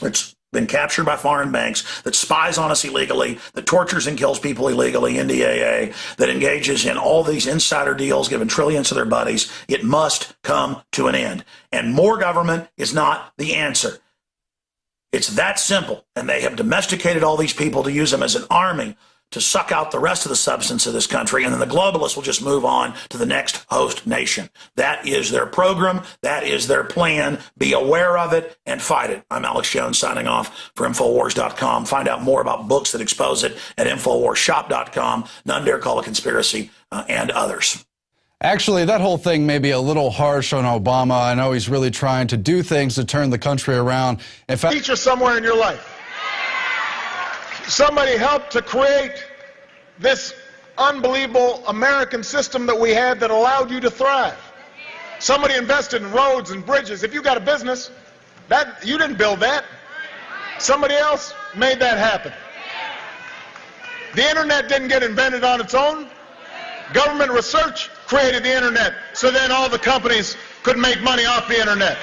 that's been captured by foreign banks, that spies on us illegally, that tortures and kills people illegally, NDAA, that engages in all these insider deals, giving trillions to their buddies. It must come to an end. And more government is not the answer. It's that simple. And they have domesticated all these people to use them as an army to suck out the rest of the substance of this country, and then the globalists will just move on to the next host nation. That is their program. That is their plan. Be aware of it and fight it. I'm Alex Jones signing off for Infowars.com. Find out more about books that expose it at InfowarsShop.com, None Dare Call a Conspiracy, and others. Actually, that whole thing may be a little harsh on Obama. I know he's really trying to do things to turn the country around. In fact, Teacher somewhere in your life. Somebody helped to create this unbelievable American system that we had that allowed you to thrive. Somebody invested in roads and bridges. If you got a business, that you didn't build that. Somebody else made that happen. The internet didn't get invented on its own. Government research created the internet, so then all the companies could make money off the internet.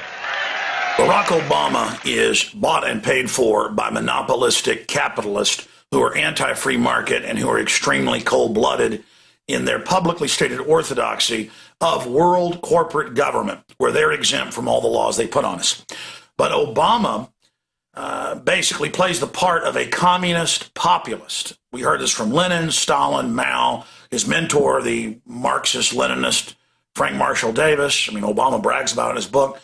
Barack Obama is bought and paid for by monopolistic capitalists who are anti-free market and who are extremely cold-blooded in their publicly stated orthodoxy of world corporate government, where they're exempt from all the laws they put on us. But Obama basically plays the part of a communist populist. We heard this from Lenin, Stalin, Mao, his mentor, the Marxist-Leninist Frank Marshall Davis. I mean, Obama brags about it in his book.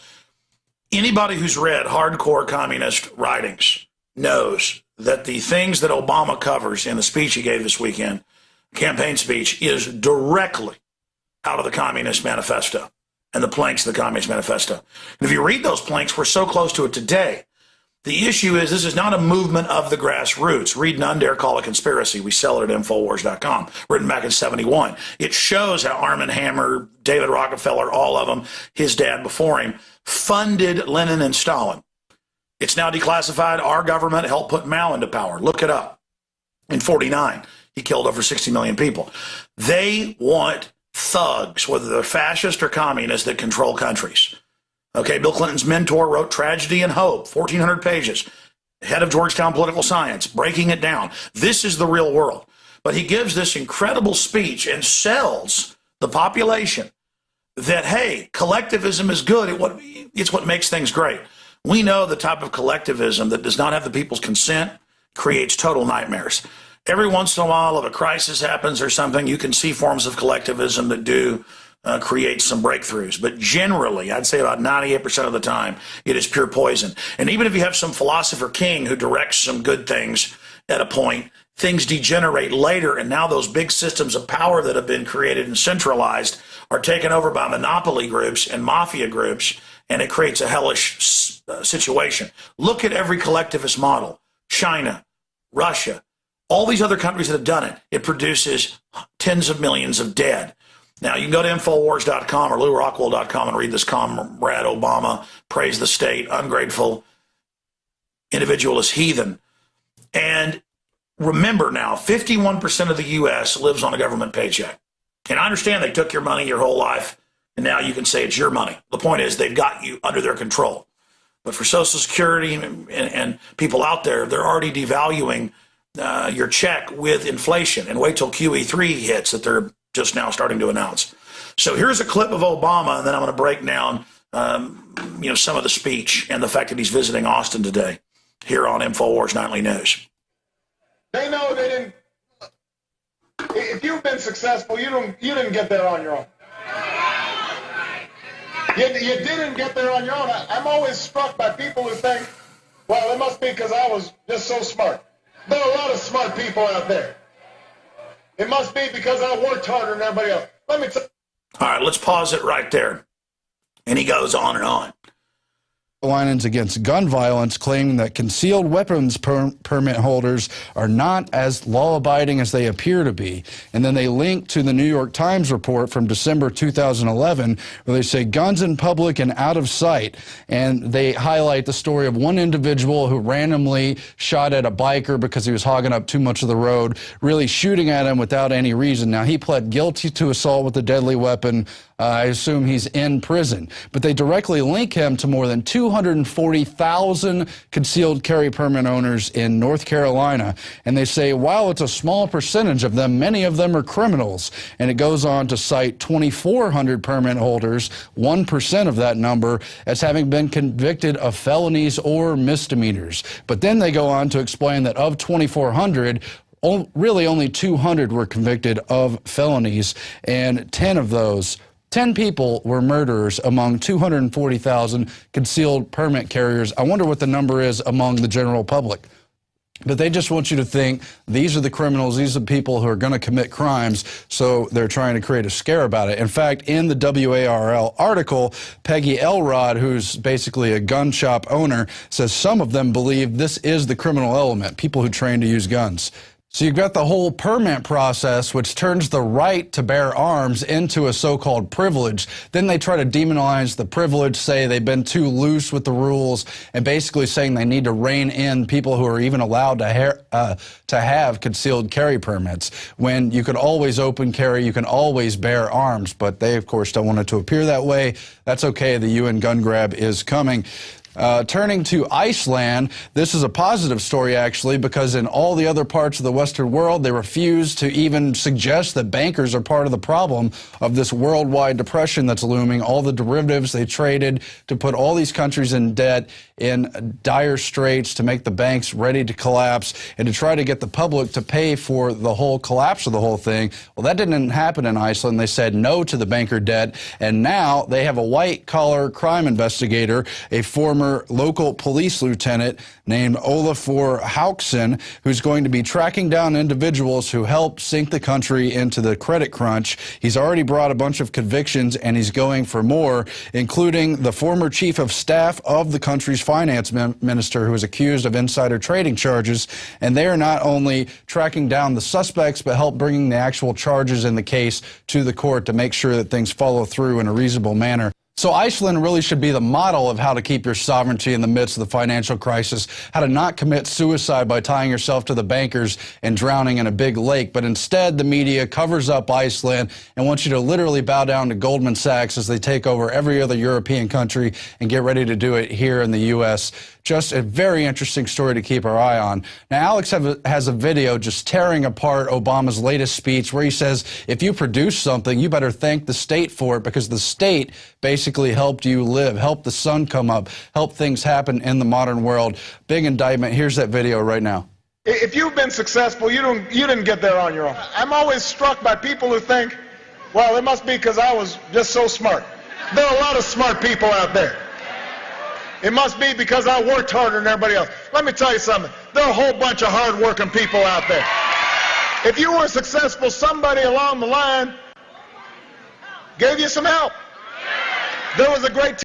Anybody who's read hardcore communist writings knows that the things that Obama covers in the speech he gave this weekend, campaign speech, is directly out of the Communist Manifesto and the planks of the Communist Manifesto. And if you read those planks, we're so close to it today. The issue is this is not a movement of the grassroots. Read None Dare Call a Conspiracy. We sell it at Infowars.com, written back in '71. It shows how Arm & Hammer, David Rockefeller, all of them, his dad before him, funded Lenin and Stalin. It's now declassified. Our government helped put Mao into power. Look it up. In '49, he killed over 60 million people. They want thugs, whether they're fascist or communist, that control countries. Okay, Bill Clinton's mentor wrote Tragedy and Hope, 1,400 pages. Head of Georgetown Political Science, breaking it down. This is the real world. But he gives this incredible speech and sells the population that, hey, collectivism is good. It's what makes things great. We know the type of collectivism that does not have the people's consent creates total nightmares. Every once in a while, if a crisis happens or something, you can see forms of collectivism that do create some breakthroughs. But generally, I'd say about 98% of the time, it is pure poison. And even if you have some philosopher king who directs some good things at a point, things degenerate later, and now those big systems of power that have been created and centralized are taken over by monopoly groups and mafia groups, and it creates a hellish situation. Look at every collectivist model. China, Russia, all these other countries that have done it. It produces tens of millions of dead. Now, you can go to Infowars.com or LouRockwell.com and read this Comrade Obama praise the state, ungrateful individual is heathen. And remember now, 51% of the U.S. lives on a government paycheck. And I understand they took your money your whole life, and now you can say it's your money. The point is they've got you under their control. But for Social Security and people out there, they're already devaluing your check with inflation. And wait till QE3 hits that they're just now starting to announce. So here's a clip of Obama, and then I'm going to break down some of the speech and the fact that he's visiting Austin today here on Infowars Nightly News. They know they didn't. If you've been successful, you didn't get there on your own. You didn't get there on your own. I'm always struck by people who think, well, it must be because I was just so smart. There are a lot of smart people out there. It must be because I worked harder than everybody else. Let me tell you. All right, let's pause it right there. And he goes on and on. Lines against gun violence, claiming that concealed weapons permit holders are not as law-abiding as they appear to be. And then they link to the New York Times report from December 2011, where they say guns in public and out of sight. And they highlight the story of one individual who randomly shot at a biker because he was hogging up too much of the road, really shooting at him without any reason. Now, he pled guilty to assault with a deadly weapon. I assume he's in prison. But they directly link him to more than 240,000 concealed carry permit owners in North Carolina. And they say while it's a small percentage of them, many of them are criminals. And it goes on to cite 2,400 permit holders, 1% of that number, as having been convicted of felonies or misdemeanors. But then they go on to explain that of 2,400, really only 200 were convicted of felonies, and 10 people were murderers among 240,000 concealed permit carriers. I wonder what the number is among the general public. But they just want you to think these are the criminals, these are the people who are going to commit crimes, so they're trying to create a scare about it. In fact, in the WARL article, Peggy Elrod, who's basically a gun shop owner, says some of them believe this is the criminal element, people who train to use guns. So you've got the whole permit process, which turns the right to bear arms into a so-called privilege. Then they try to demonize the privilege, say they've been too loose with the rules, and basically saying they need to rein in people who are even allowed to have concealed carry permits. When you can always open carry, you can always bear arms, but they, of course, don't want it to appear that way. That's okay. The UN gun grab is coming. Turning to Iceland, this is a positive story, actually, because in all the other parts of the Western world, they refuse to even suggest that bankers are part of the problem of this worldwide depression that's looming. All the derivatives they traded to put all these countries in debt, in dire straits, to make the banks ready to collapse, and to try to get the public to pay for the whole collapse of the whole thing. Well, that didn't happen in Iceland. They said no to the banker debt, and now they have a white-collar crime investigator, a former local police lieutenant named Olafur Hauksson, who's going to be tracking down individuals who helped sink the country into the credit crunch. He's already brought a bunch of convictions, and he's going for more, including the former chief of staff of the country's finance minister, who is accused of insider trading charges. And they are not only tracking down the suspects, but help bringing the actual charges in the case to the court to make sure that things follow through in a reasonable manner. So Iceland really should be the model of how to keep your sovereignty in the midst of the financial crisis, how to not commit suicide by tying yourself to the bankers and drowning in a big lake. But instead, the media covers up Iceland and wants you to literally bow down to Goldman Sachs as they take over every other European country and get ready to do it here in the U.S. Just a very interesting story to keep our eye on. Now, Alex has a video just tearing apart Obama's latest speech where he says, if you produce something, you better thank the state for it, because the state basically helped you live, helped the sun come up, helped things happen in the modern world. Big indictment. Here's that video right now. If you've been successful, you didn't get there on your own. I'm always struck by people who think, well, it must be because I was just so smart. There are a lot of smart people out there. It must be because I worked harder than everybody else. Let me tell you something. There are a whole bunch of hard-working people out there. If you were successful, somebody along the line gave you some help. There was a great